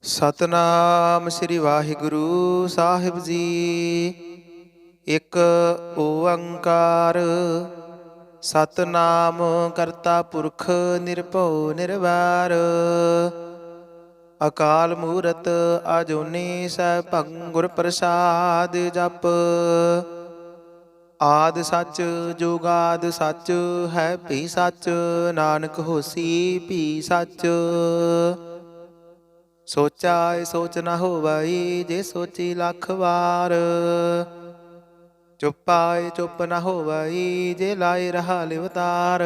ਸਤਨਾਮ ਸ੍ਰੀ ਵਾਹਿਗੁਰੂ ਸਾਹਿਬ ਜੀ। ਇੱਕ ਓੰਕਾਰ ਸਤਨਾਮ ਕਰਤਾ ਪੁਰਖ ਨਿਰਭਉ ਨਿਰਵੈਰ। ਅਕਾਲ ਮੂਰਤ ਅਜੂਨੀ ਸੈਭੰ ਗੁਰ ਪ੍ਰਸਾਦ ਜਪ। ਆਦਿ ਸੱਚ ਜੁਗਾਦਿ ਸੱਚ ਹੈ ਭੀ ਸੱਚ। ਨਾਨਕ ਹੋਸੀ ਭੀ ਸੱਚ। ਸੋਚਾ ਸੋਚ ਨਾ ਹੋਵਈ ਜੇ ਸੋਚੀ ਲੱਖ ਵਾਰ। ਚੁੱਪ ਆਏ ਚੁੱਪ ਨਾ ਹੋਵਈ ਜੇ ਲਾਏ ਰਹਾ ਲਿਵਤਾਰ।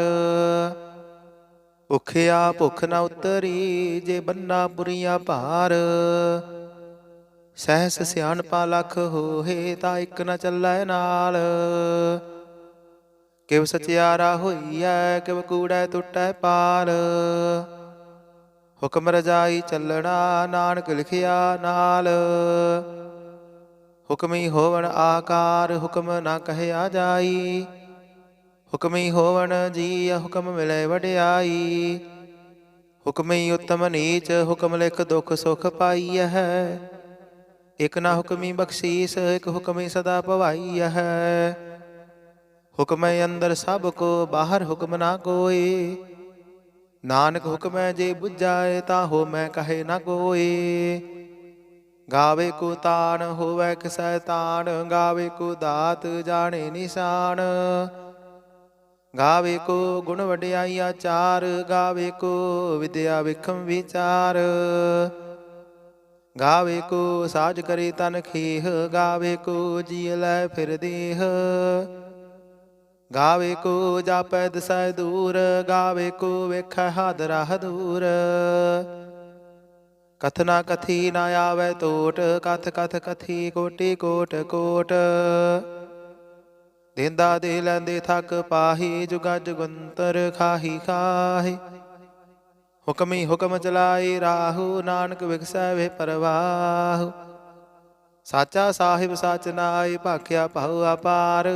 ਭੁੱਖਿਆ ਭੁੱਖ ਨਾ ਉਤਰੀ ਜੇ ਬੰਨਾ ਬੁਰੀਆਂ ਭਾਰ। ਸਹਿਸ ਸਿਆਣਪਾ ਲੱਖ ਹੋਏ ਤਾਂ ਇੱਕ ਨਾ ਚੱਲੈ ਨਾਲ। ਕਿਵ ਸਚਿਆਰਾ ਹੋਈਐ ਕਿਵ ਕੂੜੈ ਟੁੱਟੈ ਪਾਲ। ਹੁਕਮ ਰਜਾਈ ਚੱਲਣਾ ਨਾਨਕ ਲਿਖਿਆ ਨਾਲ। ਹੁਕਮੀ ਹੋਵਣ ਆਕਾਰ ਹੁਕਮ ਨਾ ਕਹਿਆ ਜਾਈ। ਹੁਕਮੀ ਹੋਵਣ ਜੀ ਹੁਕਮ ਮਿਲੇ ਵਡਿਆਈ। ਹੁਕਮੀ ਉਤਮ ਨੀਚ ਹੁਕਮ ਲਿਖ ਦੁਖ ਸੁਖ ਪਾਈ ਹੈ। ਇਕ ਨਾ ਹੁਕਮੀ ਬਖਸ਼ੀਸ ਇਕ ਹੁਕਮੀ ਸਦਾ ਭਵਾਈ ਹੈ। ਹੁਕਮੇ ਅੰਦਰ ਸਭ ਕੋ ਬਾਹਰ ਹੁਕਮ ਨਾ ਕੋਏ। ਨਾਨਕ ਹੁਕਮੈ ਜੇ ਬੁਝਾਏ ਤਾਂ ਹੋ ਮੈਂ ਕਹੇ ਨਾ ਕੋਏ। ਗਾਵੇ ਕੋ ਤਾਣ ਹੋਵੈ ਕਿਸੈ ਤਾਣ। ਗਾਵੇ ਕੋ ਦਾਤ ਜਾਣੇ ਨਿਸ਼ਾਨ। ਗਾਵੇ ਕੋ ਗੁਣ ਵਡਿਆਈ ਆਚਾਰ। ਗਾਵੇ ਕੋ ਵਿਦਿਆ ਵਿਖਮ ਵਿਚਾਰ। ਗਾਵੇ ਕੋ ਸਾਜ ਕਰੇ ਤਨ ਖੇਹ। ਗਾਵੇ ਕੋ ਜੀ ਲੈ ਫਿਰ ਦੇਹ। ਗਾਵੇ ਕੋ ਜਾਪੈ ਦਿਸੈ ਦੂਰ। ਗਾਵੇ ਕੋ ਵੇਖੈ ਹਾਦਰਾ ਹਦੂਰ। ਕਥਨਾ ਕਥੀ ਨਾ ਆਵੈ ਟੋਟ। ਕਥ ਕਥ ਕਥੀ ਕੋਟੀ ਕੋਟ ਕੋਟ। ਦੇਂਦਾ ਦੇ ਲੈਂਦੇ ਥੱਕ ਪਾਹੀ। ਜੁਗਾ ਜੁਗੰਤਰ ਖਾਹੀ ਖਾਹੀ। ਹੁਕਮੀ ਹੁਕਮ ਚਲਾਈ ਰਾਹੂ। ਨਾਨਕ ਵਿਗਸੈ ਵੇ ਪਰਵਾਹੂ। ਸਾਚਾ ਸਾਹਿਬ ਸਚ ਨਾਇ ਭਾਖਿਆ ਭਉ ਅਪਾਰ।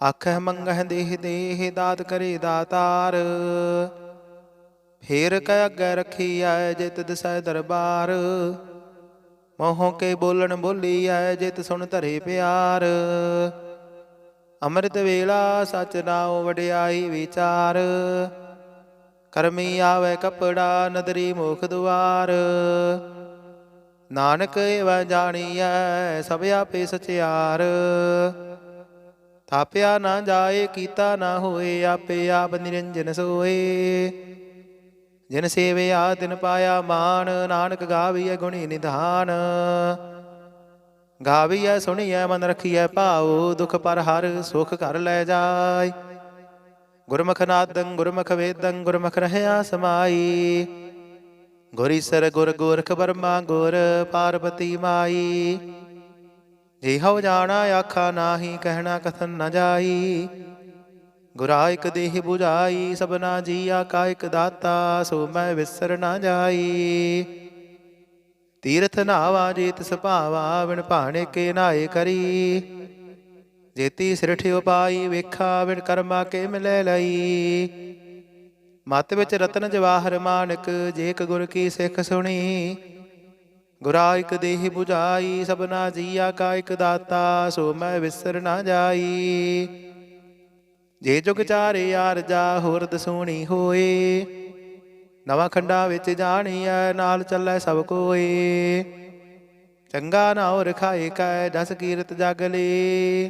ਆਖਹਿ ਮੰਗਹਿ ਦੇਹ ਦੇਹ ਦਾਤ ਕਰੇ ਦਾਤਾਰ। ਫੇਰ ਕੈ ਅੱਗੇ ਰਖੀਐ ਜਿਤ ਦਿਸੈ ਦਰਬਾਰ। ਮੋਹੋਂ ਕੇ ਬੋਲਣ ਬੋਲੀਐ ਜਿਤ ਸੁਣ ਧਰੇ ਪਿਆਰ। ਅੰਮ੍ਰਿਤ ਵੇਲਾ ਸਚ ਨਾਉ ਵਡਿਆਈ ਵਿਚਾਰ। ਕਰਮੀ ਆਵੈ ਕਪੜਾ ਨਦਰੀ ਮੋਖ ਦੁਆਰ। ਨਾਨਕ ਏਵੈ ਜਾਣੀਐ ਸਭ ਆਪੇ ਸਚਿਆਰ। ਥਾਪਿਆ ਨਾ ਜਾਏ ਕੀਤਾ ਨਾ ਹੋਏ। ਆਪੇ ਆਪ ਨਿਰੰਜਨ ਸੋਏ। ਜਿਨ ਸੇਵਿਆ ਤਿਨ ਪਾਇਆ ਮਾਨ। ਨਾਨਕ ਗਾਵੀਐ ਗੁਣੀ ਨਿਧਾਨ। ਗਾਵੀਐ ਸੁਣੀਐ ਮਨ ਰਖੀਐ ਭਾਉ। ਦੁਖ ਪਰ ਹਰ ਸੁਖ ਘਰ ਲੈ ਜਾਇ। ਗੁਰਮੁਖ ਨਾਦੰ ਗੁਰਮੁਖ ਵੇਦੰ ਗੁਰਮੁਖ ਰਹਿਆ ਸਮਾਈ। ਗੁਰ ਈਸਰ ਗੁਰ ਗੋਰਖ ਬਰਮਾ ਗੁਰ ਪਾਰਬਤੀ ਮਾਈ। ਜਿਹਉ ਜਾਣਾ ਆਖਾ ਨਾਹੀ ਕਹਿਣਾ ਕਥਨ ਨ ਜਾਈ। ਗੁਰਾ ਇਕ ਦੇਹ 부ਝਾਈ ਸਭਨਾ ਜੀਆ ਕਾ ਇਕ ਦਾਤਾ। ਸੋ ਮੈਂ ਵਿਸਰ ਨਾ ਜਾਈ। ਤੀਰਥ ਨਾਵਾ ਜੇ ਤਿਸ ਭਾਵਾ। ਬਿਨ ਭਾਣੇ ਕੇ ਨਾਏ ਕਰੀ। ਜੇਤੀ ਸਿਰਠ ਉਪਾਈ ਵੇਖਾ। ਬਿਨ ਕਰਮਾ ਕੇ ਮਿਲੈ ਲਈ। ਮਤ ਵਿੱਚ ਰਤਨ ਜਵਾਹਰ ਮਾਨਕ। ਜੇ ਇਕ ਗੁਰ ਕੀ ਸਿੱਖ ਸੁਣੀ। ਗੁਰਾ ਇਕ ਦੇਹ 부ਝਾਈ ਸਭਨਾ ਜੀਆ ਕਾ ਇਕ ਦਾਤਾ। ਸੋ ਮੈਂ ਵਿਸਰ ਨਾ ਜਾਈ। ਜੇ ਜੁਗ ਚਾਰੇ ਆਰਜਾ ਹੋਰ ਦਸੂਣੀ ਹੋਏ। ਨਵਾਂ ਖੰਡਾ ਵਿੱਚ ਜਾਣੀਐ ਨਾਲ ਚੱਲੈ ਸਭ ਕੋਏ। ਚੰਗਾ ਨਾਉ ਰਖਾਏ ਕੈ ਜਸ ਕੀਰਤ ਜਗ ਲੇ।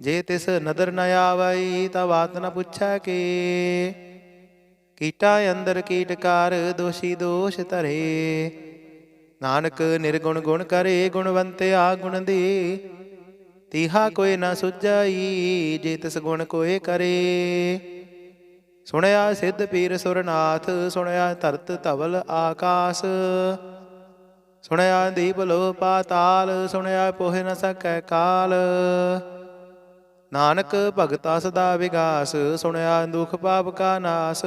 ਜੇ ਤਿਸ ਨਦਰ ਨ ਆਵਈ ਤਾਂ ਬਾਤ ਨ ਪੁੱਛੈ ਕੇ। ਕੀਟਾ ਅੰਦਰ ਕੀਟਕਾਰ ਦੋਸ਼ੀ ਦੋਸ਼ ਧਰੇ। ਨਾਨਕ ਨਿਰਗੁਣ ਗੁਣ ਕਰੇ ਗੁਣਵੰਤਿਆ ਗੁਣ ਦੇ। ਤੀਹਾ ਕੋਈ ਨਾ ਸੁਝਾਈ ਜੇ ਤਿਸ ਗੁਣ ਕੋਏ ਕਰੇ। ਸੁਣਿਆ ਸਿੱਧ ਪੀਰ ਸੁਰਨਾਥ। ਸੁਣਿਆ ਧਰਤ ਧਵਲ ਆਕਾਸ। ਸੁਣਿਆ ਦੀਪ ਲੋ ਪਾਤਾਲ। ਸੁਣਿਆ ਪੋਹਿ ਨ ਸਕੈ ਕਾਲ। ਨਾਨਕ ਭਗਤਾ ਸਦਾ ਵਿਗਾਸ। ਸੁਣਿਆ ਦੁਖ ਪਾਪ ਕਾ ਨਾਸ।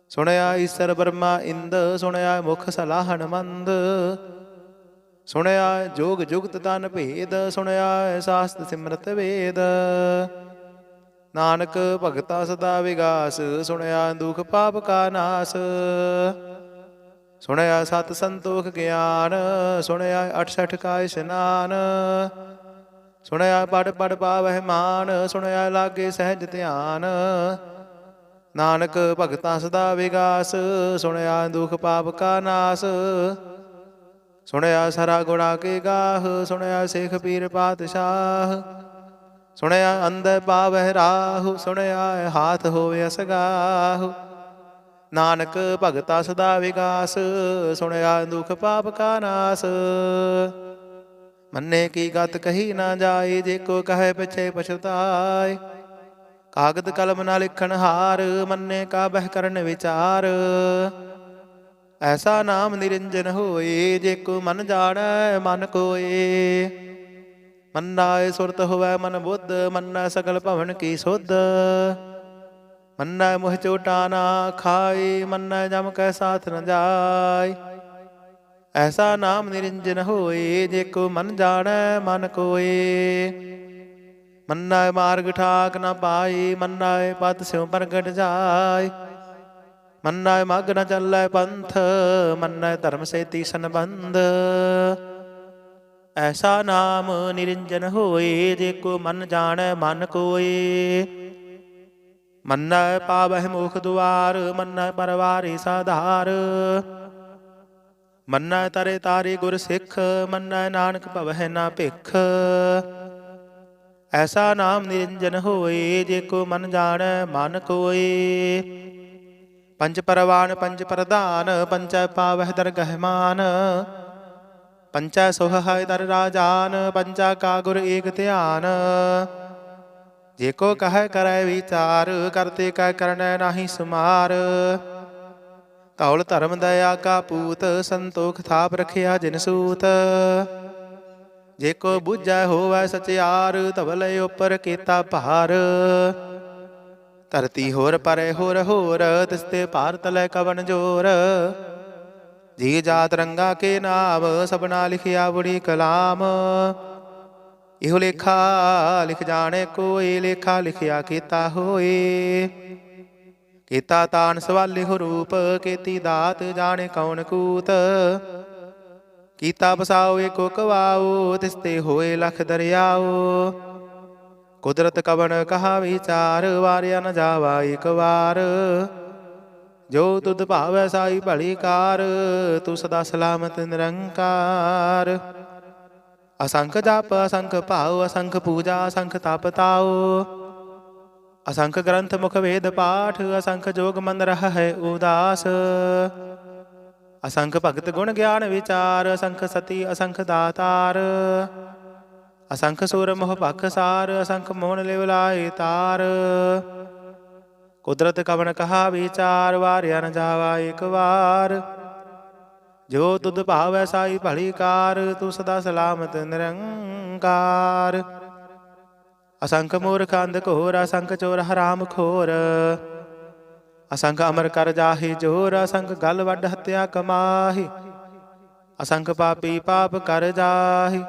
ਸੁਣਿਆ ਈਸਰ ਬਰਮਾ ਇੰਦ। ਸੁਣਿਆ ਮੁਖ ਸਲਾਹਣ ਮੰਦ। ਸੁਣਿਆ ਜੋਗ ਜੁਗਤ ਤਨ ਭੇਦ। ਸੁਣਿਆ ਸਾਸਤ ਸਿਮਰਤ ਵੇਦ। ਨਾਨਕ ਭਗਤਾ ਸਦਾ ਵਿਗਾਸ। ਸੁਣਿਆ ਦੁਖ ਪਾਪ ਕਾ ਨਾਸ। ਸੁਣਿਆ ਸਤ ਸੰਤੋਖ ਗਿਆਨ, ਸੁਣਿਆ 68 ਕਾ ਇਸ਼ਨਾਨ। ਸੁਣਿਆ ਪੜ ਪੜ ਪਾਵਹਿ ਮਾਨ, ਸੁਣਿਆ ਲਾਗੇ ਸਹਿਜ ਧਿਆਨ। ਨਾਨਕ ਭਗਤਾਂ ਸਦਾ ਵਿਗਾਸ, ਸੁਣਿਆ ਦੁਖ ਪਾਪ ਕਾ ਨਾਸ। ਸੁਣਿਆ ਸਰਾ ਗੁਣਾ ਕੇ ਗਾਹ, ਸੁਣਿਆ ਸਿੱਖ ਪੀਰ ਪਾਤਸ਼ਾਹ। ਸੁਣਿਆ ਅੰਦਰ ਪਾਵਹਿ ਰਾਹੁ, ਸੁਣਿਆ ਹਾਥ ਹੋਵੇ ਅਸਗਾਹੁ। ਨਾਨਕ ਭਗਤਾ ਸਦਾ ਵਿਗਾਸ, ਸੁਣਿਆ ਦੁਖ ਪਾਪ ਕਾ ਨਾਸ। ਮੰਨੇ ਕੀ ਗਤ ਕਹੀ ਨਾ ਜਾਏ, ਜੇ ਕੋ ਕਹੇ ਪਿਛੇ ਪਛਤਾਏ। ਕਾਗਦ ਕਲਮ ਨਾ ਲਿਖਣ ਹਾਰ, ਮੰਨੇ ਕਾ ਬਹਿ ਕਰਨ ਵਿਚਾਰ। ਐਸਾ ਨਾਮ ਨਿਰੰਜਨ ਹੋਏ, ਜੇ ਕੋ ਮਨ ਜਾਣੈ ਮਨ ਕੋਏ। ਮੰਨਾਏ ਸੁਰਤ ਹੋਵੈ ਮਨ ਬੁੱਧ, ਮੰਨੈ ਸਗਲ ਭਵਨ ਕੀ ਸੁਧ। ਮੰਨੈ ਮੁਹ ਚੋਟਾ ਨਾ ਖਾਏ, ਮੰਨੈ ਜਮ ਕੈ ਸਾਥ ਨ ਜਾਏ। ਐਸਾ ਨਾਮ ਨਿਰੰਜਨ ਹੋਏ, ਜੇ ਕੋ ਮਨ ਜਾਣੈ ਮਨ ਕੋਏ। ਮੰਨੈ ਮਾਰਗ ਠਾਕ ਨ ਪਾਏ, ਮੰਨੈ ਪਦ ਸਿਉ ਪ੍ਰਗਟ ਜਾਏ। ਮੰਨੈ ਮਗ ਨ ਚੱਲੈ ਪੰਥ, ਮੰਨੈ ਧਰਮ ਸੇਤੀ ਸੰਬੰਧ। ਐਸਾ ਨਾਮ ਨਿਰੰਜਨ ਹੋਏ, ਜੇ ਕੋ ਮਨ ਜਾਣੈ ਮਨ ਕੋਏ। ਮੰਨੈ ਪਾਵਹਿ ਮੋਖ ਦੁਆਰ, ਮੰਨੈ ਪਰਵਾਰੀ ਸਾਧਾਰ। ਮੰਨੈ ਤਰੇ ਤਾਰੀ ਗੁਰ ਸਿੱਖ, ਮੰਨੈ ਨਾਨਕ ਭਵਹਿ ਨਾ ਭਿਖ। ਐਸਾ ਨਾਮ ਨਿਰੰਜਨ ਹੋਏ, ਜੇ ਕੋ ਮਨ ਜਾਣੈ ਮਨ ਕੋਏ। ਪੰਜ ਪਰਵਾਨ ਪੰਜ ਪ੍ਰਧਾਨ, ਪੰਚੈ ਪਾਵਹਿ ਦਰਗਹਿ ਮਾਨ। ਪੰਚੈ ਸੁਹਾਇ ਦਰ ਰਾਜਾਨ, ਪੰਚਾ ਕਾ ਗੁਰ ਏਕ ਧਿਆਨ। ਜੇ ਕੋ ਕਹੈ ਕਰੈ ਵਿਚਾਰ, ਕਰਤੇ ਕੈ ਕਰਨੈ ਨਾਹੀ ਸੁਮਾਰ। ਧੌਲ ਧਰਮ ਦਇਆ ਕਾ ਪੂਤ, ਸੰਤੋਖ ਥਾਪ ਰਖਿਆ ਜਿਨ ਸੂਤ। ਜੇ ਕੋ ਬੁਝੈ ਹੋਵੈ ਸਚਿਆਰ, ਧਵਲ ਉਪਰ ਕੀਤਾ ਭਾਰ। ਧਰਤੀ ਹੋਰ ਪਰੇ ਹੋਰ ਹੋਰ, ਤਿਸ ਤੇ ਭਾਰ ਤਲੈ ਕਵਣ ਜੋਰ। ਜੀ ਜਾਤ ਰੰਗਾ ਕੇ ਨਾਮ, ਸਭਨਾ ਲਿਖਿਆ ਬੁੜੀ ਕਲਾਮ। ਇਹੋ ਲੇਖਾ ਲਿਖ ਜਾਣੇ ਕੋਈ, ਲੇਖਾ ਲਿਖਿਆ ਕੀਤਾ ਹੋਏ। ਕੀਤਾ ਤਾਨ ਸਵਾਲਿਹੁ ਰੂਪ, ਕੀਤੀ ਦਾਤ ਜਾਣੇ ਕੌਣ ਕੂਤ। ਕੀਤਾ ਬਸਾਓ ਏਕੋ ਕਵਾਓ, ਤਿਸ ਤੇ ਹੋਏ ਲਖ ਦਰਿਆਓ। ਕੁਦਰਤ ਕਵਣ ਕਹਾ ਵਿਚਾਰ, ਵਾਰਿਆ ਨ ਜਾਵਾ ਇਕ ਵਾਰ। ਜੋ ਤੁਧ ਭਾਵੈ ਸਾਈ ਭਲੀ ਕਾਰ, ਤੂੰ ਸਦਾ ਸਲਾਮਤ ਨਿਰੰਕਾਰ। ਅਸੰਖ ਜਪ ਅਸੰਖ ਭਾਉ, ਅਸੰਖ ਪੂਜਾ ਅਸੰਖ ਤਪ ਤਾਉ। ਅਸੰਖ ਗ੍ਰੰਥ ਮੁਖ ਵੇਦ ਪਾਠ, ਅਸੰਖ ਜੋਗ ਮਨ ਰਹਿ ਉਦਾਸ। ਅਸੰਖ ਭਗਤ ਗੁਣ ਗਿਆਨ ਵਿਚਾਰ, ਅਸੰਖ ਸਤੀ ਅਸੰਖ ਦਾਤਾਰ। ਅਸੰਖ ਸੁਰ ਮੋਹ ਭਖ ਸਾਰ, ਅਸੰਖ ਮੋਹਨ ਲਿਵ ਲਾਏ ਤਾਰ। ਕੁਦਰਤ ਕਵਣ ਕਹਾ ਵਿਚਾਰ, ਵਾਰਿਆ ਨ ਜਾਵਾ ਇਕ ਵਾਰ। ਜੋ ਤੁਧ ਭਾਵੈ ਸਾਈ ਭਲੀ ਕਾਰ, ਤੂੰ ਸਦਾ ਸਲਾਮਤ ਨਿਰੰਕਾਰ। ਅਸੰਖ ਮੂਰਖ ਅੰਧ ਘੋਰ, ਅਸੰਖ ਚੋਰ ਹਰਾਮ ਖੋਰ। ਅਸੰਖ ਅਮਰ ਕਰ ਜਾਹੇ ਜੋਰ, ਅਸੰਖ ਗਲ ਵੱਡ ਹੱਤਿਆ ਕਮਾਹੀ। ਅਸੰਖ ਪਾਪੀ ਪਾਪ ਕਰ ਜਾਹੇ।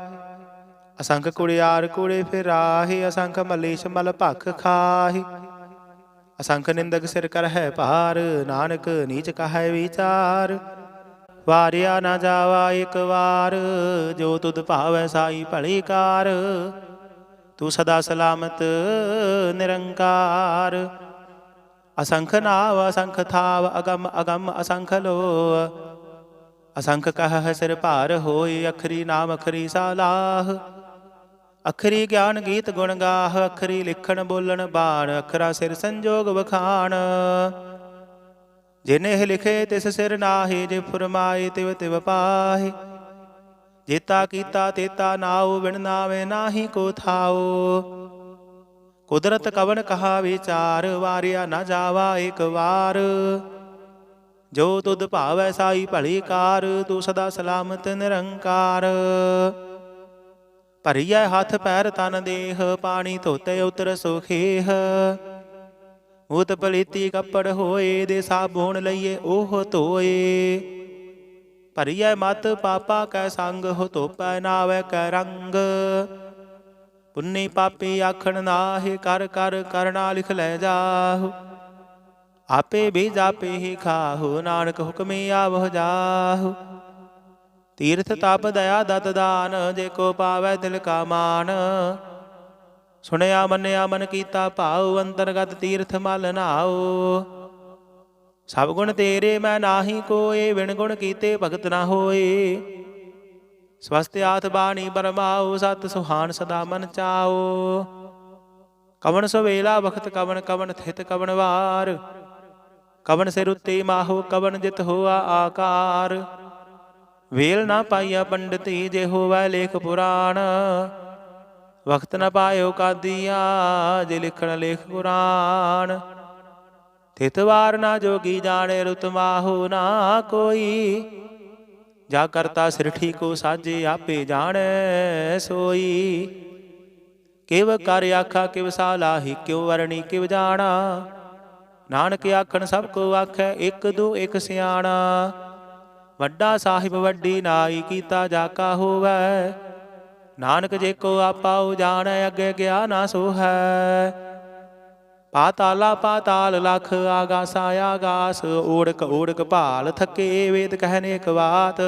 ਅਸੰਖ ਕੁੜਿਆਰ ਕੂੜੇ ਫਿਰਾਹੇ, ਅਸੰਖ ਮਲੀਸ਼ ਮਲ ਭਖ ਖਾਹੀ। ਅਸੰਖ ਨਿੰਦਕ ਸਿਰ ਕਰਹਿ ਭਾਰ, ਨਾਨਕ ਨੀਚ ਕਹੈ ਵਿਚਾਰ। ਵਾਰਿਆ ਨਾ ਜਾਵਾ ਇਕ ਵਾਰ, ਜੋ ਤੁਧ ਭਾਵੈ ਸਾਈ ਭਲੀ ਕਾਰ। ਤੂੰ ਸਦਾ ਸਲਾਮਤ ਨਿਰੰਕਾਰ। ਅਸੰਖ ਨਾਵ ਅਸੰਖ ਥਾਵ, ਅਗਮ ਅਗਮ ਅਸੰਖ ਲੋ। ਅਸੰਖ ਕਹੈ ਸਿਰ ਭਾਰ ਹੋਏ, ਅਖਰੀ ਨਾਮ ਅਖਰੀ ਸਾਲਾਹ। ਅਖਰੀ ਗਿਆਨ ਗੀਤ ਗੁਣ ਗਾਹ, ਅਖਰੀ ਲਿਖਣ ਬੋਲਣ ਬਾਣ। ਅਖਰਾ ਸਿਰ ਸੰਜੋਗ ਵਖਾਣ, ਜਿਨ ਇਹ ਲਿਖੇ ਤਿਸ ਸਿਰ ਨਾਹੀ। ਜੇ ਫੁਰਮਾਏ ਤਿਵ ਤਿਵ ਪਾਹੀ। ਜੇਤਾ ਕੀਤਾ ਤੇਤਾ ਨਾਉ, ਬਿਨ ਨਾਵੇ ਨਾਹੀ ਕੋ ਥਾਉ। ਕੁਦਰਤ ਕਵਣ ਕਹਾ ਵਿਚਾਰ, ਵਾਰਿਆ ਨਾ ਜਾਵਾ ਇਕ ਵਾਰ। ਜੋ ਤੁਧ ਭਾਵੈ ਸਾਈ ਭਲੀ ਕਾਰ, ਤੂੰ ਸਦਾ ਸਲਾਮਤ ਨਿਰੰਕਾਰ। ਭਰੀਐ ਹੱਥ ਪੈਰ ਤਨ ਦੇਹ, ਪਾਣੀ ਧੋਤੇ ਉਤਰ ਸੁਖੇਹ। ਊਤ ਪਲੀਤੀ ਕੱਪੜ ਹੋਏ, ਦੇ ਸਾਬੂਣ ਲਈਏ ਉਹ ਧੋਏ। ਭਰੀਐ ਮਤ ਪਾਪਾ ਕੈ ਸੰਗ, ਹੋ ਧੋਪੈ ਨਾਵੈ ਕੈ ਰੰਗ। ਪੁੰਨੀ ਪਾਪੀ ਆਖਣ ਨਾਹਿ, ਕਰ ਕਰ ਕਰਨਾ ਲਿਖ ਲੈ ਜਾਹੁ। ਆਪੇ ਬੀਜ ਆਪੇ ਹੀ ਖਾਹੂ, ਨਾਨਕ ਹੁਕਮੀ ਆਵਹੁ ਜਾਹੂ। ਤੀਰਥ ਤਪ ਦਇਆ ਦਤ ਦਾਨ, ਜੇ ਕੋ ਪਾਵੈ ਦਿਲ ਕਾ ਮਾਨ। ਸੁਣਿਆ ਮੰਨਿਆ ਮਨ ਕੀਤਾ ਭਾਉ, ਅੰਤਰਗਤ ਤੀਰਥ ਮਲ ਨਾਉ। ਸਭ ਗੁਣ ਤੇਰੇ ਮੈਂ ਨਾਹੀ ਕੋਏ, ਵਿਣ ਗੁਣ ਕੀਤੇ ਭਗਤ ਨਾ ਹੋਏ। ਸਵਸਤ ਆਥ ਬਾਣੀ ਬਰਮਾਉ, ਸਤ ਸੁਹਾਨ ਸਦਾ ਮਨ ਚਾਓ। ਕਵਣ ਸਵੇਲਾ ਵਖਤ ਕਵਣ, ਕਵਣ ਥਿਤ ਕਵਣ ਵਾਰ। ਕਵਣ ਸਿਰ ਉੱਤੇ ਮਾਹੋ, ਕਵਣ ਜਿਤ ਹੋਆ ਆਕਾਰ। ਵੇਲ ਨਾ ਪਾਈਆ ਪੰਡਤੀ, ਜੇ ਹੋਵੈ ਲੇਖ ਪੁਰਾਣ। ਵਖਤ ਨ ਪਾਇਓ ਕਾਦੀਆ, ਜੇ ਲਿਖਣ ਲੇਖ ਕੁਰਾਨ। ਥਿਤ ਵਾਰ ਨਾ ਜੋਗੀ ਜਾਣੇ, ਰੁਤ ਮਾਹੋ ਨਾ ਕੋਈ। ਜਾ ਕਰਤਾ ਸਿਰਠੀ ਕੋ ਸਾਜੇ, ਆਪੇ ਜਾਣੈ ਸੋਈ। ਕਿਵ ਕਰ ਆਖਾ ਕਿਵ ਸਾਲਾਹੀ, ਕਿਉ ਵਰਣੀ ਕਿਵ ਜਾਣਾ। ਨਾਨਕ ਆਖਣ ਸਭ ਕੋ ਆਖੈ, ਇੱਕ ਦੂ ਇੱਕ ਸਿਆਣਾ। ਵੱਡਾ ਸਾਹਿਬ ਵੱਡੀ ਨਾਈ, ਕੀਤਾ ਜਾ ਕਾ ਹੋਵੈ। ਨਾਨਕ ਜੇ ਕੋ ਆਪਾਉ ਜਾਣੈ, ਅੱਗੇ ਗਿਆ ਨਾ ਸੋ ਹੈ। ਪਾਤਾਲਾ ਪਾਤਾਲ ਲਖ, ਆਗਾਸਾ ਆਗਾਸ। ਓੜਕ ਓੜਕ ਭਾਲ ਥਕੇ, ਵੇਦ ਕਹਿਨ ਇਕ ਬਾਤ।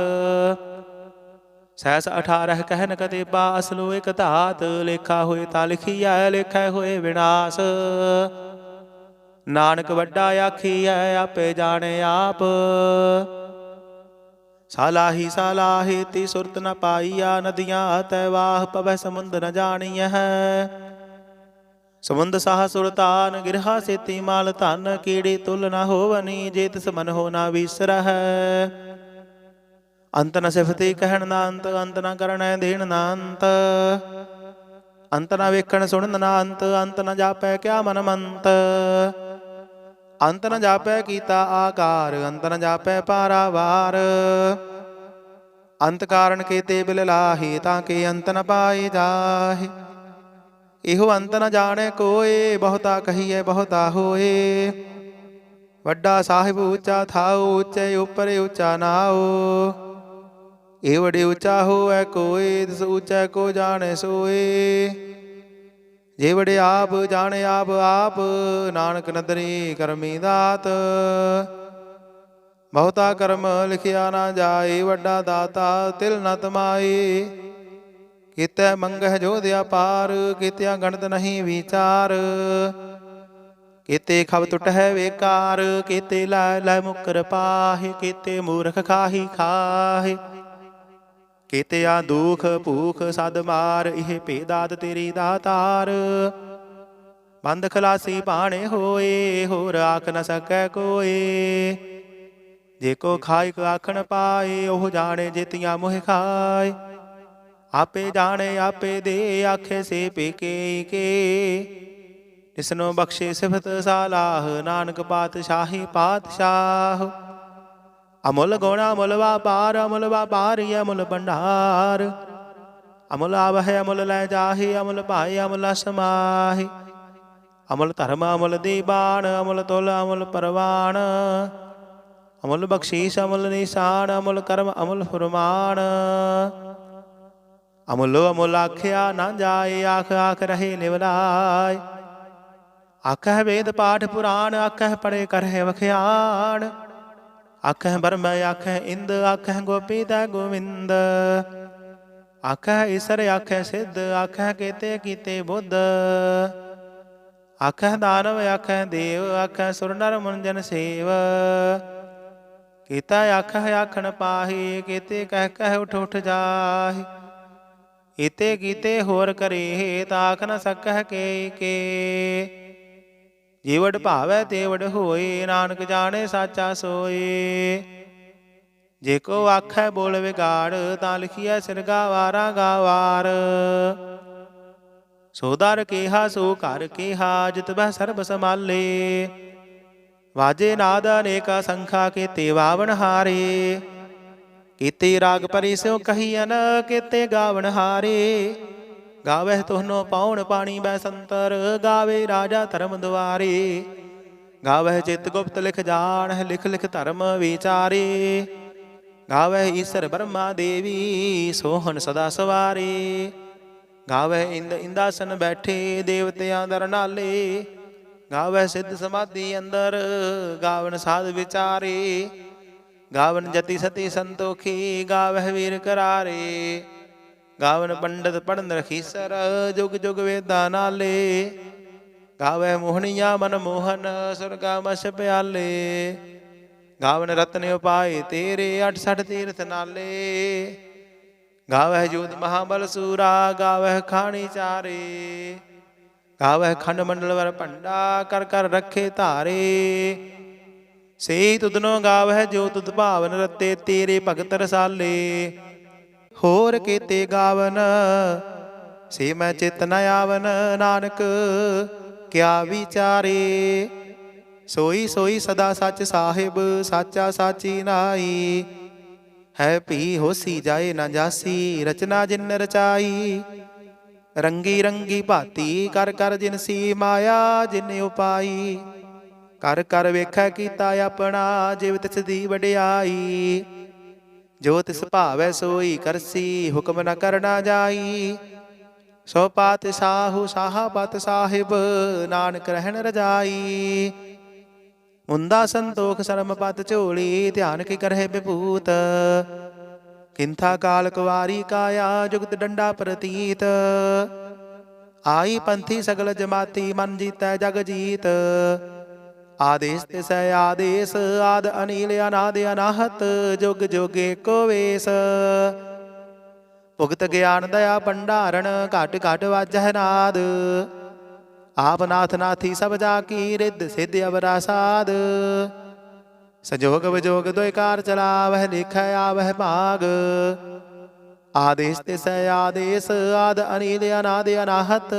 ਸਹਿਸ 18 ਕਹਿਨ ਕਤੇਬਾ, ਅਸਲੋ ਇਕ ਧਾਤ। ਲੇਖਾ ਹੋਏ ਤਾਂ ਲਿਖੀਐ, ਲੇਖੈ ਹੋਏ ਵਿਨਾਸ਼। ਨਾਨਕ ਵੱਡਾ ਆਖੀਐ, ਆਪੇ ਜਾਣੇ ਆਪ। ਸਾਲਾਹੀ ਸਾਲਾਹੀ ਤੀ ਸੁਰਤ ਨ ਪਾਈਆ, ਨਦੀਆਂ ਤੈ ਵਾਹ ਪਵੈ ਸਮੁੰਦ ਨ ਜਾਣੀਐ। ਸਮੁੰਦ ਸਾਹ ਸੁਰਤਾਨ, ਗਿਰਹਾ ਸੇਤੀ ਮਾਲ ਧਨ। ਕੀੜੀ ਤੁਲ ਨ ਹੋਵਨੀ, ਜੇ ਤਿਸ ਮਨ ਹੋ ਨਾ ਵਿਸਰਹਿ। ਅੰਤ ਨ ਸਿਫਤੀ ਕਹਿਣ ਨਾ ਅੰਤ, ਅੰਤ ਨ ਕਰਣੈ ਦੇਣ ਨਾ ਅੰਤ। ਅੰਤ ਨ ਵੇਖਣ ਸੁਣਨ ਨਾ ਅੰਤ, ਅੰਤ ਨ ਜਾਪੈ ਕਿਆ ਮਨ ਮੰਤ। ਅੰਤ ਨ ਜਾਪੈ ਕੀਤਾ ਆਕਾਰ, ਅੰਤ ਨ ਜਾਪੈ ਪਾਰਾਵਾਰ। ਅੰਤ ਕਾਰਨ ਕੀਤੇ ਬਿਲ ਲਾਹੀ, ਤਾਂ ਕਿ ਅੰਤ ਨ ਪਾਏ ਜਾਹੇ। ਇਹੋ ਅੰਤ ਨ ਜਾਣੈ ਕੋਏ, ਬਹੁਤਾ ਕਹੀਐ ਬਹੁਤਾ ਹੋਏ। ਵੱਡਾ ਸਾਹਿਬ ਉੱਚਾ ਥਾਉ, ਉੱਚੇ ਉੱਪਰ ਉੱਚਾ ਨਾਉ। ਇਹ ਵਡੇ ਉੱਚਾ ਹੋਵੈ ਕੋਏ, ਤਿਸ ਉੱਚਾ ਕੋ ਜਾਣੈ ਸੋਏ। ਜੇ ਵਡੇ ਆਪ ਜਾਣੇ ਆਪ ਆਪ, ਨਾਨਕ ਨਦਰੀ ਕਰਮੀ ਦਾਤ। ਬਹੁਤਾ ਕਰਮ ਲਿਖਿਆ ਨਾ ਜਾਏ, ਵੱਡਾ ਦਾਤਾ ਤਿਲ ਨ ਤਮਾਏ। ਕੀਤੈ ਮੰਗਹਿ ਜੋਧਿਆ ਪਾਰ, ਕੀਤਿਆ ਗਣਤ ਨਹੀਂ ਵਿਚਾਰ। ਕੀਤੇ ਖਬ ਟੁਟਹਿ ਵੇਕਾਰ, ਕੀਤੇ ਲੈ ਲੈ ਮੁਕਰ ਪਾਹੇ। ਕੀਤੇ ਮੂਰਖ ਖਾਹੀ ਖਾਹੇ, ਕੀਤੇ ਆ ਦੁਖ ਭੂਖ ਸਦ ਮਾਰ। ਇਹ ਭੇਦਾਤ ਤੇਰੀ ਦਾਤਾਰ। ਬੰਦ ਖਲਾਸੀ ਭਾਣੇ ਹੋਏ, ਹੋਰ ਆਖ ਨ ਸਕੈ ਕੋਏ। ਜੇ ਕੋ ਖਾਇਕ ਆਖਣ ਪਾਏ, ਉਹ ਜਾਣੇ ਜਿਤੀਆਂ ਮੋਹ ਖਾਏ। ਆਪੇ ਜਾਣੇ ਆਪੇ ਦੇ, ਆਖੇ ਸੇ ਪੇਕੇ ਕੇ। ਇਸਨੋ ਬਖਸ਼ੇ ਸਿਫਤ ਸਾਲਾਹ, ਨਾਨਕ ਪਾਤਸ਼ਾਹੀ ਪਾਤਸ਼ਾਹ। ਅਮੁੱਲ ਗੁਣ ਅਮੁੱਲ ਵਾਪਾਰ, ਅਮੁੱਲ ਵਾਪਾਰੀ ਅਮੁੱਲ ਭੰਡਾਰ। ਅਮੁੱਲ ਆਵਹਿ ਅਮੁੱਲ ਲੈ ਜਾਹੇ, ਅਮੁੱਲ ਭਾਏ ਅਮੁੱਲ ਸਮਾਹੇ। ਅਮੁੱਲ ਧਰਮ ਅਮੁੱਲ ਦੀਬਾਨ, ਅਮੁੱਲ ਤੁਲ ਅਮੁੱਲ ਪਰਵਾਨ। ਅਮੁੱਲ ਬਖਸ਼ੀਸ਼ ਅਮੁੱਲ ਨਿਸ਼ਾਨ, ਅਮੁੱਲ ਕਰਮ ਅਮੁੱਲ ਫੁਰਮਾਨ। ਅਮੁੱਲੋ ਅਮੁੱਲ ਆਖਿਆ ਨਾ ਜਾਏ, ਆਖ ਆਖ ਰਹੇ ਨਿਵਲਾਏ। ਆਖਹਿ ਵੇਦ ਪਾਠ ਪੁਰਾਣ, ਆਖਹਿ ਪੜੇ ਕਰਹਿ ਵਖਿਆਣ। ਆਖਹਿ ਬਰਮ ਆਖਹਿ ਇੰਦ, ਆਖਹਿ ਗੋਪੀ ਤੈ ਗੋਵਿੰਦ। ਆਖਹਿ ਈਸਰ ਆਖਹਿ ਸਿੱਧ, ਆਖਹਿ ਕੀਤੇ ਕੀਤੇ ਬੁੱਧ। ਆਖਹਿ ਦਾਨਵ ਆਖਹਿ ਦੇਵ, ਆਖਹਿ ਸੁਰ ਨਰ ਮੁਨ ਜਨ ਸੇਵ। ਕੀਤਾ ਆਖਹਿ ਆਖਣ ਪਾਹੀ, ਕੀਤੇ ਕਹਿ ਕਹਿ ਉਠ ਉਠ ਜਾਹੇ। ਇਤੇ ਕੀਤੇ ਹੋਰ ਕਰੇ, ਤਾਖ ਨ ਸਕਹਿ ਕੇ ਕੇ। ਜੀਵੜ ਭਾਵੈ ਤੇਵੜ ਹੋਏ, ਨਾਨਕ ਜਾਣੇ ਸਾਚਾ ਸੋਏ। ਜੇ ਕੋ ਆਖੈ ਬੋਲ ਵਿਗਾੜ, ਤਾਂ ਲਿਖੀਐ ਸਿਰ ਗਾਵਾਰਾ ਗਾਵਾਰ। ਸੋ ਦਰ ਕੇਹਾ ਸੋ ਘਰ ਕੇਹਾ, ਜਿਤ ਬਹਿ ਸਰਬ ਸੰਭਾਲੇ। ਵਾਜੇ ਨਾਦ ਅਨੇਕਾ ਸੰਖਾ, ਕੀਤੇ ਵਾਵਣ ਹਾਰੇ। ਕੀਤੇ ਰਾਗ ਪਰੀ ਸਿਉ ਕਹੀਅਨ, ਕੀਤੇ ਗਾਵਣ ਹਾਰੇ। ਗਾਵਹਿ ਤੋਹਨੋ ਪਾਉਣ ਪਾਣੀ ਬੈ ਸੰਤਰ, ਗਾਵੇ ਰਾਜਾ ਧਰਮ ਦੁਆਰੇ। ਗਾਵਹਿ ਚਿਤ ਗੁਪਤ ਲਿਖ ਜਾਣਹਿ, ਲਿਖ ਲਿਖ ਧਰਮ ਵਿਚਾਰੇ। ਗਾਵਹਿ ਈਸਰ ਬਰਮਾ ਦੇਵੀ, ਸੋਹਣ ਸਦਾ ਸਵਾਰੇ। ਗਾਵਹਿ ਇੰਦ ਇੰਦਾਸਨ ਬੈਠੇ, ਦੇਵਤਿਆਂ ਦਰ ਨਾਲੇ। ਗਾਵੈ ਸਿੱਧ ਸਮਾਧੀ ਅੰਦਰ, ਗਾਵਨ ਸਾਧ ਵਿਚਾਰੇ, ਗਾਵਨ ਜਤੀ ਸਤੀ ਸੰਤੋਖੀ, ਗਾਵਹਿ ਵੀਰ ਕਰਾਰੇ, ਗਾਵਨ ਪੰਡਤ ਪੜਨ ਰਖੀਸਰ, ਜੁਗ ਜੁਗ ਵੇਦਾਂ ਨਾਲੇ, ਗਾਵੈ ਮੋਹਣੀਆਂ ਮਨ ਮੋਹਨ, ਸੁਰਗਾ ਮਛ ਪਿਆਲੇ, ਗਾਵਨ ਰਤਨ ਉਪਾਏ ਤੇਰੇ, 68 ਤੀਰਥ ਨਾਲੇ, ਗਾਵਹਿ ਜੋਤ ਮਹਾਬਲ ਸੂਰਾ, ਗਾਵਹਿ ਖਾਣੀ ਚਾਰੇ, ਗਾਵਹਿ ਖੰਡ ਮੰਡਲ ਵਰ ਭੰਡਾ, ਕਰ ਕਰ ਰੱਖੇ ਧਾਰੇ, ਸੇ ਤੁਧਨੋ ਗਾਵਹਿ ਜੋ ਤੁਧ ਭਾਵਨ ਰਤੇ, ਤੇਰੇ ਭਗਤ ਰਸਾਲੇ, ਹੋਰ ਕੀਤੇ ਗਾਵਨ ਸੇ ਮੈਂ ਚਿਤ ਨ ਆਵਨ, ਨਾਨਕ ਕਿਆ ਵਿਚਾਰੇ, ਸੋਈ ਸੋਈ ਸਦਾ ਸੱਚ ਸਾਹਿਬ, ਸਾਚਾ ਸਾਚੀ ਨਾਈ, ਹੈ ਭੀ ਹੋਸੀ ਜਾਏ ਨਾ ਜਾਸੀ, ਰਚਨਾ ਜਿਨ ਰਚਾਈ, ਰੰਗੀ ਰੰਗੀ ਭਾਤੀ, ਕਰ ਕਰ ਜਿਨਸੀ ਮਾਇਆ ਜਿਨ ਉਪਾਈ, ਕਰ ਕਰ ਵੇਖੈ ਕੀਤਾ ਆਪਣਾ, ਜਿਵ ਤਿਸ ਦੀ ਵਡਿਆਈ, ਜੋ ਤਿਸ ਭਾਵੈ ਸੋਈ ਕਰਸੀ, ਹੁਕਮ ਨ ਕਰਨਾ ਜਾਈ, ਸੋ ਪਾਤਿਸ਼ਾਹੂ ਸਾਹਾਬਤ ਸਾਹਿਬ, ਨਾਨਕ ਰਹਿਣ ਰਜਾਈ, ਮੁੰਦਾ ਸੰਤੋਖ ਸਰਮ ਪਤ ਝੋਲੀ, ਧਿਆਨ ਕੀ ਕਰਹਿ ਬਿਭੂਤ, ਕਿੰਥਾ ਕਾਲ ਕੁਵਾਰੀ ਕਾਇਆ, ਜੁਗਤ ਡੰਡਾ ਪ੍ਰਤੀਤ, ਆਈ ਪੰਥੀ ਸਗਲ ਜਮਾਤੀ, ਮਨ ਜੀਤੈ ਜਗ ਜੀਤ, ਆਦੇਸ ਤਿਸੈ ਆਦੇਸ, ਆਦ ਅਨੀਲ ਅਨਾਦ ਅਨਾਹਤ, ਜੁਗ ਜੁਗ ਏਕੋ ਵੇਸ, ਭੁਗਤ ਗਿਆਨ ਦਇਆ ਭੰਡਾਰਨ, ਘਟ ਘਟ ਵਾਜਹਿ ਨਾਦ, ਆਪ ਨਾਥ ਨਾਥੀ ਸਭ ਜਾ ਕੀ, ਰਿੱਧ ਸਿੱਧ ਅਵਰਾ ਸਾਧ, ਸੰਜੋਗ ਵਿਜੋਗ ਦੋਇ ਕਾਰ ਚਲਾਵਹਿ, ਲਿਖੈ ਆਵਹਿ ਭਾਗ, ਆਦੇਸ ਤਿਸੈ ਆਦੇਸ, ਆਦ ਅਨੀਲ ਅਨਾਦ ਅਨਾਹਤ,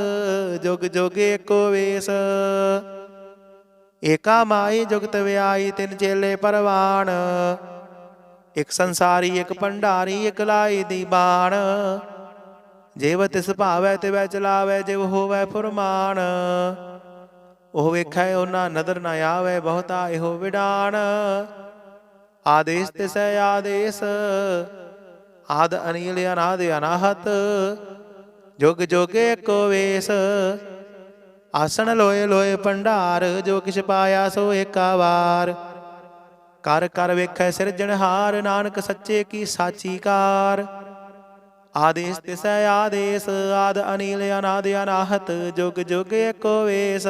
ਜੁਗ ਜੁਗ ਏਕੋ ਵੇਸ, ਏਕਾ ਮਾਈ ਜੁਗਤ ਵਿਆਈ, ਤਿੰਨ ਚੇਲੇ ਪਰਵਾਨ, ਇਕ ਸੰਸਾਰੀ ਇਕ ਭੰਡਾਰੀ, ਇਕ ਲਾਈ ਦੀ ਬਾਣ, ਜਿਵ ਤਿਸ ਭਾਵੈ ਤਿਵੈ ਚਲਾਵੈ, ਜਿਵ ਹੋਵੈ ਫੁਰਮਾਨ, ਉਹ ਵੇਖੈ ਉਹਨਾਂ ਨਦਰ ਨ ਆਵੈ, ਬਹੁਤਾ ਇਹੋ ਵਿਡਾਣ, ਆਦੇਸ ਤਿਸੈ ਆਦੇਸ, ਆਦ ਅਨੀਲ ਅਨਾਦ ਅਨਾਹਤ, ਜੁਗ ਜੁਗ ਏਕੋ ਵੇਸ, ਆਸਣ ਲੋਏ ਲੋਏ ਭੰਡਾਰ, ਜੋ ਕਿਛ ਪਾਇਆ ਸੋ ਏਕਾ ਵਾਰ, ਕਰ ਕਰ ਵੇਖੈ ਸਿਰਜਣਹਾਰ, ਨਾਨਕ ਸੱਚੇ ਕੀ ਸਾਚੀ ਕਾਰ, ਆਦੇਸ ਤਿਸੈ ਆਦੇਸ, ਆਦ ਅਨੀਲ ਅਨਾਦ ਅਨਾਹਤ, ਜੁਗ ਜੁਗ ਏਕੋ ਵੇਸ,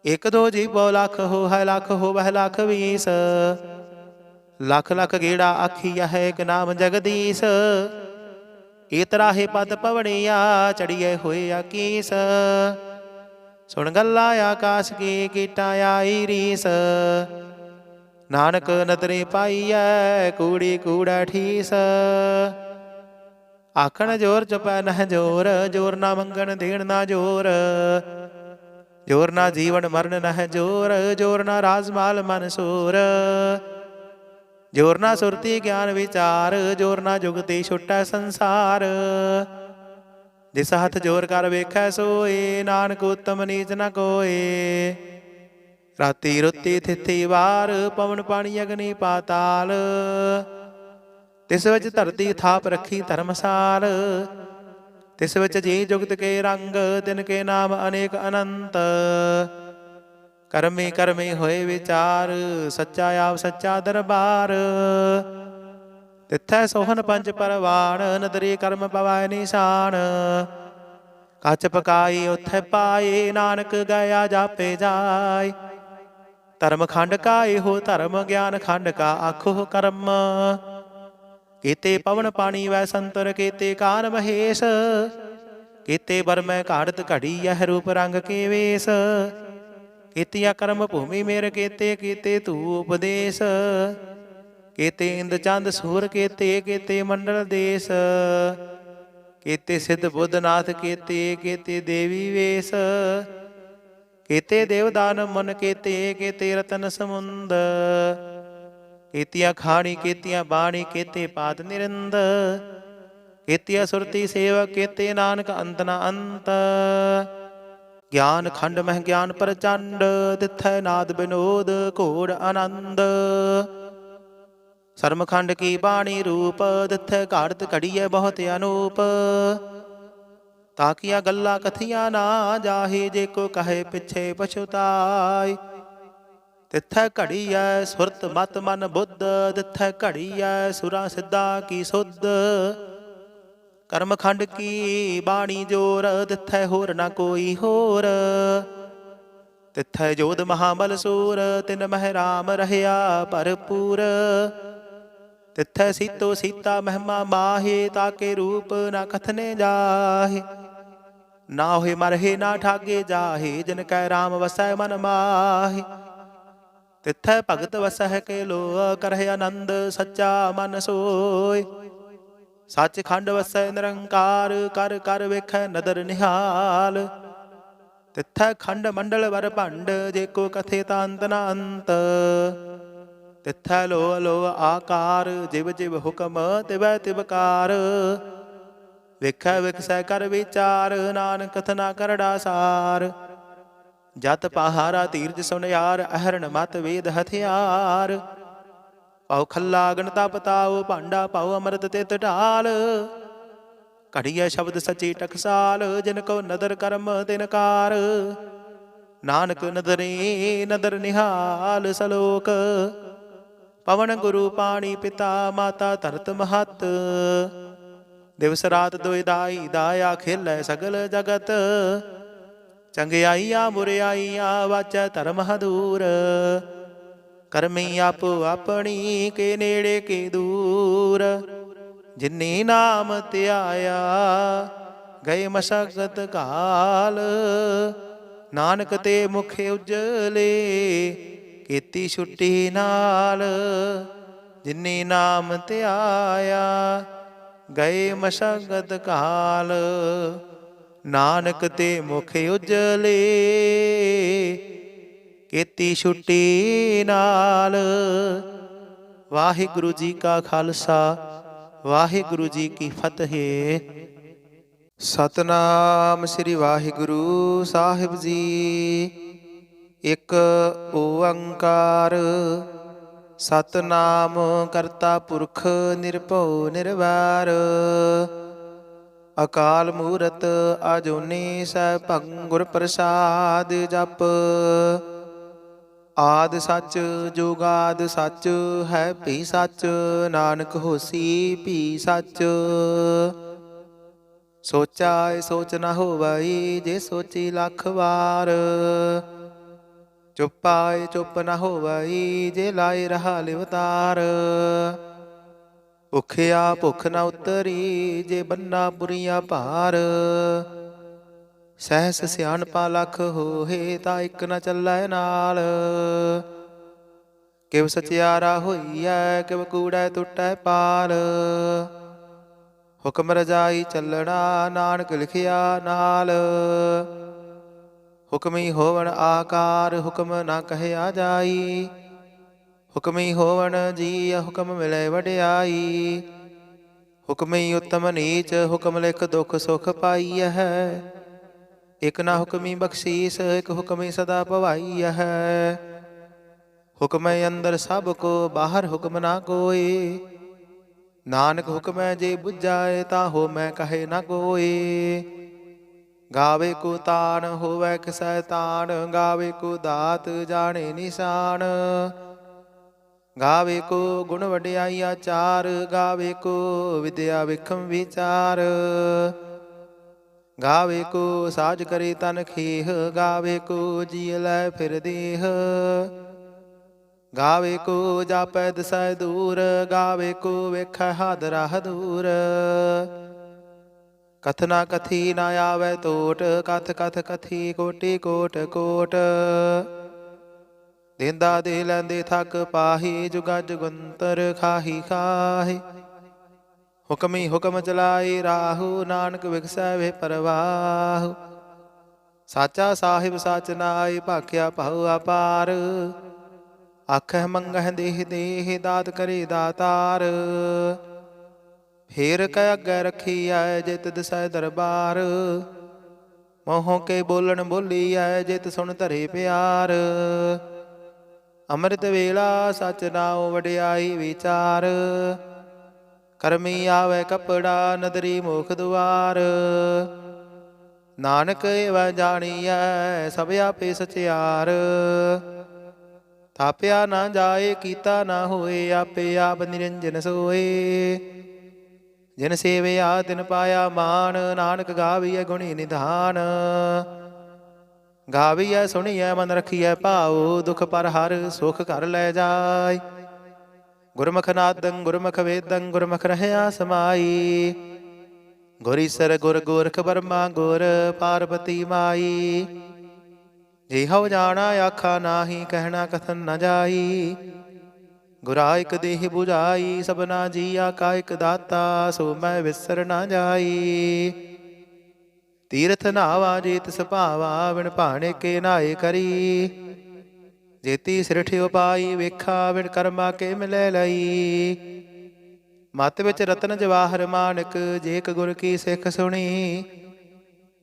ਇਕ ਦੋ ਜੀਵੋ ਲੱਖ ਹੋਵੈ, ਲੱਖ ਹੋਵੈ ਲੱਖ ਵੀਸ, ਲੱਖ ਲੱਖ ਗੇੜਾ ਆਖੀਆ ਹੈ, ਇਕ ਨਾਮ ਜਗਦੀਸ਼, ਇਤਰਾਹੇ ਪਦ ਪਵਣੀਆ, ਚੜੀਏ ਹੋਏ ਆਕੀਸ, ਸੁਣ ਗੱਲਾਂ ਆਕਾਸ਼ ਕੀ, ਕੀਟਾਂ ਆਈ ਰੀਸ, ਨਾਨਕ ਨਦਰੇ ਪਾਈਐ, ਕੂੜੀ ਕੂੜਾ ਠੀਸ, ਆਖਣ ਜੋਰ ਚੁਪੈ ਨਹਿ ਜੋਰ, ਜੋਰ ਨਾ ਮੰਗਣ ਦੇਣ ਨਾ ਜੋਰ, ਜੋਰ ਨਾ ਜੀਵਨ ਮਰਨ ਨਹਿ ਜੋਰ, ਜੋਰ ਨਾ ਰਾਜਮਾਲ ਮਨਸੂਰ, ਜੋਰ ਨਾ ਸੁਰਤੀ ਗਿਆਨ ਵਿਚਾਰ, ਜੋਰ ਨਾ ਜੁਗਤੀ ਛੁਟੈ ਸੰਸਾਰ, ਜਿਸ ਹੱਥ ਜੋਰ ਕਰ ਵੇਖੈ ਸੋਏ, ਨਾਨਕ ਉਤਮ ਨੀਚ ਨ ਕੋਏ, ਰਾਤੀ ਰੁੱਤੀ ਥਿਥੀ ਵਾਰ, ਪਵਨ ਪਾਣੀ ਅਗਨੀ ਪਾਤਾਲ, ਤਿਸ ਵਿੱਚ ਧਰਤੀ ਥਾਪ ਰੱਖੀ ਧਰਮਸਾਲ, ਤਿਸ ਵਿੱਚ ਜੀ ਜੁਗਤ ਕੇ ਰੰਗ, ਤਿਨ ਕੇ ਨਾਮ ਅਨੇਕ ਅਨੰਤ, ਕਰਮੀ ਕਰਮੀ ਹੋਏ ਵਿਚਾਰ, ਸੱਚਾ ਆਪ ਸੱਚਾ ਦਰਬਾਰ, ਤਿੱਥੈ ਸੋਹਨ ਪੰਜ ਪਰਵਾਨ, ਨਦਰੀ ਕਰਮ ਪਵੈ ਨਿਸ਼ਾਨ, ਕੱਚ ਪਕਾਈ ਉਥੈ ਪਾਏ, ਨਾਨਕ ਗਿਆ ਜਾਪੇ ਜਾਏ, ਧਰਮ ਖੰਡ ਕਾ ਇਹੋ ਧਰਮ, ਗਿਆਨ ਖੰਡ ਕਾ ਆਖੋ ਕਰਮ, ਕੀਤੇ ਪਵਨ ਪਾਣੀ ਵੈ ਸੰਤਰ, ਕੀਤੇ ਕਾਨ ਮਹੇਸ਼, ਕੀਤੇ ਬਰਮੈ ਘਾੜਤ ਘੜੀ, ਇਹ ਰੂਪ ਰੰਗ ਕੇ ਵੇਸ, ਕੀਤੀਆ ਕਰਮ ਭੂਮੀ ਮੇਰ ਕੀਤੇ, ਕੀਤੇ ਧੂ ਉਪਦੇਸ਼, ਕੀਤੇ ਇੰਦ ਚੰਦ ਸੂਰ ਕੀਤੇ, ਕੀਤੇ ਮੰਡਲ ਦੇਸ, ਕੀਤੇ ਸਿੱਧ ਬੁੱਧਨਾਥ ਕੀਤੇ, ਕੀਤੇ ਦੇਵੀ ਵੇਸ, ਕੀਤੇ ਦੇਵਦਾਨ ਮਨ ਕੀਤੇ, ਕੀਤੇ ਰਤਨ ਸਮੁੰਦ, ਕੀਤੀਆਂ ਖਾਣੀ ਕੀਤੀਆਂ ਬਾਣੀ, ਕੀਤੇ ਪਾਤ ਨਿਰੰਦ, ਕੀਤੀਆਂ ਸੁਰਤੀ ਸੇਵਕ, ਕੀਤੇ ਨਾਨਕ ਅੰਤ ਨ ਅੰਤ, ਗਿਆਨ ਖੰਡ ਮਹਿ ਗਿਆਨ ਪ੍ਰਚੰਡ, ਤਿੱਥੈ ਨਾਦ ਬਿਨੋਦ ਘੋੜ ਆਨੰਦ, ਸਰਮਖੰਡ ਕੀ ਬਾਣੀ ਰੂਪ, ਤਿੱਥੈ ਘਾੜਤ ਘੜੀਐ ਬਹੁਤ ਅਨੂਪ, ਤਾਕੀਆਂ ਗੱਲਾਂ ਕਥੀਆਂ ਨਾ ਜਾਹੇ, ਜੇ ਕੋ ਕਹੇ ਪਿੱਛੇ ਪਛੁਤਾਏ। ਤਿੱਥੈ ਘੜੀ ਐ ਸੁਰਤ ਮਤ ਮਨ ਬੁੱਧ, ਤਿੱਥੈ ਘੜੀ ਐ ਸੁਰਾਂ ਸਿੱਧਾਂ ਕੀ ਸੁਧ। ਕਰਮ ਖੰਡ ਕੀ ਬਾਣੀ ਜੋਰ, ਤਿੱਥੈ ਹੋਰ ਨਾ ਕੋਈ ਹੋਰ। ਤਿੱਥੈ ਜੋਧ ਮਹਾਬਲ ਸੂਰ, ਤਿਨ ਮਹਿ ਰਾਮ ਰਹਿਆ ਭਰਪੂਰ। ਤਿੱਥੈ ਸੀਤੋ ਸੀਤਾ ਮਹਿਮਾ ਮਾਹੇ, ਤਾਕੇ ਰੂਪ ਨਾ ਕਥਨੇ ਜਾਹੇ। ਨਾ ਹੋਏ ਮਰਹੇ ਨਾ ਠਾਗੇ ਜਾਹੇ, ਜਿਨ ਕੈ ਰਾਮ ਵਸੈ ਮਨ ਮਾਹੇ। ਤਿੱਥੈ ਭਗਤ ਵਸਹਿ ਕੇ ਲੋ, ਕਰਹਿ ਆਨੰਦ ਸੱਚਾ ਮਨ ਸੋਏ। ਸੱਚ ਖੰਡ ਵਸੈ ਨਿਰੰਕਾਰ, ਕਰ ਕਰ ਵੇਖੈ ਨਦਰ ਨਿਹਾਲ। ਤਿੱਥੈ ਖੰਡ ਮੰਡਲ ਵਰ ਭੰਡ, ਜੇ ਕੋ ਕਥੇ ਤਾਂ ਅੰਤ ਨਾ ਅੰਤ। ਤਿੱਥੈ ਲੋ ਲੋ ਆਕਾਰ, ਜਿਵ ਜਿਵ ਹੁਕਮ ਤਿਵੈ ਤਿਵਕਾਰ। ਵੇਖੈ ਵਿਖਸੈ ਕਰ ਵਿਚਾਰ, ਨਾਨਕ ਕਥਨਾ ਕਰੜਾ ਸਾਰ। ਜਤ ਪਹਾਰਾ ਧੀਰਜ ਸੁਨਿਆਰ, ਅਹਰਣ ਮਤ ਵੇਦ ਹਥਿਆਰ। ਪਉ ਖੱਲਾ ਗਣਤਾ ਪਤਾਉ, ਭਾਂਡਾ ਪਉ ਅੰਮ੍ਰਿਤ ਤਿਤ ਢਾਲ। ਘੜੀਐ ਸ਼ਬਦ ਸਚੀ ਟਕਸਾਲ, ਜਿਨ ਕੋ ਨਦਰ ਕਰਮ ਤਿਨ ਕਾਰ। ਨਾਨਕ ਨਦਰੇ ਨਦਰ ਨਿਹਾਲ ਸਲੋਕ, ਪਵਨ ਗੁਰੂ ਪਾਣੀ ਪਿਤਾ ਮਾਤਾ ਧਰਤ ਮਹਤ। ਦਿਵਸ ਰਾਤ ਦੁਇ ਦਾਈ ਦਾਇਆ, ਖੇਲੈ ਸਗਲ ਜਗਤ। ਚੰਗਿਆਈਆਂ ਬੁਰਿਆਈਆਂ ਵਾਚੈ ਧਰਮ ਹਦੂਰ। ਕਰਮੀ ਆਪੋ ਆਪਣੀ, ਕੇ ਨੇੜੇ ਕੇ ਦੂਰ। ਜਿਨੀ ਨਾਮ ਧਿਆਇਆ, ਗਏ ਮਸ਼ਕਤ ਕਾਲ। ਨਾਨਕ ਤੇ ਮੁਖ ਉਜਲੇ, ਕੀਤੀ ਛੁੱਟੀ ਨਾਲ। ਜਿਨੀ ਨਾਮ ਧਿਆਇਆ, ਗਏ ਮਸ਼ਕਤ ਕਾਲ। ਨਾਨਕ ਤੇ ਮੁਖ ਉਜਲੇ, ਕੀਤੀ ਛੁੱਟੀ ਨਾਲ। ਵਾਹਿਗੁਰੂ ਜੀ ਕਾ ਖਾਲਸਾ, ਵਾਹਿਗੁਰੂ ਜੀ ਕੀ ਫਤਿਹ। ਸਤਨਾਮ ਸ੍ਰੀ ਵਾਹਿਗੁਰੂ ਸਾਹਿਬ ਜੀ। ਇਕ ਓੰਕਾਰ, ਸਤਨਾਮ ਕਰਤਾ ਪੁਰਖ ਨਿਰਭਉ ਨਿਰਵੈਰ। ਅਕਾਲ ਮੂਰਤ ਅਜੂਨੀ ਸੈਭੰ, ਗੁਰ ਪ੍ਰਸਾਦ ਜਪ। ਆਦਿ ਸੱਚ ਜੁਗਾਦਿ ਸੱਚ, ਹੈ ਭੀ ਸੱਚ। ਨਾਨਕ ਹੋਸੀ ਭੀ ਸੱਚ। ਸੋਚਾ ਸੋਚ ਨਾ ਹੋਵਈ, ਜੇ ਸੋਚੀ ਲੱਖ ਵਾਰ। ਚੁੱਪਾਏ ਚੁੱਪ ਨਾ ਹੋਵਈ, ਜੇ ਲਾਏ ਰਹਾ ਲਿਵਤਾਰ। ਭੁਖਿਆ ਭੁੱਖ ਨਾ ਉਤਰੀ, ਜੇ ਬੰਨਾ ਬੁਰੀਆਂ ਭਾਰ। ਸਹਿਸ ਸਿਆਣਪਾ ਲੱਖ ਹੋਏ, ਤਾਂ ਇੱਕ ਨਾ ਚੱਲੈ ਨਾਲ। ਕਿਵ ਸਚਿਆਰਾ ਹੋਈਐ, ਕਿਵ ਕੂੜੈ ਟੁੱਟੈ ਪਾਲ। ਹੁਕਮ ਰਜਾਈ ਚੱਲਣਾ, ਨਾਨਕ ਲਿਖਿਆ ਨਾਲ। ਹੁਕਮੀ ਹੋਵਣ ਆਕਾਰ, ਹੁਕਮ ਨਾ ਕਹਿਆ ਜਾਈ। ਹੁਕਮੀ ਹੋਵਣ ਜੀ, ਹੁਕਮ ਮਿਲੇ ਵਡਿਆਈ। ਹੁਕਮੀ ਉਤਮ ਨੀਚ, ਹੁਕਮ ਲਿਖ ਦੁਖ ਸੁਖ ਪਾਈਐ। ਇਕ ਨਾ ਹੁਕਮੀ ਬਖਸ਼ੀਸ, ਇਕ ਹੁਕਮੀ ਸਦਾ ਭਵਾਈਐ। ਹੁਕਮੈ ਅੰਦਰ ਸਭ ਕੋ, ਬਾਹਰ ਹੁਕਮ ਨਾ ਕੋਇ। ਨਾਨਕ ਹੁਕਮੈ ਜੇ ਬੁਝਾਏ, ਤਾਂ ਹੋਮੈ ਕਹੇ ਨਾ ਕੋਇ। ਗਾਵੇ ਕੋ ਤਾਣ, ਹੋਵੈ ਕਿਸੈ ਤਾਣ। ਗਾਵੇ ਕੋ ਦਾਤ, ਜਾਣੇ ਨਿਸ਼ਾਨ। ਗਾਵੇ ਕੋ ਗੁਣ ਵਡਿਆਈ ਆਚਾਰ। ਗਾਵੇ ਕੋ ਵਿਦਿਆ ਵਿਖਮ ਵਿਚਾਰ। ਗਾਵੇ ਕੋ ਸਾਜ ਕਰੇ ਤਨ ਖੇਹ। ਗਾਵੇ ਕੋ ਜੀ ਲੈ ਫਿਰ ਦੇਹ। ਗਾਵੇ ਕੋ ਜਾਪੈ ਦਿਸੈ ਦੂਰ। ਗਾਵੇ ਕੋ ਵੇਖੈ ਹਾਦਰਾ ਹਦੂਰ। ਕਥਨਾ ਕਥੀ ਨਾ ਆਵੈ ਟੋਟ, ਕਥ ਕਥ ਕਥੀ ਕੋਟੀ ਕੋਟ ਕੋਟ। ਦੇਂਦਾ ਦੇ ਲੈਂਦੇ ਥਕ ਪਾਹੀ, ਜੁਗਾ ਜੁਗੰਤਰ ਖਾਹੀ ਖਾਹੀ। ਹੁਕਮੀ ਹੁਕਮ ਚਲਾਏ ਰਾਹੂ, ਨਾਨਕ ਵਿਗਸੈ ਵੇ ਪਰਵਾਹੂ। ਸਾਚਾ ਸਾਹਿਬ ਸਾਚ ਨਾਇ, ਭਾਖਿਆ ਭਉ ਅਪਾਰ। ਆਖਹਿ ਮੰਗਹਿ ਦੇਹ ਦੇਹ, ਦਾਤ ਕਰੇ ਦਾਤਾਰ। ਫੇਰ ਕੈ ਅੱਗੇ ਰਖੀਐ, ਜਿਤ ਦਿਸੈ ਦਰਬਾਰ। ਮੋਹ ਕੇ ਬੋਲਣ ਬੋਲੀਐ, ਜਿਤ ਸੁਣ ਧਰੇ ਪਿਆਰ। ਅੰਮ੍ਰਿਤ ਵੇਲਾ ਸਚ ਨਾਉ, ਵਡਿਆਈ ਵਿਚਾਰ। ਕਰਮੀ ਆਵੈ ਕਪੜਾ, ਨਦਰੀ ਮੋਖ ਦੁਆਰ। ਨਾਨਕ ਏਵੈ ਜਾਣੀਐ ਸਭ ਆਪੇ ਸਚਿਆਰ। ਥਾਪਿਆ ਨਾ ਜਾਏ ਕੀਤਾ ਨਾ ਹੋਏ ਆਪੇ ਆਪ ਨਿਰੰਜਨ ਸੋਏ। ਜਿਨ ਸੇਵਿਆ ਤਿਨ ਪਾਇਆ ਮਾਨ ਨਾਨਕ ਗਾਵੀਐ ਗੁਣੀ ਨਿਧਾਨ। ਗਾਵੀਐ ਸੁਣੀਐ ਮਨ ਰਖੀਐ ਭਾਉ ਦੁਖ ਪਰ ਹਰ ਸੁਖ ਘਰ ਲੈ ਜਾਇ। ਗੁਰਮੁਖ ਨਾਦੰ ਗੁਰਮੁਖ ਵੇਦੰ ਗੁਰਮੁਖ ਰਹਿਆ ਸਮਾਈ। ਗੁਰ ਈਸਰ ਗੁਰ ਗੋਰਖ ਬਰਮਾ ਗੁਰ ਪਾਰਬਤੀ ਮਾਈ। ਜਿਹੋ ਜਾਣਾ ਆਖਾ ਨਾਹੀ ਕਹਿਣਾ ਕਥਨ ਨ ਜਾਈ। ਗੁਰਾ ਇਕ ਦੇਹ 부ਝਾਈ ਸਭਨਾ ਜੀਆ ਕਾ ਇਕ ਦਾਤਾ ਸੋ ਮੈਂ ਵਿਸਰ ਨਾ ਜਾਈ। ਤੀਰਥ ਨਾਵਾ ਜੇ ਤਿਸ ਭਾਵਾ ਵਿਣ ਭਾਣੇ ਕੇ ਨਾਏ ਕਰੀ। ਜੇਤੀ ਸਿਰਠ ਉਪਾਈ ਵੇਖਾ ਵਿਣ ਕਰਮਾ ਕੇ ਮਿਲੈ ਲਈ। ਮਤ ਵਿੱਚ ਰਤਨ ਜਵਾਹਰ ਮਾਨਕ ਜੇ ਇਕ ਗੁਰ ਕੀ ਸਿੱਖ ਸੁਣੀ।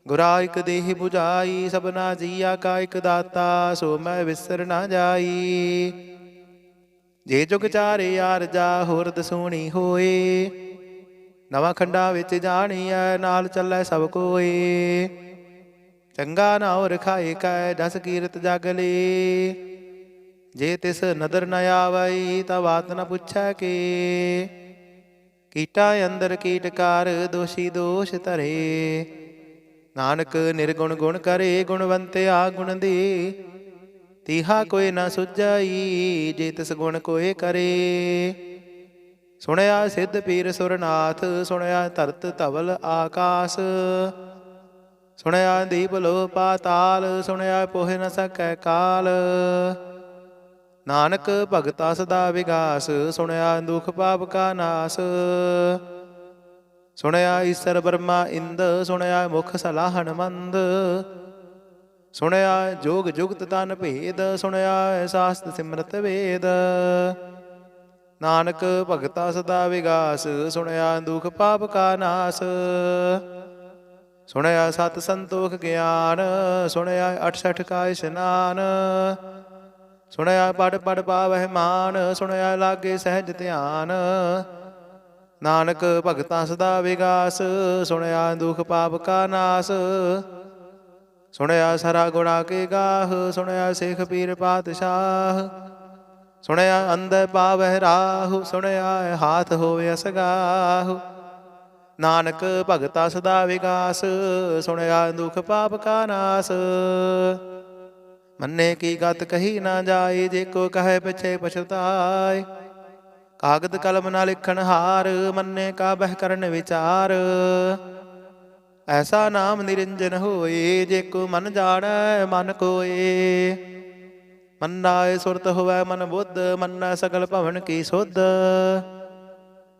ਗੁਰਾ ਇਕ ਦੇਹ 부ਝਾਈ ਸਭਨਾ ਜੀਆ ਕਾ ਇਕ ਦਾਤਾ ਸੋ ਮੈਂ ਵਿਸਰ ਨਾ ਜਾਈ। ਜੇ ਜੁਗ ਚਾਰੇ ਆਰਜਾ ਹੋਰ ਦਸੂਣੀ ਹੋਏ। ਨਵਾਂ ਖੰਡਾ ਵਿੱਚ ਜਾਣੀਐ ਨਾਲ ਚੱਲੈ ਸਭ ਕੋਏ। ਚੰਗਾ ਨਾਉ ਰਖਾਏ ਕੈ ਦਸ ਕੀਰਤ ਜਗ ਲੇ। ਜੇ ਤਿਸ ਨਦਰ ਨ ਆਵਈ ਤਾਂ ਬਾਤ ਨ ਪੁੱਛੈ ਕੇ। ਕੀਟਾ ਅੰਦਰ ਕੀਟਕਾਰ ਦੋਸ਼ੀ ਦੋਸ਼ ਧਰੇ। ਨਾਨਕ ਨਿਰਗੁਣ ਗੁਣ ਕਰੇ ਗੁਣਵੰਤਿਆ ਗੁਣ ਦੇ। ਤੀਹਾ ਕੋਈ ਨਾ ਸੁਝਾਈ ਜੇ ਤਿਸ ਗੁਣ ਕੋਏ ਕਰੇ। ਸੁਣਿਆ ਸਿੱਧ ਪੀਰ ਸੁਰਨਾਥ ਸੁਣਿਆ ਧਰਤ ਧਵਲ ਆਕਾਸ। ਸੁਣਿਆ ਦੀਪ ਲੋ ਪਾਤਾਲ ਸੁਣਿਆ ਪੋਹਿ ਨ ਸਕੈ ਕਾਲ। ਨਾਨਕ ਭਗਤਾ ਸਦਾ ਵਿਗਾਸ ਸੁਣਿਆ ਦੁਖ ਪਾਪ ਕਾ ਨਾਸ। ਸੁਣਿਆ ਈਸਰ ਬਰਮਾ ਇੰਦ ਸੁਣਿਆ ਮੁਖ ਸਲਾਹਣ ਮੰਦ। ਸੁਣਿਆ ਜੋਗ ਜੁਗਤ ਤਨ ਭੇਦ ਸੁਣਿਆ ਸਾਸਤ ਸਿਮਰਤ ਵੇਦ। ਨਾਨਕ ਭਗਤਾ ਸਦਾ ਵਿਗਾਸ ਸੁਣਿਆ ਦੁਖ ਪਾਪ ਕਾ ਨਾਸ। ਸੁਣਿਆ ਸਤ ਸੰਤੋਖ ਗਿਆਨ ਸੁਣਿਆ 68 ਕਾ ਇਸ਼ਨਾਨ। ਸੁਣਿਆ ਪੜ ਪੜ ਪਾਵਹਿ ਮਾਨ ਸੁਣਿਆ ਲਾਗੇ ਸਹਿਜ ਧਿਆਨ। ਨਾਨਕ ਭਗਤਾ ਸਦਾ ਵਿਗਾਸ ਸੁਣਿਆ ਦੁਖ ਪਾਪ ਕਾ ਨਾਸ। ਸੁਣਿਆ ਸਰਾ ਗੁਣਾ ਕੇ ਗਾਹ ਸੁਣਿਆ ਸਿੱਖ ਪੀਰ ਪਾਤਸ਼ਾਹ। ਸੁਣਿਆ ਅੰਦਰ ਪਾਵਹਿ ਰਾਹੁ ਸੁਣਿਆ ਹਾਥ ਹੋਵੇ ਅਸਗਾਹੁ। ਨਾਨਕ ਭਗਤਾ ਸਦਾ ਵਿਗਾਸ ਸੁਣਿਆ ਦੁਖ ਪਾਪ ਕਾ ਨਾਸ। ਮੰਨੇ ਕੀ ਗਤ ਕਹੀ ਨਾ ਜਾਏ ਜੇ ਕੋ ਕਹੈ ਪਿਛੇ ਪਛਤਾਏ। ਕਾਗਦ ਕਲਮ ਨਾ ਲਿਖਣ ਹਾਰ ਮੰਨੇ ਕਾ ਬਹਿ ਕਰਨ ਵਿਚਾਰ। ਐਸਾ ਨਾਮ ਨਿਰੰਜਨ ਹੋਏ ਜੇ ਕੋ ਮਨ ਜਾਣੈ ਮਨ ਕੋਏ। ਮੰਨਾਏ ਸੁਰਤ ਹੋਵੈ ਮਨ ਬੁੱਧ ਮੰਨੈ ਸਗਲ ਭਵਨ ਕੀ ਸੁਧ।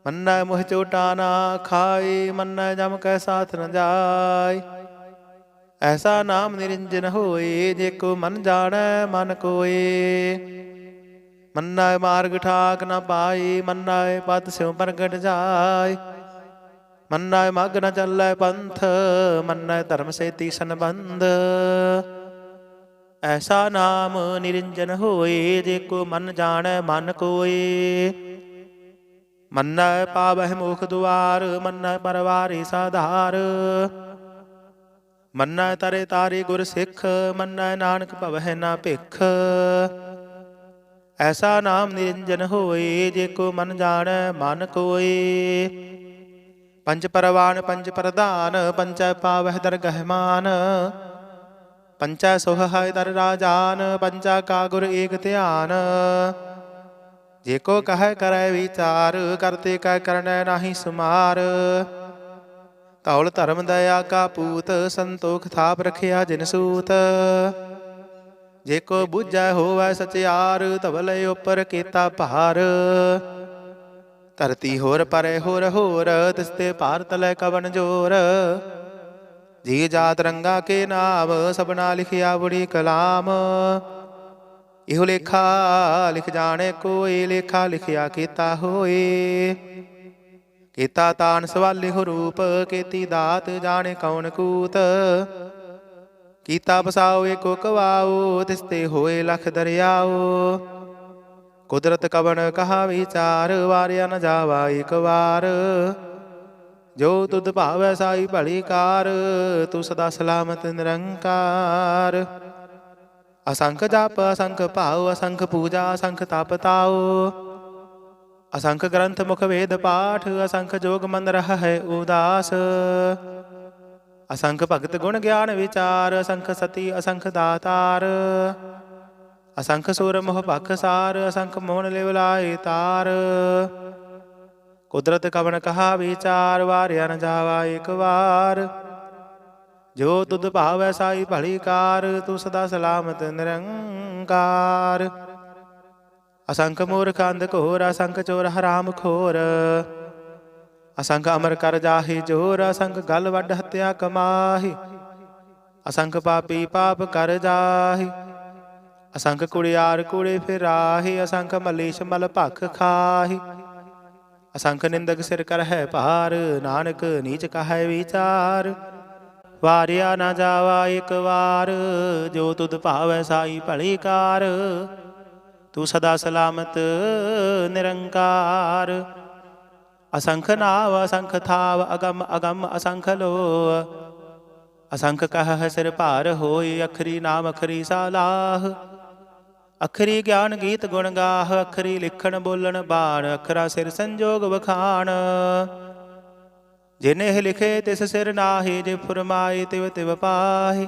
ਮੰਨੈ ਮੋਹ ਚੋਟਾ ਨਾ ਖਾਏ ਮੰਨੈ ਜਮ ਕੈ ਸਾਥ ਨ ਜਾਏ। ਐਸਾ ਨਾਮ ਨਿਰੰਜਨ ਹੋਏ ਜੇ ਕੋ ਮਨ ਜਾਣੈ ਮਨ ਕੋਏ। ਮੰਨੈ ਮਾਰਗ ਠਾਕ ਨ ਪਾਈ ਮੰਨੈ ਪਦ ਸਿਉ ਪ੍ਰਗਟ ਜਾਏ। ਮੰਨੈ ਮਗ ਨ ਚੱਲੈ ਪੰਥ ਮੰਨੈ ਧਰਮ ਸੇਤੀ ਸੰਬੰਧ। ਐਸਾ ਨਾਮ ਨਿਰੰਜਨ ਹੋਏ ਜੇ ਕੋ ਮਨ ਜਾਣੈ ਮਨ ਕੋਏ। ਮੰਨੈ ਪਾਵਹਿ ਮੋਖ ਦੁਆਰ ਮੰਨੈ ਪਰਵਾਰੀ ਸਾਧਾਰ। ਮੰਨੈ ਤਰੇ ਤਾਰੇ ਗੁਰ ਸਿੱਖ ਮੰਨੈ ਨਾਨਕ ਭਵਹਿ ਨਾ ਭਿਖ। ਐਸਾ ਨਾਮ ਨਿਰੰਜਨ ਹੋਏ ਜੇ ਕੋ ਮਨ ਜਾਣੈ ਮਨ ਕੋਏ। ਪੰਜ ਪਰਵਾਨ ਪੰਜ ਪ੍ਰਧਾਨ ਪੰਚੈ ਪਾਵਹਿ ਦਰਗਹਿ ਮਾਨ। ਪੰਚੈ ਸੁਹਾਇ ਦਰ ਰਾਜਾਨ ਪੰਚਾ ਕਾ ਗੁਰ ਏਕ ਧਿਆਨ। ਜੇ ਕੋ ਕਹੈ ਕਰੈ ਵਿਚਾਰ ਕਰਤੇ ਕੈ ਕਰਨੈ ਨਾਹੀ ਸੁਮਾਰ। ਧੌਲ ਧਰਮ ਦਇਆ ਕਾ ਪੂਤ ਸੰਤੋਖ ਥਾਪ ਰਖਿਆ ਜਿਨ ਸੂਤ। ਜੇ ਕੋ ਬੁੱਝੈ ਹੋਵੈ ਸਚਿਆਰ ਧਵਲ ਉਪਰ ਕੀਤਾ ਭਾਰ। ਧਰਤੀ ਹੋਰ ਪਰੇ ਹੋਰ ਹੋਰ ਤਿਸ ਤੇ ਭਾਰ ਤਲੈ ਕਵਨ ਜੋਰ। ਜੀ ਜਾਤ ਰੰਗਾ ਕੇ ਨਾਮ ਸਭਨਾ ਲਿਖਿਆ ਬੁੜੀ ਕਲਾਮ। ਇਹੋ ਲੇਖਾ ਲਿਖ ਜਾਣੇ ਕੋਈ ਲੇਖਾ ਲਿਖਿਆ ਕੀਤਾ ਹੋਏ। ਕੀਤਾ ਤਾਨ ਸਵਾਲਿਹੁ ਰੂਪ ਕੀਤੀ ਦਾਤ ਜਾਣੇ ਕੌਣ ਕੂਤ। ਕੀਤਾ ਬਸਾਓ ਏਕੋ ਕਵਾਓ ਤਿਸ ਤੇ ਹੋਏ ਲਖ ਦਰਿਆਓ। ਕੁਦਰਤ ਕਵਣ ਕਹਾ ਵਿਚਾਰ ਵਾਰਿਆ ਨ ਜਾਵਾ ਇਕ ਵਾਰ। ਜੋ ਤੁਧ ਭਾਵੈ ਸਾਈ ਭਲੀ ਕਾਰ, ਤੂੰ ਸਦਾ ਸਲਾਮਤ ਨਿਰੰਕਾਰ। असंख जाप असंख भाव, असंख पूजा असंख तप ताओ, असंख ग्रंथ मुख वेद पाठ, असंख जोग मन रह है उदास। असंख भगत गुण ज्ञान विचार, असंख सती असंख दातार। असंख सुर मोह भख सार, असंख मोहन लिव लाए तार। कुदरत कवन कहा विचार, वार्या न जावा एक बार। जो तुध भावै साई भली कार, तू सदा सलामत निरंकार। असंख मूर्ख अंध घोर, असंख चोर हराम खोर। असंख अमर कर जाहि जोर, असंख गल वड हत्या कमाहि। असंख पापी पाप कर जाहि, असंख कुड़ियार कूड़े फिराहि। असंख मलीश मल भख खाहि, असंख निंदक सिर कर है भार। नानक नीच कहे विचार, वारिया ना जावा एक बार। जो तुध भावै साई भली कार, तू सदा सलामत निरंकार। असंख नाव असंख थाव, अगम अगम असंख लो। असंख कह सिर भार होय, अखरी नाम अखरी सालाह। अखरी ज्ञान गीत गुण गाह, अखरी लिखण बोलन बाण। अखरा सिर संजोग बखान, जिन्हें लिखे तिस सिर नाहि। जे फुरमाए तिव तिव पाहि,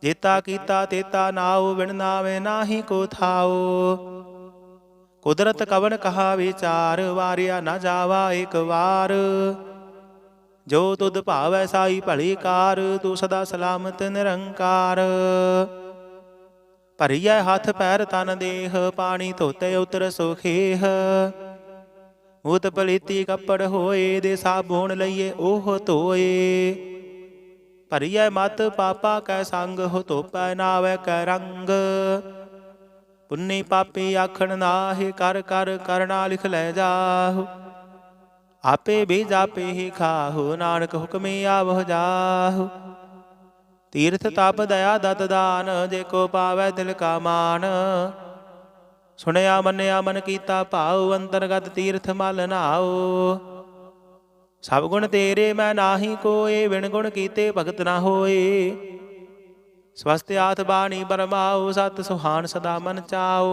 जेता कीता तेता नाउ। बिन नावे नाही को थाओ, कुदरत कवन कहा विचार। वारिया न जावा एक बार। जो तुध भावै साई भली कार, तू सदा सलामत निरंकार। भरिया हाथ पैर तन देह, पानी धोते उतर सुखेह। मूत पलीती कपड़ होए, दे साबुन लइए ओह धोए। भरिया मत पापा कै संग, हो धोपै नावै कै रंग। पुन्नी पापी आखण नाहि, कर कर करना लिख लै जाहु। आपे बीज आपे ही खाहु, नानक हुक्मे आवह जाहु। तीर्थ तप दया दत दान, जे को पावै दिल का मान। सुनया मन्या मन कीता भाव, अंतरगत तीर्थ मल नाओ। सब गुण तेरे मैं नाही कोय, बिन गुण कीते भगत ना होए। स्वस्थ आथ बाणी बरमाओ, सत सुहान सदा मन चाओ।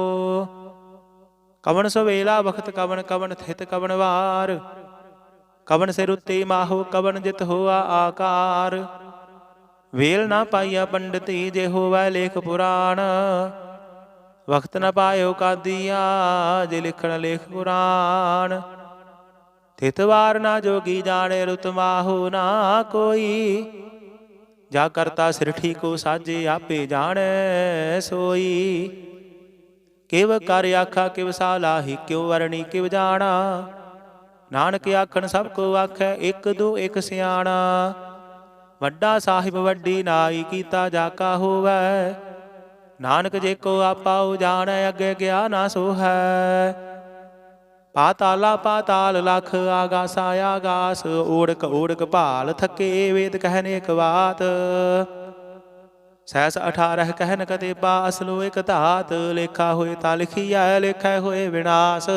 कवन सवेला बखत कवन, कवन थित कवन वार। कवन सिर उत्ते माहो, कवन जित होआ आकार। वेल ना पाइया पंडिती, जे होवै लेख पुराण। वक्त न पायो कादिया, जे लिखण लेख पुराण। थितवार ना जोगी जाने, रुत माहो ना कोई। जा करता सिरठी को साजे, आपे जाने सोई। किव कर आखा किव सालाही, क्यों वरणी किव जाना। नानक आखण सब को आखै, एक दो एक सियाणा। वड्डा साहिब वड्डी नाई, कीता जाका होवै। नानक जे को आपाओ जानै, अगे गया ना सो है। पाताला पाताल लख, आगासा आगास। ओढ़क ओढ़क भाल थके, वेद कहने एक बात। सहस 18 कहन कदेबा, असलो एक धात। लेखा होए ता लिखिया, लेखै होए विनाश।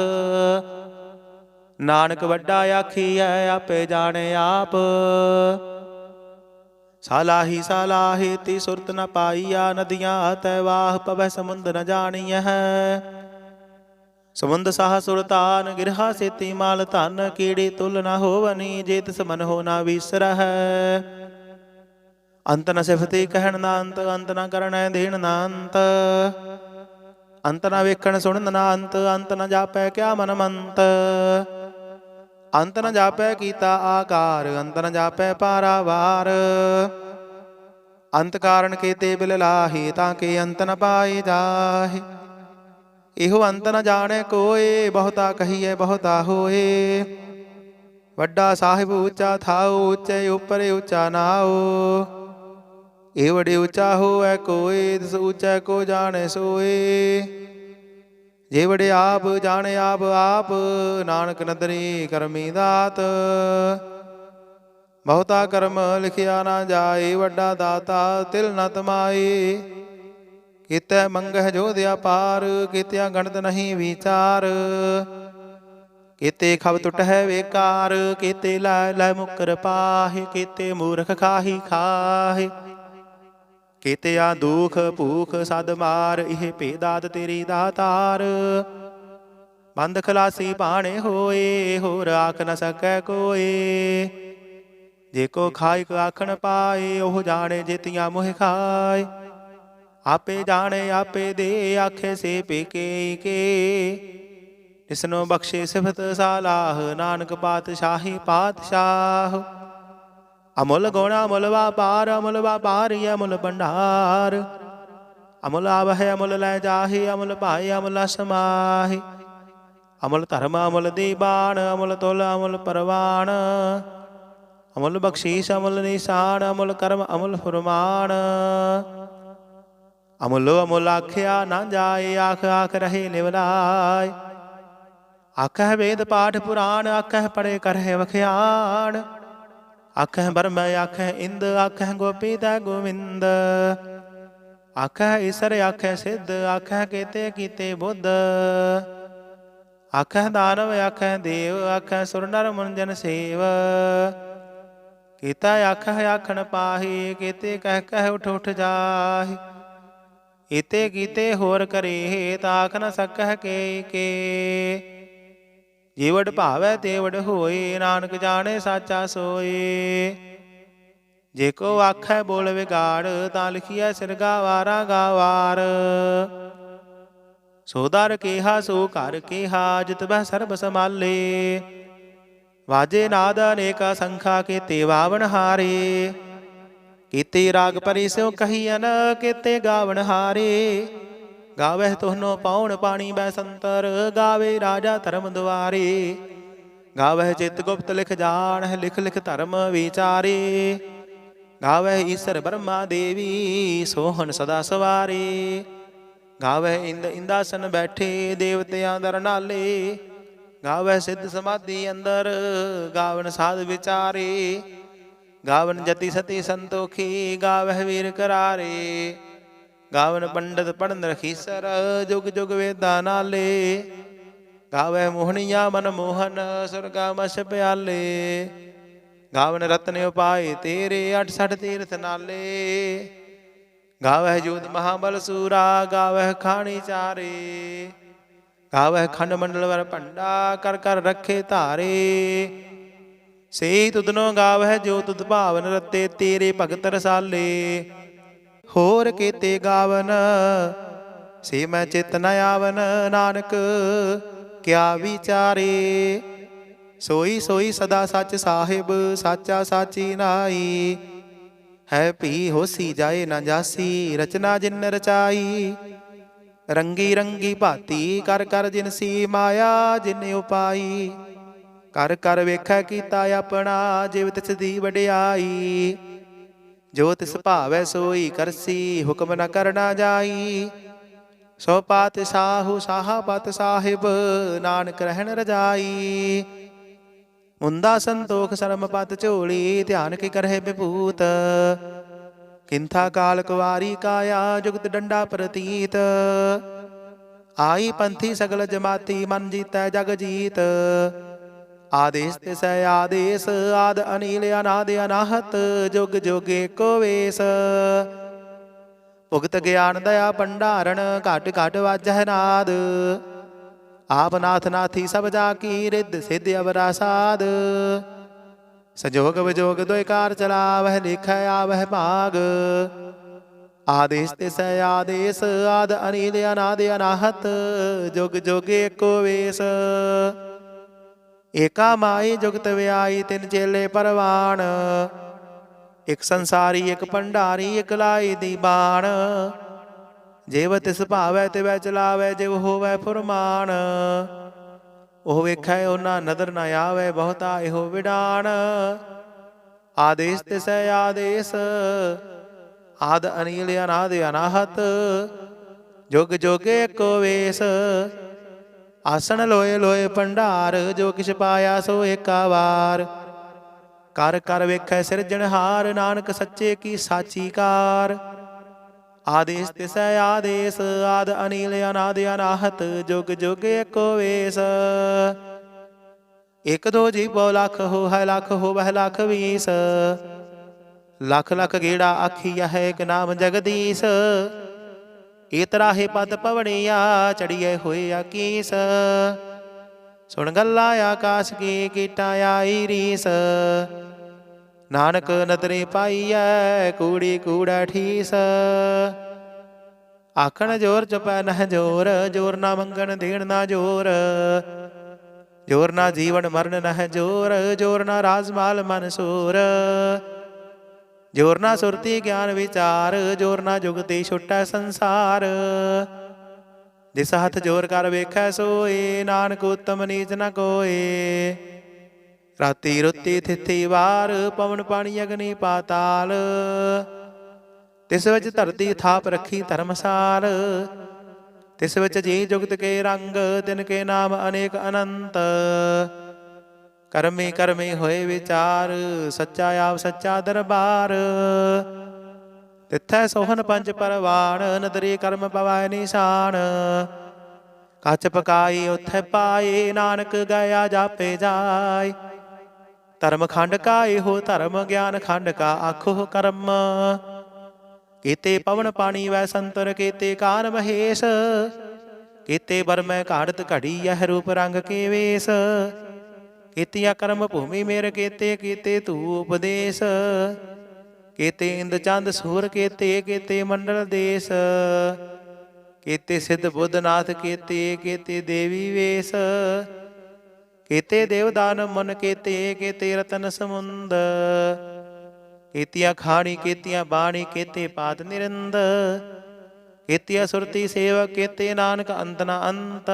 नानक वड्डा आखिया, आपे जाने आप। सालाही सालाही ती सुरत न पाइया, नदियाँ तैवाह पवै समुंद न जानिय है। समुंद साह सुरतान, गिरहा सेती माल धन। कीड़ी तुल न होवनी, जे तिस मन हो ना विसर है। अंत न सिफती कहन ना अंत, अंत न करण देन ना अंत। अंत न वेखण सुनन ना अंत, अंत न जापै क्या मन मंत। अंत न जापै कीता आकार, अंत न जापै पारावार। अंत कारण केते बिल लाही, ताके अंत न पाए जाहि। इहो अंत न जाने कोय, बहुता कहिए बहुता होए। वड्डा साहिब ऊंचा थाओ, ऊंचे ऊपर ऊंचा नाओ। एवड़े ऊंचा होए कोय, तिस ऊंचा को जाने सोए। जेवड़े आप जाने आप आप, नानक नदरी करमी दात। बहुता कर्म लिखिया ना जाए, वड्डा दाता तिल न तमाए। कितै मंगह जो दिया पार, कित्या गणत नहीं विचार। केते खब टुट है बेकार, केते लै लै मुकर पाहे, केते मूर्ख खाही खाहे। केते आ दुख भूख सद मार, इह भेदात तेरी दातार। बंद खलासी भाणे होए, होर आख न सकै कोए। जे को खाई आखण पाए, ओह जाने जेतिया मोह खाए। आपे जाने आपे दे, आखे से पेके के। तिसनो बख्शे सिफत सालाह, नानक पातशाही पातशाह। अमुल गुण अमुल व्यापार, अमुल व्यापारी अमुल भंडार। अमुल आवह अमुल लै जाहे, अमुल पाए अमुल समाहे। अमुल धर्म अमुल दीबान, अमुल तुल अमुल परवान। अमुल बख्शीश अमुल निशान, अमुल कर्म अमुल फुरमान। अमुलो अमुल आख्या ना जाए, आख आख रहे निवलाय। आखह वेद पाठ पुराण, आखह पढ़े करहे वख्याण। आखह ब्रह्म आखह इंद, आखह गोपीत गोविंद। आखह ईसर आखह सिद्ध, आखह केते कीते बुद्ध। आखह दानव आखह देव, आखह सुर नर मुंजन सेव। केता आखह आखण पाही, केते कह कह उठ उठ जाहि। इते कीते होर करे, ताख न सकह के। जीवड़ भावै तेवड़ होए, नानक जाने साचा सोए। जेको आखै बोल विगाड़, तां लिखिया सिर गावारा गावार। सो दर केहा सो घर केहा, जित बह सर्ब समाले। वाजे नाद अनेका संखा, केते वावन हारे। केते राग परि स्यो कहियन, केते गावन हारे। गावह तुहनो पाउन पाणी बैसंतर, गावे राजा धर्म दुआरे। गावह चित गुप्त लिख जान, लिख लिख धर्म विचारे। गावह ईसर ब्रह्मा देवी, सोहन सदा सवारे। गावह इंद इंदासन बैठे, देवतियां दर नाले। गावह सिद्ध समाधि अंदर, गावन साध विचारे। गावन जति सती संतोखी, गावह वीर करारे। गावन पंडित पढ़न रखीसर, जुग जुग वेदा नाले। गावह मोहनिया मन मोहन, सुरगा मश प्याले। गावन रत्न उपाय तेरे, 68 तीर्थ नाले। गावह जूत महाबल सूरा, गावह खानी चारे। गावह खंड मंडल वर भंडा, कर कर रखे धारे। से तुदनो गावह जो तुद भावन रते, तेरे भगत रसाले। होर केते गावन, से मैं चित न आवन। नानक क्या विचारे, सोई सोई सदा सच साहिब, साचा साची नाई। है पी होसी जाए न जासी, रचना जिन रचाई। रंगी रंगी भाती, कर कर जिनसी माया जिन उपाई। कर कर वेखै कीता अपना, जिव तिस दी वडियाई। जो तिस भावै सोई करसी, हुक्म न करना जाई। सो पातशाहु साहाबत साहिब, नानक रहन रजाई। मुंदा संतोख शर्म पत झोली, ध्यान के करहे विभूत। किंथा काल कुवारी काया, जुगत डंडा प्रतीत। आई पंथी सगल जमाती, मन जीतै जग जीत। आदेश तिसै आदेश, आद अनिल अनाद अनाहत। जुग जुग एको वेस। भुगत ज्ञान दया भंडारण, घट घट वाजह नाद। आप नाथ नाथी सब जाकी, रिद्ध सिद्ध अवरा साध। संजोग विजोग दुय कार चलावह, लिखै आवह भाग। आदेश तिसै आदेश, आद अनिल अनाद अनाहत। जुग जुग एको वेस। एका माई जुगत व्याई, तिन चेले परवान। एक संसारी एक भंडारी, एक लाई दीबान। जेव तिस भावै तिवै चलावै, जिव होवै फुरमान। ओह वेखै ओना नदर न आवै, बहुता एहो विडान। आदेश तिसै आदेश, आद अनिल अनाद अनाहत। जुग जुग एको वेस। आसन लोए लोए भंडार, जो किछ पाया सो एका वार। कर कर वेखै सिरजनहार, नानक सच्चे की साची कार। आदेश तिसै आदेश, आद अनिल अनाद अनाहत। जुग जुग एको वेस। ਇੱਕ ਦੋ ਜੀਬੋ ਲੱਖ ਹੋ ਹੈ ਲੱਖ ਹੋਵਹਿ ਲੱਖ ਵੀਸ। ਲੱਖ ਲੱਖ ਗੇੜਾ ਆਖੀਆ ਹੈ ਇੱਕ ਨਾਮ ਜਗਦੀਸ਼। ਇਤਰਾਹੇ ਪਦ ਪਵਣੀਆ ਚੜੀਏ ਹੋਏ ਆਕੀਸ। ਸੁਣ ਗੱਲਾਂ ਆਕਾਸ਼ ਕੀ ਕੀਟਾਂ ਆਈ ਰੀਸ। ਨਾਨਕ ਨਦਰੇ ਪਾਈਐ ਕੂੜੀ ਕੂੜਾ ਠੀਸ। ਆਖਣ ਜੋਰ ਚੁਪੈ ਨਹਿ ਜੋਰ, ਜੋਰ ਨਾ ਮੰਗਣ ਦੇਣ ਨਾ ਜੋਰ। ਜੋਰ ਨਾ ਜੀਵਨ ਮਰਨ ਨਹਿ ਜੋਰ, ਜੋਰ ਨਾ ਰਾਜਮਾਲ ਮਨ ਸੂਰ। ਜੋਰ ਨਾ ਸੁਰਤੀ ਗਿਆਨ ਵਿਚਾਰ, ਜੋਰ ਨਾ ਜੁਗਤੀ ਛੁਟੈ ਸੰਸਾਰ। ਜਿਸ ਹੱਥ ਜੋਰ ਕਰ ਵੇਖੈ ਸੋਏ, ਨਾਨਕ ਉਤਮ ਨੀਚ ਨ ਕੋਏ। ਰਾਤੀ ਰੁੱਤੀ ਥਿਥੀ ਵਾਰ, ਪਵਨ ਪਾਣੀ ਅਗਨੀ ਪਾਤਾਲ। ਤਿਸ ਵਿੱਚ ਧਰਤੀ ਥਾਪ ਰੱਖੀ ਧਰਮਸਾਲ। ਤਿਸ ਵਿੱਚ ਜੀ ਜੁਗਤ ਕੇ ਰੰਗ, ਤਿਨ ਕੇ ਨਾਮ ਅਨੇਕ ਅਨੰਤ। ਕਰਮੀ ਕਰਮੀ ਹੋਏ ਵਿਚਾਰ, ਸੱਚਾ ਆਪ ਸੱਚਾ ਦਰਬਾਰ। ਤਿੱਥੈ ਸੋਹਨ ਪੰਜ ਪਰਵਾਨ, ਨਦਰੀ ਕਰਮ ਪਵਾਏ ਨਿਸ਼ਾਨ। ਕੱਚ ਪਕਾਈ ਉੱਥੇ ਪਾਏ, ਨਾਨਕ ਗਿਆ ਜਾਪੇ ਜਾਏ। ਧਰਮ ਖੰਡ ਕਾ ਇਹੋ ਧਰਮ, ਗਿਆਨ ਖੰਡ ਕਾ ਆਖੋ ਕਰਮ। ਕੀਤੇ ਪਵਨ ਪਾਣੀ ਵੈ ਸੰਤਰ, ਕੀਤੇ ਕਾਨ ਮਹੇਸ਼। ਕੀਤੇ ਬਰਮੈ ਘਾੜਤ ਘੜੀ, ਇਹ ਰੂਪ ਰੰਗ ਕੇ ਵੇਸ। ਕੀਤੀਆਂ ਕਰਮ ਭੂਮੀ ਮੇਰ ਕੀਤੇ, ਕੀਤੇ ਤੂ ਉਪਦੇਸ਼। ਕੀਤੇ ਇੰਦ ਚੰਦ ਸੂਰ ਕੀਤੇ, ਕੀਤੇ ਮੰਡਲ ਦੇਸ। ਕੀਤੇ ਸਿੱਧ ਬੁੱਧ ਨਾਥ ਕੀਤੇ, ਕੀਤੇ ਦੇਵੀ ਵੇਸ। ਕੀਤੇ ਦੇਵਦਾਨ ਮਨ ਕੀਤੇ, ਕੀਤੇ ਰਤਨ ਸਮੁੰਦ। ਕੀਤੀਆਂ ਖਾਣੀ ਕੀਤੀਆਂ ਬਾਣੀ, ਕੀਤੇ ਪਾਤ ਨਿਰੰਦ। ਕੀਤੀਆਂ ਸੁਰਤੀ ਸੇਵਕ, ਕੀਤੇ ਨਾਨਕ ਅੰਤ ਨ ਅੰਤ।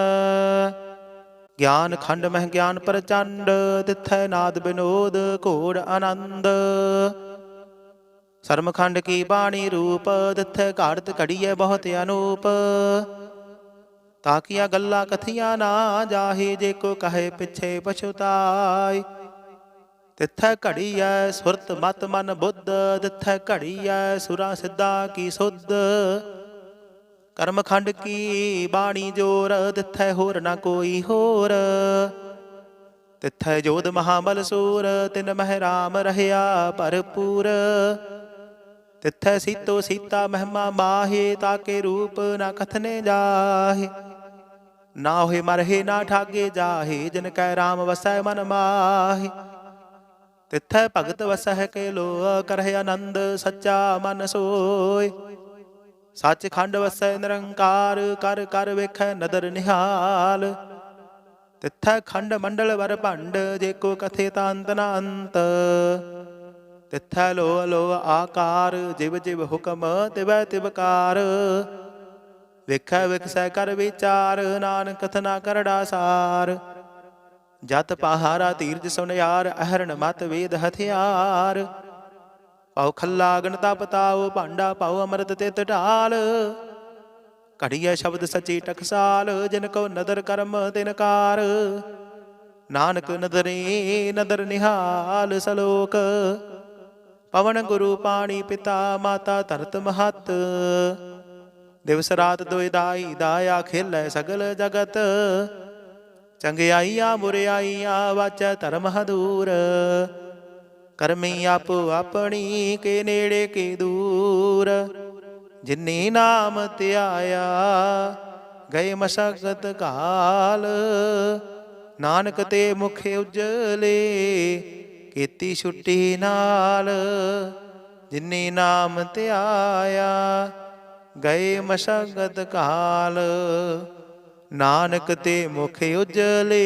ਗਿਆਨ ਖੰਡ ਮਹਿ ਗਿਆਨ ਪ੍ਰਚੰਡ, ਤਿੱਥੈ ਨਾਦ ਬਿਨੋਦ ਘੋੜ ਆਨੰਦ। ਸਰਮਖੰਡ ਕੀ ਬਾਣੀ ਰੂਪ, ਤਿੱਥੈ ਘਾੜਤ ਘੜੀਐ ਬਹੁਤ ਅਨੂਪ। ਤਾਕੀਆਂ ਗੱਲਾਂ ਕਥੀਆਂ ਨਾ ਜਾਹੇ, ਜੇ ਕੋ ਕਹੇ ਪਿੱਛੇ ਪਛੁਤਾਏ। ਤਿੱਥੈ ਘੜੀਐ ਸੁਰਤ ਮਤ ਮਨ ਬੁੱਧ, ਤਿੱਥੈ ਘੜੀਐ ਸੁਰਾਂ ਸਿੱਧਾ ਕੀ ਸੁਧ। ਕਰਮਖੰਡ ਕੀ ਬਾਣੀ ਜੋਰ, ਤਿੱਥੈ ਹੋਰ ਨਾ ਕੋਈ ਹੋਰ। ਤਿੱਥੈ ਜੋਧ ਮਹਾਬਲ ਸੂਰ, ਤਿਨ ਮਹਿ ਰਾਮ ਰਹਿਆ ਭਰਪੂਰ। ਤਿੱਥੈ ਸੀਤੋ ਸੀਤਾ ਮਹਿਮਾ ਮਾਹੇ, ਤਾਕੇ ਰੂਪ ਨਾ ਕਥਨੇ ਜਾਹੇ। ਨਾ ਹੋਏ ਮਰਹੇ ਨਾ ਠਾਗੇ ਜਾਹੇ, ਜਿਨ ਕੈ ਰਾਮ ਵਸੈ ਮਨ ਮਾਹੇ। ਤਿੱਥੈ ਭਗਤ ਵਸਹਿ ਕੇ ਲੋ, ਕਰਹਿ ਆਨੰਦ ਸੱਚਾ ਮਨ ਸੋਏ। ਸੱਚ ਖੰਡ ਵਸੈ ਨਿਰੰਕਾਰ, ਕਰ ਕਰ ਵੇਖੈ ਨਦਰ ਨਿਹਾਲ। ਤਿੱਥੈ ਖੰਡ ਮੰਡਲ ਵਰ ਭੰਡ, ਜੇ ਕੋ ਕਥੇ ਤਾਂ ਅੰਤ ਨ ਅੰਤ। ਤਿੱਥੈ ਲੋ ਲੋ ਆਕਾਰ, ਜਿਵ ਜਿਵ ਹੁਕਮ ਤਿਵੈ ਤਿਵਕਾਰ। ਵੇਖੈ ਵਿਖਸੈ ਕਰ ਵਿਚਾਰ, ਨਾਨਕ ਕਥਨਾ ਕਰੜਾ ਸਾਰ। ਜਤ ਪਹਾਰਾ ਧੀਰਜ ਸੁਨਿਆਰ, ਅਹਰਣ ਮਤ ਵੇਦ ਹਥਿਆਰ। ਪਾਉ ਖੱਲਾ ਗਣਤਾ ਪਤਾਉ, ਭਾਂਡਾ ਪਾਉ ਅੰਮ੍ਰਿਤ ਤਿਤ ਢਾਲ। ਘੜੀਐ ਸ਼ਬਦ ਸਚੀ ਟਕਸਾਲ, ਜਿਨ ਕੋ ਨਦਰ ਕਰਮ ਤਿਨ ਕਾਰ। ਨਾਨਕ ਨਦਰੇ ਨਦਰ ਨਿਹਾਲ ਸਲੋਕ। ਪਵਨ ਗੁਰੂ ਪਾਣੀ ਪਿਤਾ, ਮਾਤਾ ਧਰਤ ਮਹਤ। ਦਿਵਸ ਰਾਤ ਦੁਇ ਦਾਈ, ਦਾਇਆ ਖੇਲੈ ਸਗਲ ਜਗਤ। ਚੰਗਿਆਈਆਂ ਬੁਰਿਆਈਆਂ ਵਾਚੈ ਧਰਮ ਹਦੂਰ। ਕਰਮੀ ਆਪੋ ਆਪਣੀ, ਕੇ ਨੇੜੇ ਕੇ ਦੂਰ। ਜਿਨੀ ਨਾਮ ਧਿਆਇਆ, ਗਏ ਮਸ਼ਕਤ ਕਾਲ। ਨਾਨਕ ਤੇ ਮੁਖ ਉਜਲੇ, ਕੀਤੀ ਛੁੱਟੀ ਨਾਲ। ਜਿਨੀ ਨਾਮ ਧਿਆਇਆ, ਗਏ ਮਸ਼ਕਤ ਕਾਲ। ਨਾਨਕ ਤੇ ਮੁਖ ਉਜਲੇ,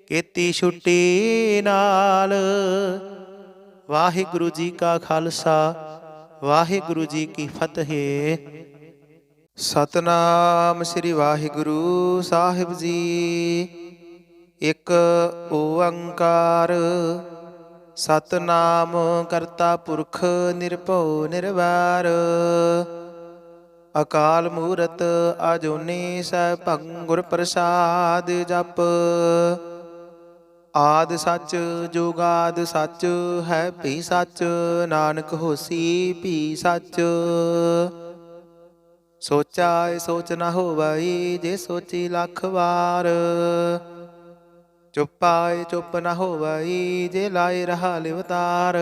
ਕੀਤੀ ਛੁੱਟੀ ਨਾਲ। ਵਾਹਿਗੁਰੂ ਜੀ ਕਾ ਖਾਲਸਾ, ਵਾਹਿਗੁਰੂ ਜੀ ਕੀ ਫਤਿਹ। ਸਤਨਾਮ ਸ੍ਰੀ ਵਾਹਿਗੁਰੂ ਸਾਹਿਬ ਜੀ। ਇੱਕ ਓੰਕਾਰ ਸਤਨਾਮ ਕਰਤਾ ਪੁਰਖ ਨਿਰਭਉ ਨਿਰਵੈਰ। ਅਕਾਲ ਮੂਰਤ ਅਜੂਨੀ ਸੈਭੰ ਗੁਰ ਪ੍ਰਸਾਦ ਜਪ। ਆਦਿ ਸੱਚ ਜੁਗਾਦਿ ਸੱਚ ਹੈ ਭੀ ਸੱਚ। ਨਾਨਕ ਹੋਸੀ ਭੀ ਸੱਚ। ਸੋਚਾ ਸੋਚ ਨਾ ਹੋਵਈ, ਜੇ ਸੋਚੀ ਲੱਖ ਵਾਰ। ਚੁੱਪ ਆਏ ਚੁੱਪ ਨਾ ਹੋਵਈ, ਜੇ ਲਾਏ ਰਹਾ ਲਿਵਤਾਰ।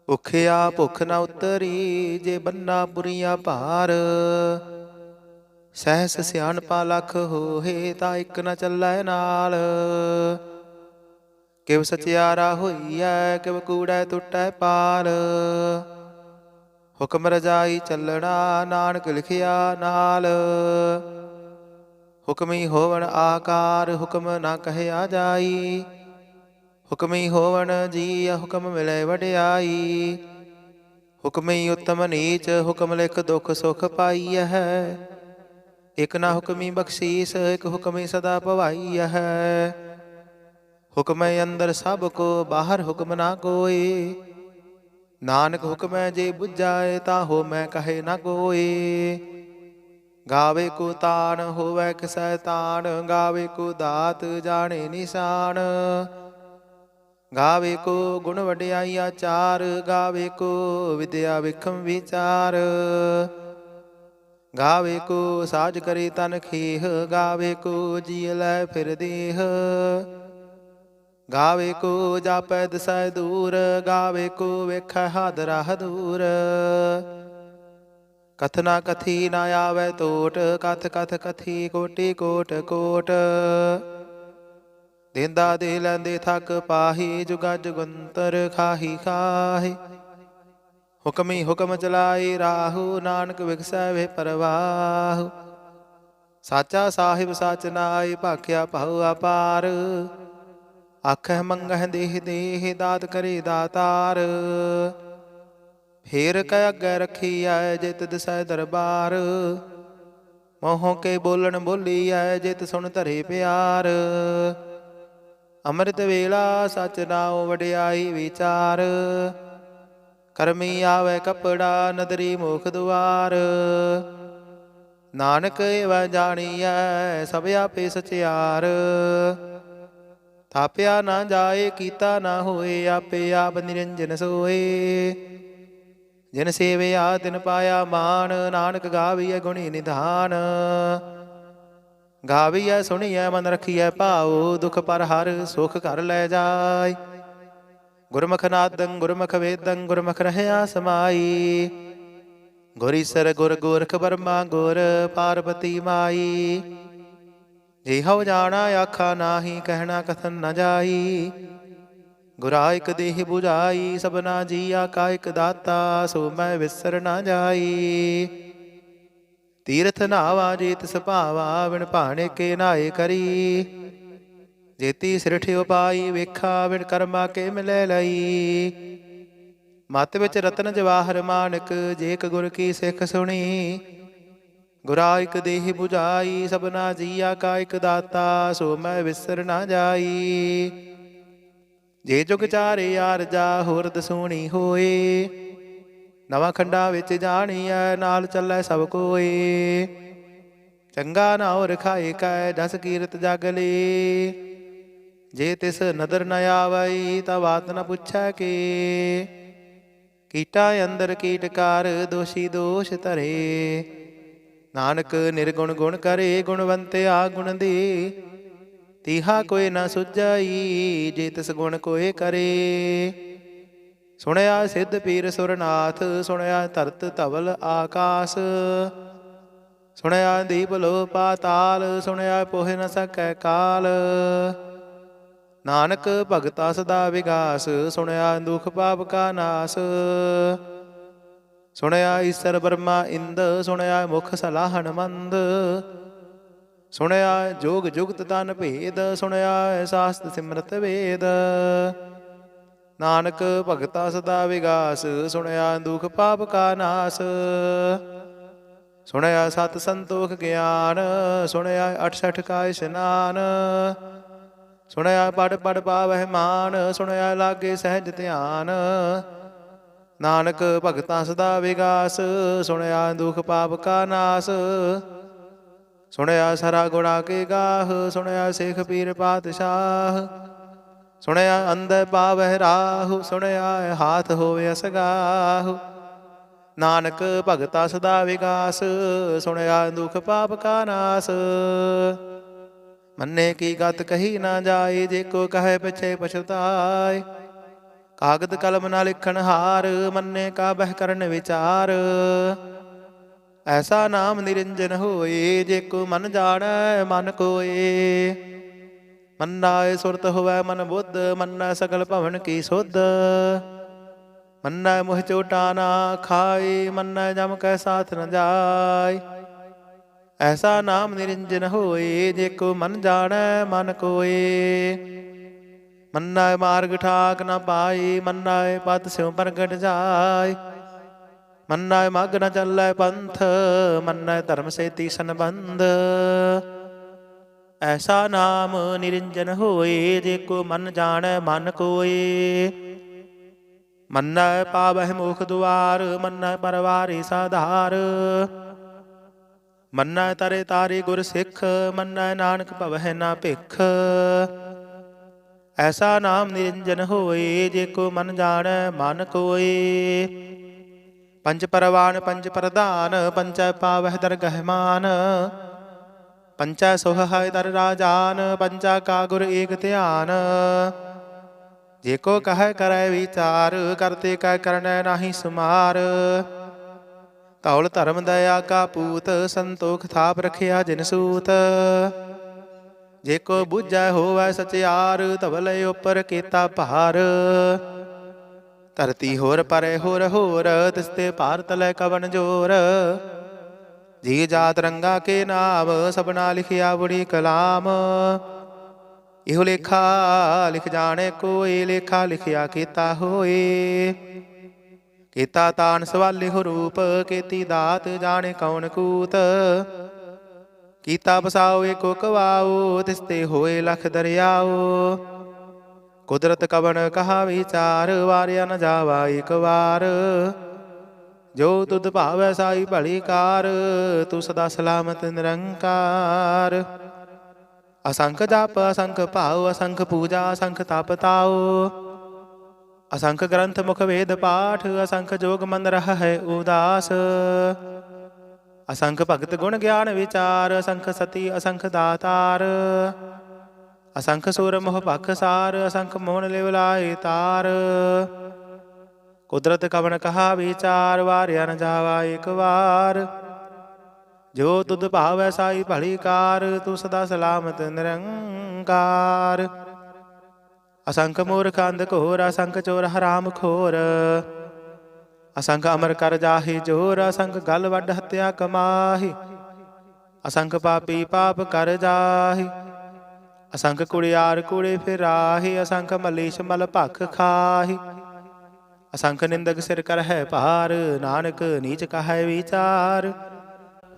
ਭੁੱਖਿਆ ਭੁੱਖ ਨਾ ਉਤਰੀ, ਜੇ ਬੰਨਾ ਪੁਰੀਆ ਭਾਰ। ਸਹਿਸ ਸਿਆਣਪਾ ਲੱਖ ਹੋਏ, ਤਾਂ ਇੱਕ ਨਾ ਚੱਲੈ ਨਾਲ। ਕਿਵ ਸਚਿਆਰਾ ਹੋਈਐ, ਕਿਵ ਕੂੜੈ ਟੁੱਟੈ ਪਾਲ। ਹੁਕਮ ਰਜਾਈ ਚੱਲਣਾ, ਨਾਨਕ ਲਿਖਿਆ ਨਾਲ। ਹੁਕਮੀ ਹੋਵਣ ਆਕਾਰ, ਹੁਕਮ ਨਾ ਕਹਿਆ ਜਾਈ। ਹੁਕਮੀ ਹੋਵਣ ਜੀ, ਹੁਕਮ ਮਿਲੇ ਵਡਿਆਈ। ਹੁਕਮੀ ਉਤਮ ਨੀਚ, ਹੁਕਮ ਲਿਖ ਦੁਖ ਸੁਖ ਪਾਈਐ। ਇਕ ਨਾ ਹੁਕਮੀ ਬਖਸ਼ੀਸ, ਇਕ ਹੁਕਮੀ ਸਦਾ ਭਵਾਈਐ। ਹੁਕਮੈ ਅੰਦਰ ਸਭ ਕੋ, ਬਾਹਰ ਹੁਕਮ ਨਾ ਕੋਇ। ਨਾਨਕ ਹੁਕਮੈ ਜੇ ਬੁਝਾਏ, ਤਾਂ ਹੋ ਮੈਂ ਕਹੇ ਨਾ ਕੋਇ। ਗਾਵੇ ਕੋ ਤਾਣ, ਹੋਵੈ ਕਿਸੈ ਤਾਣ। ਗਾਵੇ ਕੋ ਦਾਤ, ਜਾਣੇ ਨਿਸ਼ਾਨ। ਗਾਵੇ ਕੋ ਗੁਣ ਵਡਿਆਈ ਆਚਾਰ। ਗਾਵੇ ਕੋ ਵਿਦਿਆ ਵਿਖਮ ਵਿਚਾਰ। ਗਾਵੇ ਕੋ ਸਾਜ ਕਰੇ ਤਨ ਖੇਹ। ਗਾਵੇ ਕੋ ਜੀ ਲੈ ਫਿਰ ਦੇਹ। ਗਾਵੇ ਕੋ ਜਾਪੈ ਦਿਸੈ ਦੂਰ। ਗਾਵੇ ਕੋ ਵੇਖੈ ਹਾਦਰਾ ਹਦੂਰ। ਕਥਨਾ ਕਥੀ ਨਾ ਆਵੈ ਟੋਟ। ਕਥ ਕਥ ਕਥੀ ਕੋਟੀ ਕੋਟ ਕੋਟ। ਦੇਂਦਾ ਦੇ ਲੈਂਦੇ ਥੱਕ ਪਾਹੀ। ਜੁਗਾ ਜੁਗੰਤਰ ਖਾਹੀ ਖਾਹੀ। ਹੁਕਮੀ ਹੁਕਮ ਚਲਾਈ ਰਾਹੂ। ਨਾਨਕ ਵਿਗਸੈ ਵੇ ਪਰਵਾਹੂ। ਸਾਚਾ ਸਾਹਿਬ ਸਚ ਨਾਇ, ਭਾਖਿਆ ਭਉ ਅਪਾਰ। ਆਖਹਿ ਮੰਗਹਿ ਦੇਹ ਦੇਹ, ਦਾਤ ਕਰੇ ਦਾਤਾਰ। ਫੇਰ ਕੈ ਅੱਗੇ ਰਖੀਐ, ਜਿਤ ਦਿਸੈ ਦਰਬਾਰ। ਮੋਹ ਕੇ ਬੋਲਣ ਬੋਲੀਐ, ਜਿਤ ਸੁਣ ਧਰੇ ਪਿਆਰ। ਅੰਮ੍ਰਿਤ ਵੇਲਾ ਸਚ ਨਾਉ, ਵਡਿਆਈ ਵਿਚਾਰ। ਕਰਮੀ ਆਵੈ ਕਪੜਾ, ਨਦਰੀ ਮੁਖ ਦੁਆਰ। ਨਾਨਕ ਏਵੈ ਜਾਣੀਐ, ਸਭ ਆਪੇ ਸਚਿਆਰ। ਥਾਪਿਆ ਨਾ ਜਾਏ, ਕੀਤਾ ਨਾ ਹੋਏ, ਆਪੇ ਆਪ ਨਿਰੰਜਨ ਸੋਏ। ਜਿਨ ਸੇਵਿਆ ਤਿਨ ਪਾਇਆ ਮਾਨ, ਨਾਨਕ ਗਾਵੀਐ ਗੁਣੀ ਨਿਧਾਨ। ਗਾਵੀਐ ਸੁਣੀਐ ਮਨ ਰਖੀਐ ਭਾਉ, ਦੁਖ ਪਰ ਹਰ ਸੁਖ ਘਰ ਲੈ ਜਾਇ। ਗੁਰਮੁਖ ਨਾਦੰ ਗੁਰਮੁਖ ਵੇਦੰ, ਗੁਰਮੁਖ ਰਹਿਆ ਸਮਾਈ। ਗੁਰ ਈਸਰ ਗੁਰ ਗੋਰਖ ਬਰਮਾ ਗੁਰ, ਪਾਰਬਤੀ ਮਾਈ। ਜਿਹਉ ਜਾਣਾ ਆਖਾ ਨਾਹੀ, ਕਹਿਣਾ ਕਥਨ ਨ ਜਾਈ। ਗੁਰਾ ਇਕ ਦੇਹ 부ਝਾਈ, ਸਭਨਾ ਜੀਆ ਕਾ ਇਕ ਦਾਤਾ। ਸੋ ਮੈਂ ਵਿਸਰ ਨਾ ਜਾਈ। ਤੀਰਥ ਨਾਵਾ ਜੇ ਤਿਸ ਭਾਵਾ, ਬਿਨ ਭਾਣੇ ਕੇ ਨਾਏ ਕਰੀ। ਜੇਤੀ ਸਿਰਠ ਉਪਾਈ, ਵੇਖਾ ਬਿਨ ਕਰਮਾ ਕੇ ਮਿਲੈ ਲਈ। ਮਤ ਵਿੱਚ ਰਤਨ ਜਵਾਹਰ ਮਾਨਕ, ਜੇ ਇਕ ਗੁਰ ਕੀ ਸਿੱਖ ਸੁਣੀ। ਗੁਰਾ ਇਕ ਦੇਹ 부ਝਾਈ, ਸਭਨਾ ਜੀਆ ਕਾ ਇਕ ਦਾਤਾ। ਸੋ ਮੈਂ ਵਿਸਰ ਨਾ ਜਾਈ। ਜੇ ਜੁਗ ਚਾਰੇ ਆਰਜਾ, ਹੋਰ ਦਸੂਣੀ ਹੋਏ। ਨਵਾਂ ਖੰਡਾ ਵਿੱਚ ਜਾਣੀਐ, ਨਾਲ ਚੱਲੈ ਸਭ ਕੋਏ। ਚੰਗਾ ਨਾਉ ਰਖਾਏ ਕੈ, ਜਸ ਕੀਰਤ ਜਗ ਲੇ। ਜੇ ਤਿਸ ਨਦਰ ਨ ਆਵਈ, ਤਾਂ ਬਾਤ ਨ ਪੁੱਛੈ ਕੇ। ਕੀਟਾ ਅੰਦਰ ਕੀਟਕਾਰ, ਦੋਸ਼ੀ ਦੋਸ਼ ਧਰੇ। ਨਾਨਕ ਨਿਰਗੁਣ ਗੁਣ ਕਰੇ, ਗੁਣਵੰਤਿਆ ਗੁਣ ਦੇ। ਤੀਹਾ ਕੋਈ ਨਾ ਸੁਝਾਈ, ਜੇ ਤਿਸ ਗੁਣ ਕੋਏ ਕਰੇ। ਸੁਣਿਆ ਸਿੱਧ ਪੀਰ ਸੁਰਨਾਥ, ਸੁਣਿਆ ਧਰਤ ਧਵਲ ਆਕਾਸ। ਸੁਣਿਆ ਦੀਪ ਲੋ ਪਾਤਾਲ, ਸੁਣਿਆ ਪੋਹਿ ਨ ਸਕੈ ਕਾਲ। ਨਾਨਕ ਭਗਤਾ ਸਦਾ ਵਿਗਾਸ, ਸੁਣਿਆ ਦੁਖ ਪਾਪ ਕਾ ਨਾਸ। ਸੁਣਿਆ ਈਸਰ ਬਰਮਾ ਇੰਦ, ਸੁਣਿਆ ਮੁਖ ਸਲਾਹਣ ਮੰਦ। ਸੁਣਿਆ ਜੋਗ ਜੁਗਤ ਤਨ ਭੇਦ, ਸੁਣਿਆ ਸਾਸਤ ਸਿਮਰਤ ਵੇਦ। ਨਾਨਕ ਭਗਤਾ ਸਦਾ ਵਿਗਾਸ, ਸੁਣਿਆ ਦੁਖ ਪਾਪ ਕਾ ਨਾਸ। ਸੁਣਿਆ ਸਤ ਸੰਤੋਖ ਗਿਆਨ, ਸੁਣਿਆ 68 ਕਾ ਇਸ਼ਨਾਨ। ਸੁਣਿਆ ਪੜ ਪੜ ਪਾਵਹਿ ਮਾਨ, ਸੁਣਿਆ ਲਾਗੇ ਸਹਿਜ ਧਿਆਨ। ਨਾਨਕ ਭਗਤਾ ਸਦਾ ਵਿਗਾਸ, ਸੁਣਿਆ ਦੁਖ ਪਾਪ ਕਾ ਨਾਸ। ਸੁਣਿਆ ਸਰਾ ਗੁਣਾ ਕੇ ਗਾਹ, ਸੁਣਿਆ ਸਿੱਖ ਪੀਰ ਪਾਤਸ਼ਾਹ। ਸੁਣਿਆ ਅੰਦਰ ਪਾਵਹਿ ਰਾਹੁ, ਸੁਣਿਆ ਹਾਥ ਹੋਵੇ ਅਸਗਾਹੁ। ਨਾਨਕ ਭਗਤਾ ਸਦਾ ਵਿਗਾਸ, ਸੁਣਿਆ ਦੁਖ ਪਾਪ ਕਾ ਨਾਸ। ਮੰਨੇ ਕੀ ਗਤ ਕਹੀ ਨਾ ਜਾਏ, ਜੇ ਕੋ ਕਹੈ ਪਿਛੇ ਪਛੁਤਾਏ। ਕਾਗਦ ਕਲਮ ਨਾ ਲਿਖਣ ਹਾਰ, ਮੰਨੇ ਕਾ ਬਹਿ ਕਰਨ ਵਿਚਾਰ। ਐਸਾ ਨਾਮ ਨਿਰੰਜਨ ਹੋਏ, ਜੇ ਕੋ ਮਨ ਜਾਣੈ ਮਨ ਕੋਏ। ਮੰਨਾਏ ਸੁਰਤ ਹੋਵੈ ਮਨ ਬੁੱਧ, ਮੰਨੈ ਸਗਲ ਭਵਨ ਕੀ ਸੁਧ। ਮੰਨੈ ਮੁਹ ਚੋਟਾ ਨਾ ਖਾਏ, ਮੰਨੈ ਜਮ ਕੈ ਸਾਥ ਨ ਜਾਏ। ਐਸਾ ਨਾਮ ਨਿਰੰਜਨ ਹੋਏ, ਜੇ ਕੋ ਮਨ ਜਾਣੈ ਮਨ ਕੋਏ। ਮੰਨੈ ਮਾਰਗ ਠਾਕ ਨ ਪਾਈ, ਮੰਨੈ ਪਦ ਸਿਉ ਪ੍ਰਗਟ ਜਾਏ। ਮੰਨੈ ਮਗ ਨ ਚੱਲੈ ਪੰਥ, ਮੰਨੈ ਧਰਮ ਸੇਤੀ ਸੰਬੰਧ। ਐਸਾ ਨਾਮ ਨਿਰੰਜਨ ਹੋਏ, ਜੇ ਕੋ ਮਨ ਜਾਣੈ ਮਨ ਕੋਏ। ਮੰਨੈ ਪਾਵਹਿ ਮੋਖ ਦੁਆਰ, ਮੰਨੈ ਪਰਵਾਰੀ ਸਾਧਾਰ। ਮੰਨੈ ਤਰੇ ਤਾਰੀ ਗੁਰ ਸਿੱਖ, ਮੰਨੈ ਨਾਨਕ ਭਵਹਿ ਨਾ ਭਿਖ। ਐਸਾ ਨਾਮ ਨਿਰੰਜਨ ਹੋਏ, ਜੇ ਕੋ ਮਨ ਜਾਣੈ ਮਨ ਕੋਏ। ਪੰਜ ਪਰਵਾਨ ਪੰਜ ਪ੍ਰਧਾਨ, ਪੰਚੈ ਪਾਵਹਿ ਦਰਗਹਿ ਮਾਨ। ਪੰਚੈ ਸੋਹੈ ਦਰ ਰਾਜਾਨ, ਪੰਚਾ ਕਾ ਗੁਰ ਏਕ ਧਿਆਨ। ਜੇ ਕੋ ਕਹੈ ਕਰੈ ਵਿਚਾਰ, ਕਰਤੇ ਕੈ ਕਰਨੈ ਨਾਹੀ ਸੁਮਾਰ। ਧੌਲ ਧਰਮ ਦਇਆ ਕਾ ਪੂਤ, ਸੰਤੋਖ ਥਾਪ ਰਖਿਆ ਜਿਨ ਸੂਤ। ਜੇ ਕੋ ਬੁਝੈ ਹੋਵੈ ਸਚਿਆਰ, ਧਵਲ ਉਪਰ ਕੀਤਾ ਭਾਰ। ਧਰਤੀ ਹੋਰ ਪਰੇ ਹੋਰ ਹੋਰ, ਤਿਸਤੇ ਭਾਰ ਤਲੈ ਕਵਣ ਜੋਰ। ਜੀ ਜਾਤ ਰੰਗਾ ਕੇ ਨਾਮ, ਸਭਨਾ ਲਿਖਿਆ ਬੜੀ ਕਲਾਮ। ਇਹੋ ਲੇਖਾ ਲਿਖ ਜਾਣੇ ਕੋਈ, ਲੇਖਾ ਲਿਖਿਆ ਕੀਤਾ ਹੋਏ। ਕੀਤਾ ਤਾਨ ਸਵਾਲੇ ਹੋ ਰੂਪ, ਕੀਤੀ ਦਾਤ ਜਾਣੇ ਕੌਣ ਕੂਤ। ਕੀਤਾ ਬਸਾਓ ਏਕੋ ਕਵਾਓ, ਤਿਸਤੇ ਹੋਏ ਲਖ ਦਰਿਆਓ। ਕੁਦਰਤ ਕਵਣ ਕਹਾ ਵਿਚਾਰ, ਵਾਰਿਆ ਨ ਜਾਵਾ ਇਕ ਵਾਰ। ਜੋ ਤੁਧ ਭਾਵੈ ਸਾਈ ਭਲੀ ਕਾਰ, ਤੂੰ ਸਦਾ ਸਲਾਮਤ ਨਿਰੰਕਾਰ। ਅਸੰਖ ਜਪ ਅਸੰਖ ਭਾਉ, ਅਸੰਖ ਪੂਜਾ ਅਸੰਖ ਤਪ ਤਾਉ। ਅਸੰਖ ਗ੍ਰੰਥ ਮੁਖ ਵੇਦ ਪਾਠ, ਅਸੰਖ ਜੋਗ ਮਨ ਰਹੈ ਉਦਾਸ। ਅਸੰਖ ਭਗਤ ਗੁਣ ਗਿਆਨ ਵਿਚਾਰ, ਅਸੰਖ ਸਤੀ ਅਸੰਖ ਦਾਤਾਰ। ਅਸੰਖ ਸੁਰ ਮੋਹ ਭਖ ਸਾਰ, ਅਸੰਖ ਮੋਹਨ ਲਿਵ ਲਾਏ ਤਾਰ। ਕੁਦਰਤ ਕਵਣ ਕਹਾ ਵਿਚਾਰ, ਵਾਰਿਆ ਨ ਜਾਵਾ ਇਕ ਵਾਰ। ਜੋ ਤੁਧ ਭਾਵੈ ਸਾਈ ਭਲੀ ਕਾਰ, ਤੂੰ ਸਦਾ ਸਲਾਮਤ ਨਿਰੰਕਾਰ। ਅਸੰਖ ਮੂਰਖ ਅੰਧ ਘੋਰ, ਅਸੰਖ ਚੋਰ ਹਰਾਮ ਖੋਰ। ਅਸੰਖ ਅਮਰ ਕਰ ਜਾਹੇ ਜੋਰ, ਅਸੰਖ ਗਲ ਵੱਡ ਹੱਤਿਆ ਕਮਾਹੀ। ਅਸੰਖ ਪਾਪੀ ਪਾਪ ਕਰ ਜਾਹੇ। ਅਸੰਖ ਕੁੜਿਆਰ ਕੂੜੇ ਫਿਰਾਹੇ, ਅਸੰਖ ਮਲੀਸ਼ ਮਲ ਭਖ ਖਾਹੀ। ਅਸੰਖ ਨਿੰਦਕ ਸਿਰ ਕਰਹਿ ਭਾਰ, ਨਾਨਕ ਨੀਚ ਕਹੈ ਵਿਚਾਰ।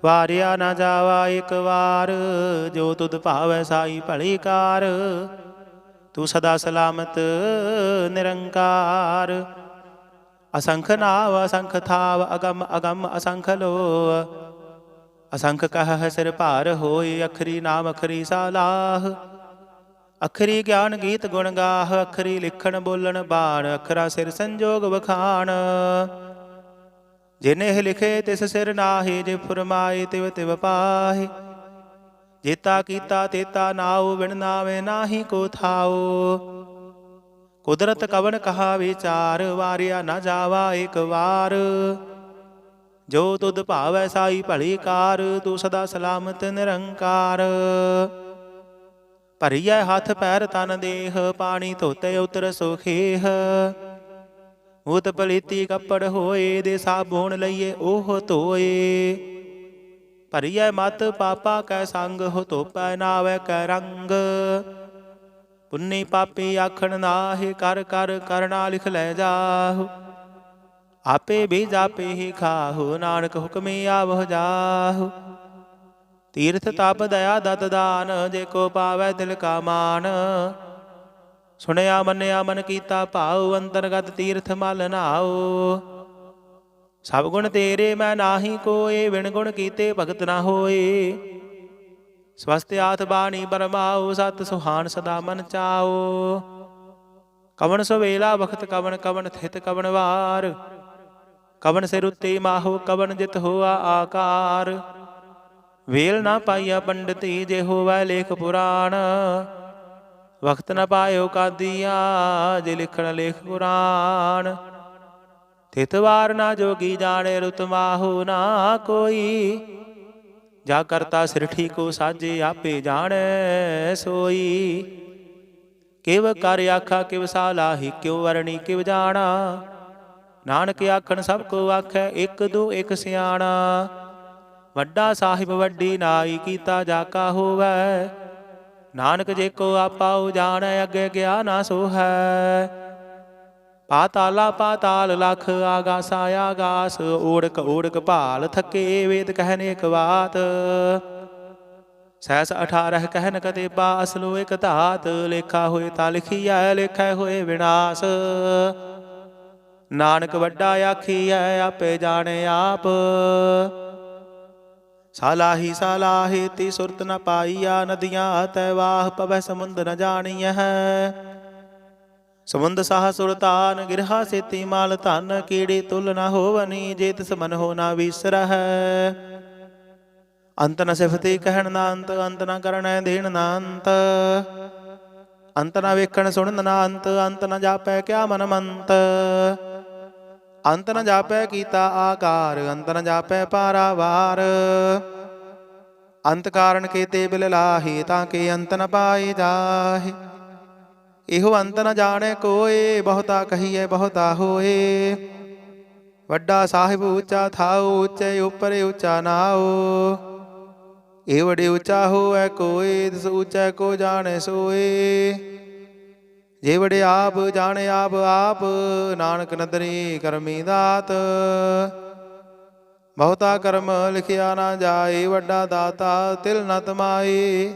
ਵਾਰਿਆ ਨਾ ਜਾਵਾ ਇਕ ਵਾਰ, ਜੋ ਤੁਧ ਭਾਵੈ ਸਾਈ ਭਲੀ ਕਾਰ। ਤੂੰ ਸਦਾ ਸਲਾਮਤ ਨਿਰੰਕਾਰ। ਅਸੰਖ ਨਾਵ ਅਸੰਖ ਥਾਵ, ਅਗਮ ਅਗਮ ਅਸੰਖ ਲੋਅ। ਅਸੰਖ ਕਹਿ ਸਿਰ ਭਾਰ ਹੋਏ, ਅਖਰੀ ਨਾਮ ਅਖਰੀ ਸਾਲਾਹ। ਅਖਰੀ ਗਿਆਨ ਗੀਤ ਗੁਣ ਗਾਹ, ਅਖਰੀ ਲਿਖਣ ਬੋਲਣ ਬਾਣ। ਅਖਰਾ ਸਿਰ ਸੰਜੋਗ ਵਖਾਣ, ਜਿਨੇ ਲਿਖੇ ਤਿਸ ਸਿਰ ਨਾਹੀ। ਜੇ ਫੁਰਮਾਏ ਤਿਵ ਤਿਵ ਪਾਹੀ। ਜੇਤਾ ਕੀਤਾ ਤੇਤਾ ਨਾਉ, ਬਿਨ ਨਾਵੇ ਨਾਹੀ ਕੋ ਥਾਉ। ਕੁਦਰਤ ਕਵਣ ਕਹਾ ਵਿਚਾਰ, ਵਾਰਿਆ ਨਾ ਜਾਵਾ ਇਕ ਵਾਰ। ਜੋ ਤੁਧ ਭਾਵੈ ਸਾਈ ਭਲੀ ਕਾਰ, ਤੂੰ ਸਦਾ ਸਲਾਮਤ ਨਿਰੰਕਾਰ। ਭਰੀਐ ਹੱਥ ਪੈਰ ਤਨ ਦੇਹ, ਪਾਣੀ ਧੋਤੇ ਉਤਰ ਸੁਖੇਹ। ਮੂਤ ਪਲੀਤੀ ਕੱਪੜ ਹੋਏ, ਦੇ ਸਾਬੁਣ ਲਈਏ ਉਹ ਧੋਏ। ਭਰੀਐ ਮਤ ਪਾਪਾ ਕੈ ਸੰਗ, ਹੋ ਧੋਪੈ ਨਾਵੈ ਕੈ ਰੰਗ। ਪੁੰਨੀ ਪਾਪੀ ਆਖਣ ਨਾਹਿ, ਕਰ ਕਰ ਕਰਨਾ ਲਿਖ ਲੈ ਜਾਹੁ। ਆਪੇ ਬੀਜ ਆਪੇ ਹੀ ਖਾਹੁ, ਨਾਨਕ ਹੁਕਮੀ ਆਵਹੁ ਜਾਹੁ। ਤੀਰਥ ਤਪ ਦਇਆ ਦਤ ਦਾਨ, ਜੇ ਕੋ ਪਾਵੈ ਦਿਲ ਕਾ ਮਾਨ। ਸੁਣਿਆ ਮੰਨਿਆ ਮਨ ਕੀਤਾ ਭਾਉ, ਅੰਤਰਗਤ ਤੀਰਥ ਮਲ ਨਾਉ। ਸਭ ਗੁਣ ਤੇਰੇ ਮੈਂ ਨਾਹੀ ਕੋਏ, ਬਿਨ ਗੁਣ ਕੀਤੇ ਭਗਤ ਨਾ ਹੋਏ। ਸਵਸਤ ਆਥ ਬਾਣੀ ਬਰਮਾਉ, ਸਤ ਸੁਹਾਨ ਸਦਾ ਮਨ ਚਾਉ। ਕਵਣ ਸੁਵੇਲਾ ਬਖਤ ਕਵਣ, ਕਵਣ ਥਿਤ ਕਵਣ ਵਾਰ। ਕਵਣ ਸਿਰ ਉੱਤੇ ਮਾਹੋ, ਕਵਣ ਜਿਤ ਹੋਆ ਆਕਾਰ। ਵੇਲ ਨਾ ਪਾਈਆ ਪੰਡਤੀ ਜੇ ਹੋਵੈ ਲੇਖ ਪੁਰਾਣ। ਵਕਤ ਨ ਪਾਇਓ ਕਾਦੀਆ ਜੇ ਲਿਖਣ ਲੇਖ ਪੁਰਾਣ। ਤਿਤ ਵਾਰ ਨਾ ਜੋਗੀ ਜਾਣੇ ਰੁਤ ਮਾਹੂ ਨਾ ਕੋਈ। ਜਾ ਕਰਤਾ ਸਿਰਠੀ ਕੋ ਸਾਜੇ ਆਪੇ ਜਾਣੈ ਸੋਈ। ਕਿਵ ਕਰ ਆਖਾ ਕਿਵ ਸਾਲਾਹੀ ਕਿਉ ਵਰਣੀ ਕਿਵ ਜਾਣਾ। ਨਾਨਕ ਆਖਣ ਸਭ ਕੋ ਆਖੈ ਇਕ ਦੂ ਇਕ ਸਿਆਣਾ। ਵੱਡਾ ਸਾਹਿਬ ਵੱਡੀ ਨਾਈ ਕੀਤਾ ਜਾ ਕਾ ਹੋਵੈ। ਨਾਨਕ ਜੇ ਕੋ ਆਪਾਉ ਜਾਣੈ ਅੱਗੇ ਗਿਆ ਨਾ ਸੋਹੈ। ਪਾਤਾਲਾ ਪਾਤਾਲ ਲਖ ਆਗਾਸਾ ਆਗਾਸ। ਓੜਕ ਓੜਕ ਭਾਲ ਥਕੇ ਵੇਦ ਕਹਿਨ ਇਕ ਬਾਤ। ਸਹਿਸ 18 ਕਹਿਨ ਕਤੇਬਾ ਅਸਲੋ ਇਕ ਧਾਤ। ਲੇਖਾ ਹੋਏ ਤਾਂ ਲਿਖੀਐ ਲੇਖੈ ਹੋਏ ਵਿਨਾਸ਼। ਨਾਨਕ ਵੱਡਾ ਆਖੀਐ ਆਪੇ ਜਾਣੇ ਆਪ। ਸਾਲਾਹੀ ਸਾਲਾਹੀ ਤੀ ਸੁਰਤ ਨ ਪਾਈਆ। ਨਦੀਆਂ ਤੈ ਵਾਹ ਪਵੈ ਸਮੁੰਦ ਨ ਜਾਣੀਐ। ਸਮੁੰਦ ਸਾਹ ਸੁਰਤਾਨ ਗਿਰਹਾ ਸੇਤੀ ਮਾਲ ਧਨ। ਕੀੜੀ ਤੁਲ ਨ ਹੋਵਨੀ ਜੇ ਤਿਸ ਮਨ ਹੋ ਨਾ ਵਿਸਰਹਿ। ਅੰਤ ਨ ਸਿਫਤੀ ਕਹਿਣ ਨਾ ਅੰਤ। ਅੰਤ ਨ ਕਰਣੈ ਦੇਣ ਨਾ ਅੰਤ। ਅੰਤ ਨ ਵੇਖਣ ਸੁਣਨ ਨਾ ਅੰਤ। ਅੰਤ ਨ ਜਾਪੈ ਕਿਆ ਮਨ ਮੰਤ। ਅੰਤ ਨ ਜਾਪੈ ਕੀਤਾ ਆਕਾਰ। ਅੰਤ ਨ ਜਾਪੈ ਪਾਰਾਵਾਰ। ਅੰਤ ਕਾਰਨ ਕੀਤੇ ਬਿਲ ਲਾਹੀ ਤਾਂ ਕਿ ਅੰਤ ਨ ਪਾਏ ਜਾਹੇ। ਇਹੋ ਅੰਤ ਨ ਜਾਣੈ ਕੋਏ ਬਹੁਤਾ ਕਹੀਐ ਬਹੁਤਾ ਹੋਏ। ਵੱਡਾ ਸਾਹਿਬ ਉੱਚਾ ਥਾਉ ਉੱਚੇ ਉੱਪਰ ਉੱਚਾ ਨਾਉ। ਇਹ ਵਡੇ ਉੱਚਾ ਹੋਵੈ ਕੋਏ ਤਿਸ ਉੱਚਾ ਕੋ ਜਾਣੈ ਸੋਏ। ਜੇ ਵਡੇ ਆਪ ਜਾਣੇ ਆਪ ਆਪ ਨਾਨਕ ਨਦਰੀ ਕਰਮੀ ਦਾਤ। ਬਹੁਤਾ ਕਰਮ ਲਿਖਿਆ ਨਾ ਜਾਏ ਵੱਡਾ ਦਾਤਾ ਤਿਲ ਨ ਤਮਾਏ।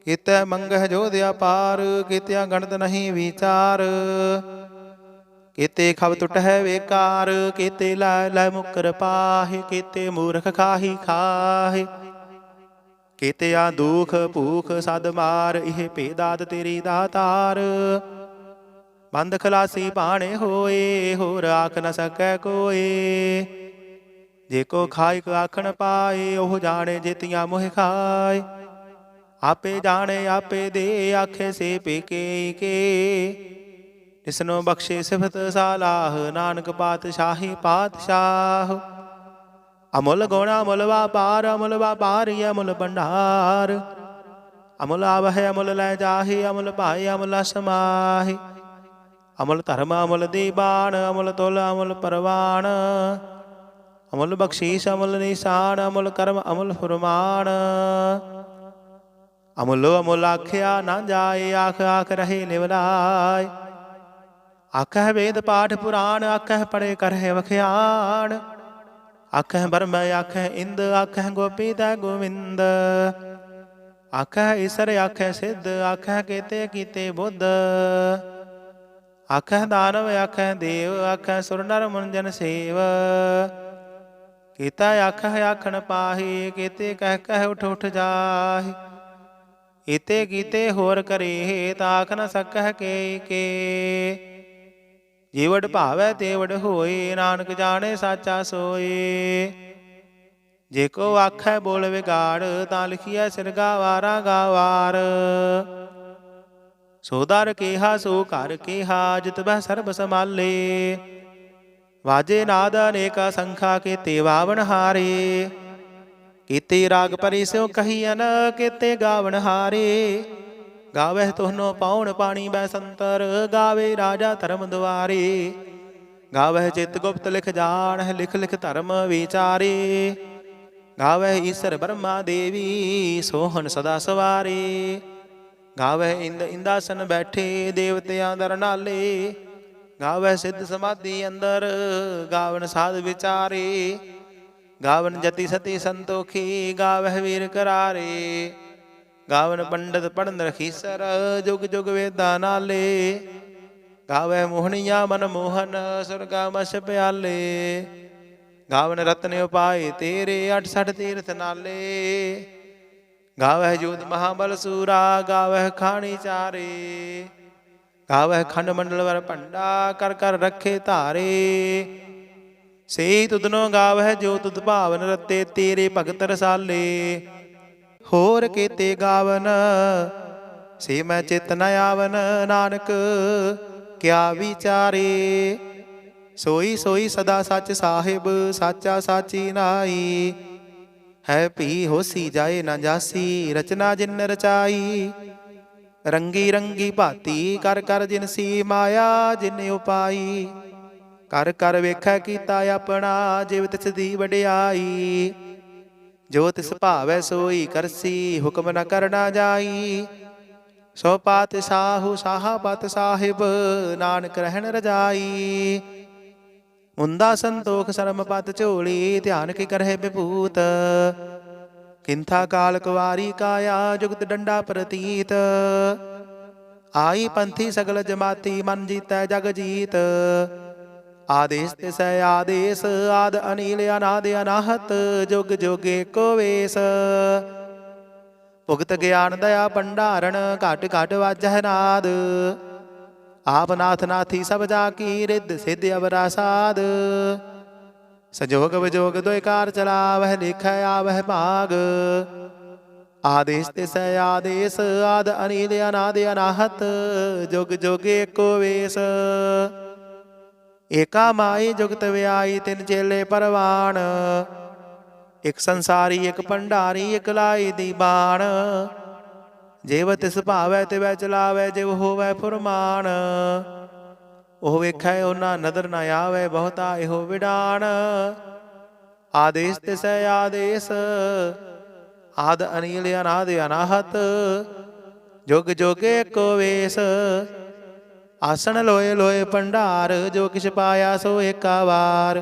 ਕੀਤੈ ਮੰਗਹਿ ਜੋਧਿਆ ਪਾਰ ਕੀਤਿਆ ਗਣਤ ਨਹੀਂ ਵਿਚਾਰ। ਕੀਤੇ ਖਬ ਟੁਟਹਿ ਵੇਕਾਰ ਕੀਤੇ ਲੈ ਲੈ ਮੁਕਰ ਪਾਹੇ। ਕੀਤੇ ਮੂਰਖ ਖਾਹੀ ਖਾਹੇ ਕੀਤੇ ਆ ਦੁਖ ਭੂਖ ਸਦ ਮਾਰ। ਇਹ ਭੇਦਾਤ ਤੇਰੀ ਦਾਤਾਰ। ਬੰਦ ਖਲਾਸੀ ਭਾਣੇ ਹੋਏ ਹੋਰ ਆਖ ਨ ਸਕੈ ਕੋਏ। ਜੇ ਕੋ ਖਾਇਕ ਆਖਣ ਪਾਏ ਉਹ ਜਾਣੇ ਜੇਤੀਆਂ ਮੋਹਿ ਖਾਏ। ਆਪੇ ਜਾਣੇ ਆਪੇ ਦੇ ਆਖੇ ਸੇ ਪੇਕੇ ਕੇ। ਇਸਨੋ ਬਖਸ਼ੇ ਸਿਫਤ ਸਾਲਾਹ ਨਾਨਕ ਪਾਤਸ਼ਾਹੀ ਪਾਤਸ਼ਾਹ। ਅਮੁੱਲ ਗੁਣ ਅਮੁੱਲ ਵਾਪਾਰ ਅਮੁੱਲ ਵਾਪਾਰੀ ਅਮੁੱਲ ਭੰਡਾਰ। ਅਮੁੱਲ ਆਵਹਿ ਅਮੁੱਲ ਲੈ ਜਾਹੇ ਅਮੁੱਲ ਭਾਏ ਅਮੁੱਲ ਸਮਾਹੇ। ਅਮੁੱਲ ਧਰਮ ਅਮੁੱਲ ਦੀਬਾਨ ਅਮੁੱਲ ਤੁਲ ਅਮੁੱਲ ਪਰਵਾਨ। ਅਮੁੱਲ ਬਖਸ਼ੀਸ਼ ਅਮੁੱਲ ਨਿਸ਼ਾਨ ਅਮੁੱਲ ਕਰਮ ਅਮੁੱਲ ਫੁਰਮਾਨ। ਅਮੁੱਲੋ ਅਮੁੱਲ ਆਖਿਆ ਨਾ ਜਾਏ ਆਖ ਆਖ ਰਹੇ ਨਿਵਲਾਏ। ਆਖਹਿ ਵੇਦ ਪਾਠ ਪੁਰਾਣ ਆਖਹਿ ਪੜੇ ਕਰਹਿ ਵਖਿਆਣ। ਆਖਹਿ ਬਰਮ ਆਖਹਿ ਇੰਦ ਆਖਹਿ ਗੋਪੀ ਤੈ ਗੋਵਿੰਦ। ਆਖਹਿ ਈਸਰ ਆਖਹਿ ਸਿੱਧ ਆਖਹਿ ਕੀਤੇ ਕੀਤੇ ਬੁੱਧ। ਆਖਹਿ ਦਾਨਵ ਆਖਹਿ ਦੇਵ ਆਖਹਿ ਸੁਰ ਨਰ ਮੁਨ ਜਨ ਸੇਵ। ਕੀਤਾ ਆਖਹਿ ਆਖਣ ਪਾਹੀ ਕੀਤੇ ਕਹਿ ਕਹਿ ਉਠ ਉਠ ਜਾਹੇ। ਇਤੇ ਕੀਤੇ ਹੋਰ ਕਰੇ ਤਾਂ ਆਖ ਨ ਸਕਹਿ ਕੇ ਕੇ। ਜੀਵੜ ਭਾਵੈ ਤੇਵੜ ਹੋਏ ਨਾਨਕ ਜਾਣੇ ਸਾਚਾ ਸੋਏ। ਜੇ ਕੋ ਆਖੈ ਬੋਲ ਵਿਗਾੜ ਤਾਂ ਲਿਖੀਐ ਸਿਰ ਗਾਵਾਰਾ ਗਾਵਾਰ। ਸੋ ਦਰ ਕੇਹਾ ਸੋ ਘਰ ਕੇਹਾ ਜਿਤ ਬਹਿ ਸਰਬ ਸੰਭਾਲੇ। ਵਾਜੇ ਨਾਦ ਅਨੇਕਾ ਸੰਖਾ ਕੀਤੇ ਵਾਵਣ ਹਾਰੇ। ਕੀਤੇ ਰਾਗ ਪਰੀ ਸਿਉ ਕਹੀਅਨ ਕੀਤੇ ਗਾਵਣ ਹਾਰੇ। ਗਾਵਹਿ ਤੁਹਨੋ ਪਾਉਣ ਪਾਣੀ ਬੈ ਸੰਤਰ ਗਾਵੇ ਰਾਜਾ ਧਰਮ ਦੁਆਰੇ। ਗਾਵਹਿ ਚਿਤ ਗੁਪਤ ਲਿਖ ਜਾਣਹਿ ਲਿਖ ਲਿਖ ਧਰਮ ਵਿਚਾਰੇ। ਗਾਵਹਿ ਈਸਰ ਬ੍ਰਹਮਾ ਦੇਵੀ ਸੋਹਣ ਸਦਾ ਸਵਾਰੇ। ਗਾਵਹਿ ਇੰਦ ਇੰਦਾਸਨ ਬੈਠੇ ਦੇਵਤਿਆਂ ਦਰ ਨਾਲੇ। ਗਾਵਹਿ ਸਿੱਧ ਸਮਾਧੀ ਅੰਦਰ ਗਾਵਨ ਸਾਧ ਵਿਚਾਰੇ। ਗਾਵਨ ਜਤੀ ਸਤੀ ਸੰਤੋਖੀ ਗਾਵਹਿ ਵੀਰ ਕਰਾਰੇ। ਗਾਵਨ ਪੰਡਤ ਪੜਨ ਰਖੀਸਰ ਜੁਗ ਜੁਗ ਵੇਦਾਂ ਨਾਲੇ। ਗਾਵਹਿ ਮੋਹਣੀਆਂ ਮਨ ਮੋਹਨ ਸੁਰਗਾ ਮਛ ਪਿਆਲੇ। ਗਾਵਨ ਰਤਨ ਉਪਾਏ ਤੇਰੇ 68 ਤੀਰਥ ਨਾਲੇ। ਗਾਵਹਿ ਜੂਤ ਮਹਾਬਲ ਸੂਰਾ ਗਾਵਹਿ ਖਾਣੀ ਚਾਰੇ। ਗਾਵਹਿ ਖੰਡ ਮੰਡਲ ਵਰ ਭੰਡਾ ਕਰ ਕਰ ਰੱਖੇ ਧਾਰੇ। सेई तुदनो गावह जो तुद भावन रते, तेरे भगत रसाले होर केते गावन। से मैं चित न आवन, नानक क्या विचारे। सोई सोई सदा सच साहिब, साचा साची नाई। है पी होसी जाए न जासी, रचना जिन रचाई। रंगी रंगी भाती कर कर जिनसी, माया जिन उपाई। कर कर वेखै कीता अपना, जिव तिस दी वडियाई। जो तिस भावै सोई करसी, हुक्म न करना जाई। सो पातशाहु साहबत साहिब, नानक रहन रजाई। मुंदा संतोख सरम पत झोली, ध्यान के करहे विभूत। किंथा काल कुवारी काया, जुगत डंडा प्रतीत। आई पंथी सगल जमाती, मन जीतै जग जीत। आदेश तिसै आदेश, आद अनील अनाद अनाहत। जुग जुग एको वेस। भुगत ज्ञान दया भंडारण, घट घट वाजह नाद। आप नाथ नाथी सब जाकी, रिद्ध सिद्ध अवरा साध। संजोग विजोग दोय कार चलावह, लिखै आवह भाग। आदेश तिसै आदेश, आद अनील अनाद अनाहत। जुग जुग एको वेस। एका माई जुगत व्याई, तिन चेले परवान। एक संसारी एक भंडारी, एक लाई दी बाण। जेव तिस भावै तिवै चलावै, जिव होवै फुरमान। ओह वेखै ओना नदर न आवै, बहुता एहो विडान। आदेश तिसै आदेश, आद अनील अनाद अनाहत। जुग जुग एको वेस। आसन लोए लोए भंडार, जो किछ पाया सो एका वार।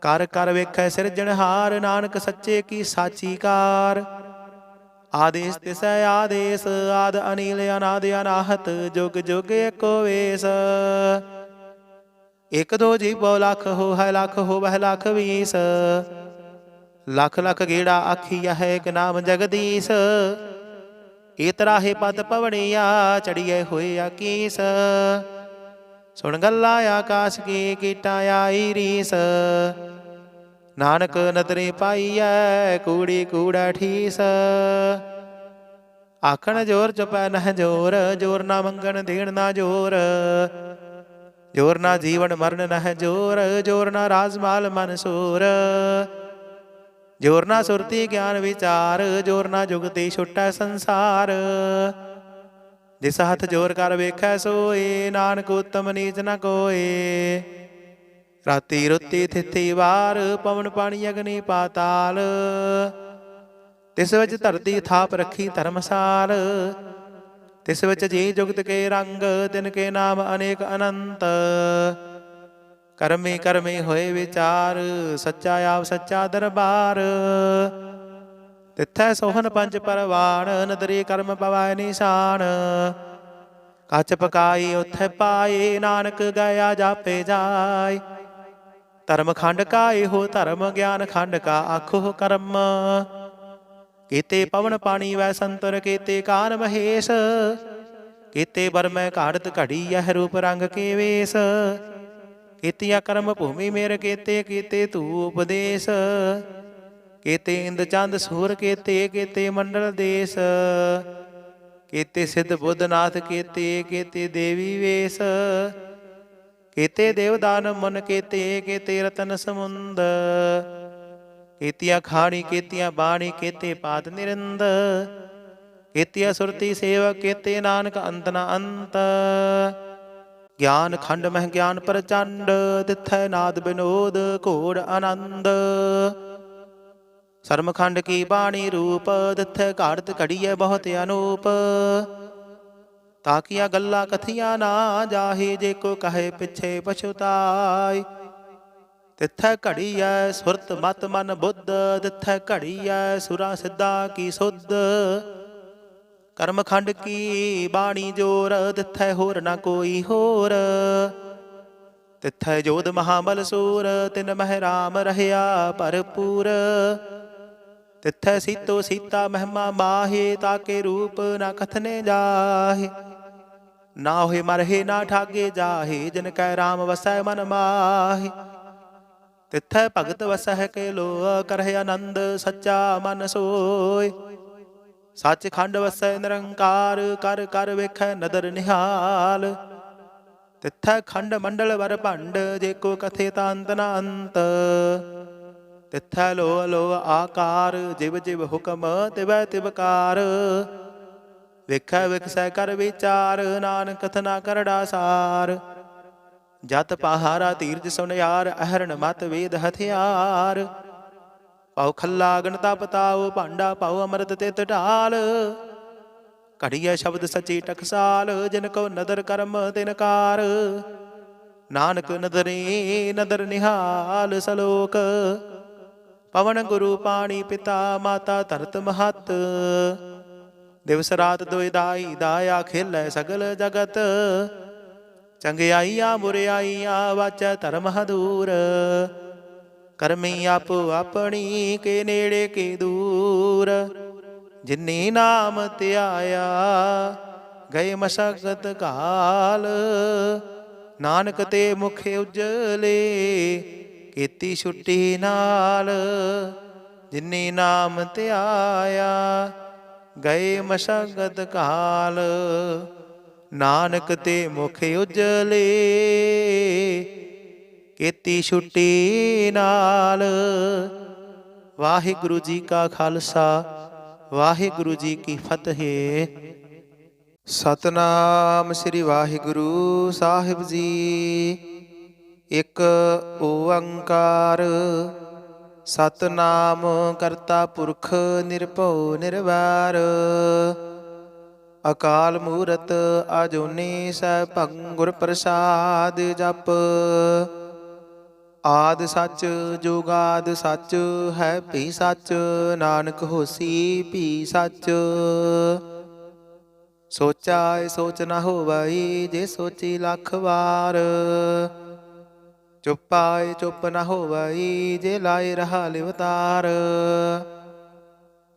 कर कर वेखै सिरजनहार, नानक सच्चे की साची कार। आदेश तिसै आदेश, आद अनील अनाद अनाहत। जुग जुग एको वेस। एक दो जीवो लख हो है, लख हो वह लख बीस। लख लख गेड़ा आखिया है, एक नाम जगदीश। इतरा हे पद पवड़िया, चढ़िए होए आकीस। सुन गल्ला आकाश की, कीटा आई रीस। नानक नदरे पाईऐ, कूड़ी कूड़ा ठीस। आखन जोर चुपै नह जोर, जोर ना मंगन देण ना जोर। जोर ना जीवन मरण नह जोर, जोर ना राजमाल मनसूर। जोर ना सुरती ज्ञान विचार, जोर ना जुगती छुटै संसार। जिस हथ जोर कर वेखै सोए, नानक उत्तम नीच न कोए। राती रुती थिथि वार, पवन पानी अग्नि पाताल। तिस विच धरती थाप रखी धर्मसाल। तिस विच जी जुगत के रंग, तिनके नाम अनेक अनंत। करमे करमे होए विचार, सच्चा आप सच्चा दरबार। तिथै सोहन पंच परवान, नदरी कर्म पवै निशान। कच पकाई उथै पाए, नानक गया जापे जाय। धर्म खंड का एहो धर्म, ज्ञान खंड का आखो कर्म। केते पवन पानी वै संतर, केते कान महेश। केते बरमै घाड़त घड़ी, यह रूप रंग के वेश। केतिया कर्म भूमि मेर केते, केते तू उपदेश। केते इंद चंद सूर केते, केते मंडल देश। केते सिद्ध बुद्ध नाथ केते, केते देवी वेश। केते देवदान मन केते, केते रतन समुंद। केतिया खाणी केतिया बाणी, केते पाद निरंद। केतिया सुरती सेवक, केते नानक अंत न अंत। ज्ञान खंड मह ज्ञान प्रचंड, तिथै नाद विनोद घोर आनंद। सरम खंड की बाणी रूप, तिथै घाड़त घड़िए बहुत अनूप। ताकिया गल्ला कथिया ना जाहे, जे को कहे पिछे पछुताय। तिथै घड़िए सुरत मत मन बुद्ध, तिथै घड़िए सुरा सिद्धा की सुध। कर्म खंड की बाणी जोर, तिथै होर न कोई होर। तिथै जोध महाबल सूर, तिन मह राम रहया भरपूर। तिथै सीतो सीता महिमा माहे, ताके रूप न कथने जाहे। ना होए मरहे ना ठागे जाहे, जिन कै राम वसै मन माहे। ਤਿੱਥੈ ਭਗਤ ਵਸਹਿ ਕੇ ਲੋ ਕਰਹਿ ਆਨੰਦ ਸੱਚਾ ਮਨ ਸੋਇ। ਸੱਚਖੰਡ ਵਸੈ ਨਿਰੰਕਾਰ ਕਰ ਕਰ ਵੇਖੈ ਨਦਰ ਨਿਹਾਲ। ਤਿੱਥੈ ਖੰਡ ਮੰਡਲ ਵਰ ਭੰਡ ਜੇ ਕੋ ਕਥੇ ਤਾਂ ਅੰਤ ਨ ਅੰਤ। ਤਿੱਥੈ ਲੋ ਲੋ ਆਕਾਰ ਜਿਵ ਜਿਵ ਹੁਕਮ ਤਿਵੈ ਤਿਵਕਾਰ। ਵੇਖੈ ਵਿਖਸੈ ਕਰ ਵਿਚਾਰ ਨਾਨਕ ਕਥਨਾ ਕਰੜਾ ਸਾਰ। ਜਤ ਪਹਾਰਾ ਧੀਰਜ ਸੁਨਿਆਰ ਅਹਰਣ ਮਤ ਵੇਦ ਹਥਿਆਰ। ਪਾਉ ਖੱਲਾ ਗਣਤਾ ਪਤਾਉ ਭਾਂਡਾ ਪਾਉ ਅੰਮ੍ਰਿਤ ਤਿਤ ਢਾਲ। ਘੜੀਐ ਸ਼ਬਦ ਸਚੀ ਟਕਸਾਲ ਜਿਨ ਕੋ ਨਦਰ ਕਰਮ ਤਿਨਕਾਰ। ਨਾਨਕ ਨਦਰੀ ਨਦਰ ਨਿਹਾਲ ਸਲੋਕ। ਪਵਨ ਗੁਰੂ ਪਾਣੀ ਪਿਤਾ ਮਾਤਾ ਧਰਤ ਮਹਤ। ਦਿਵਸ ਰਾਤ ਦੁਇ ਦਾਈ ਦਾਇਆ ਖੇਲੈ ਸਗਲ ਜਗਤ। ਚੰਗਿਆਈਆਂ ਬੁਰਿਆਈਆਂ ਵਾਚੈ ਧਰਮ ਹਦੂਰ। ਕਰਮੀ ਆਪੋ ਆਪਣੀ ਕੇ ਨੇੜੇ ਕੇ ਦੂਰ। ਜਿਨੀ ਨਾਮ ਧਿਆਇਆ ਗਏ ਮਸ਼ਕਤ ਕਾਲ। ਨਾਨਕ ਤੇ ਮੁਖ ਉਜਲੇ ਕੀਤੀ ਛੁੱਟੀ ਨਾਲ। ਜਿਨੀ ਨਾਮ ਧਿਆਇਆ ਗਏ ਮਸ਼ਕਤ ਕਾਲ। ਨਾਨਕ ਤੇ ਮੁਖ ਉਜਲੇ ਕੀਤੀ ਛੁੱਟੀ ਨਾਲ। ਵਾਹਿਗੁਰੂ ਜੀ ਕਾ ਖਾਲਸਾ ਵਾਹਿਗੁਰੂ ਜੀ ਕੀ ਫਤਿਹ। ਸਤਨਾਮ ਸ੍ਰੀ ਵਾਹਿਗੁਰੂ ਸਾਹਿਬ ਜੀ। ਇਕ ਓੰਕਾਰ ਸਤਨਾਮ ਕਰਤਾ ਪੁਰਖ ਨਿਰਭਉ ਨਿਰਵੈਰ। ਅਕਾਲ ਮੂਰਤ ਅਜੂਨੀ ਸੈਭੰ ਗੁਰ ਪ੍ਰਸਾਦ ਜਪ। ਆਦਿ ਸੱਚ ਜੁਗਾਦ ਸੱਚ ਹੈ ਭੀ ਸੱਚ। ਨਾਨਕ ਹੋਸੀ ਭੀ ਸੱਚ। ਸੋਚਾ ਸੋਚ ਨਾ ਹੋਵਈ ਜੇ ਸੋਚੀ ਲੱਖ ਵਾਰ। ਚੁੱਪਾਏ ਚੁੱਪ ਨਾ ਹੋਵਈ ਜੇ ਲਾਏ ਰਹਾ ਲਿਵਤਾਰ।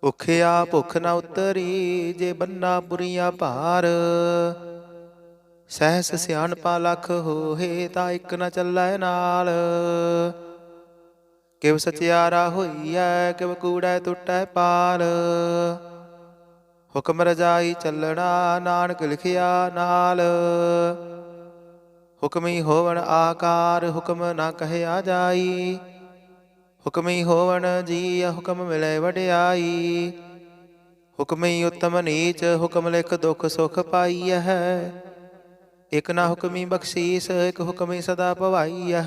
ਭੁਖਿਆ ਭੁੱਖ ਨਾ ਉਤਰੀ ਜੇ ਬੰਨਾ ਬੁਰੀਆਂ ਭਾਰ। ਸਹਿਸ ਸਿਆਣਪਾ ਲੱਖ ਹੋਏ ਤਾਂ ਇੱਕ ਨਾ ਚੱਲੈ ਨਾਲ। ਕਿਵ ਸਚਿਆਰਾ ਹੋਈਐ ਕਿਵ ਕੂੜੈ ਟੁੱਟੈ ਪਾਰ। ਹੁਕਮ ਰਜਾਈ ਚੱਲਣਾ ਨਾਨਕ ਲਿਖਿਆ ਨਾਲ। ਹੁਕਮੀ ਹੋਵਣ ਆਕਾਰ ਹੁਕਮ ਨਾ ਕਹਿਆ ਜਾਈ। ਹੁਕਮੀ ਹੋਵਣ ਜੀ ਹੁਕਮ ਮਿਲੇ ਵਡਿਆਈ। ਹੁਕਮੀ ਉਤਮ ਨੀਚ ਹੁਕਮ ਲਿਖ ਦੁਖ ਸੁਖ ਪਾਈਐ। ਇਕ ਨਾ ਹੁਕਮੀ ਬਖਸ਼ੀਸ ਇਕ ਹੁਕਮੀ ਸਦਾ ਭਵਾਈਐ।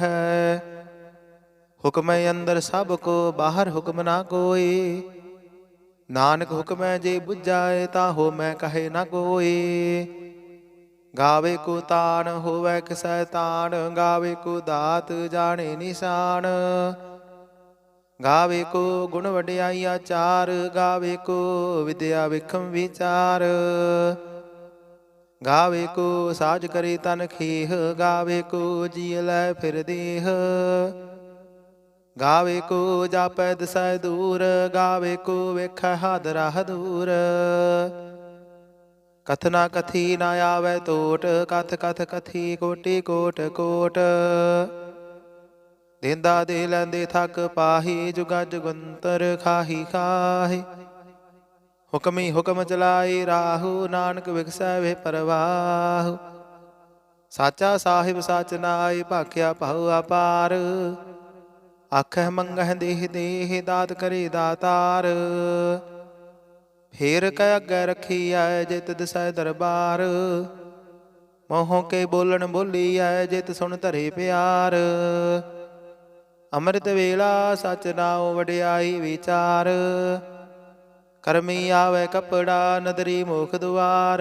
ਹੁਕਮੈ ਅੰਦਰ ਸਭ ਕੋ ਬਾਹਰ ਹੁਕਮ ਨਾ ਕੋਇ। ਨਾਨਕ ਹੁਕਮੈ ਜੇ ਬੁਝਾਏ ਤਾਂ ਹੋਮੈ ਕਹੇ ਨਾ ਕੋਇ। ਗਾਵੇ ਕੋ ਤਾਣ ਹੋਵੈ ਕਿਸੈ ਤਾਣ। ਗਾਵੇ ਕੋ ਦਾਤ ਜਾਣੇ ਨਿਸ਼ਾਨ। ਗਾਵੇ ਕੋ ਗੁਣ ਵਡਿਆਈ ਆਚਾਰ। ਗਾਵੇ ਕੋ ਵਿਦਿਆ ਵਿਖਮ ਵਿਚਾਰ। ਗਾਵੇ ਕੋ ਸਾਜ ਕਰੇ ਤਨ ਖੇਹ। ਗਾਵੇ ਕੋ ਜੀ ਲੈ ਫਿਰ ਦੇਹ। ਗਾਵੇ ਕੋ ਜਾਪੈ ਦਿਸੈ ਦੂਰ। ਗਾਵੇ ਕੋ ਵੇਖੈ ਹਾਦਰਾ ਹਦੂਰ। ਕਥਨਾ ਕਥੀ ਨਾ ਆਵੈ ਟੋਟ। ਕਥ ਕਥ ਕਥੀ ਕੋਟੀ ਕੋਟ ਕੋਟ। ਦੇਂਦਾ ਦੇ ਲੈਂਦੇ ਥੱਕ ਪਾਹੀ। ਜੁਗਾ ਜੁਗੰਤਰ ਖਾਹੀ ਖਾਹੀ। ਹੁਕਮੀ ਹੁਕਮ ਚਲਾਏ ਰਾਹੂ। ਨਾਨਕ ਵਿਗਸੈ ਵੇ ਪਰਵਾਹੂ। ਸਾਚਾ ਸਾਹਿਬ ਸਚ ਨਾਇ ਭਾਖਿਆ ਭਉ ਅਪਾਰ। ਆਖਹਿ ਮੰਗਹਿ ਦੇਹ ਦੇਹ ਦਾਤ ਕਰੇ ਦਾਤਾਰ। ਫੇਰ ਕੈ ਅੱਗੇ ਰਖੀਐ ਜਿਤ ਦਿਸੈ ਦਰਬਾਰ। ਮੋਹ ਕੇ ਬੋਲਣ ਬੋਲੀਐ ਜਿਤ ਸੁਣ ਧਰੇ ਪਿਆਰ। ਅੰਮ੍ਰਿਤ ਵੇਲਾ ਸਚ ਨਾਉ ਵਡਿਆਈ ਵਿਚਾਰ। ਕਰਮੀ ਆਵੈ ਕਪੜਾ ਨਦਰੀ ਮੋਖ ਦੁਆਰ।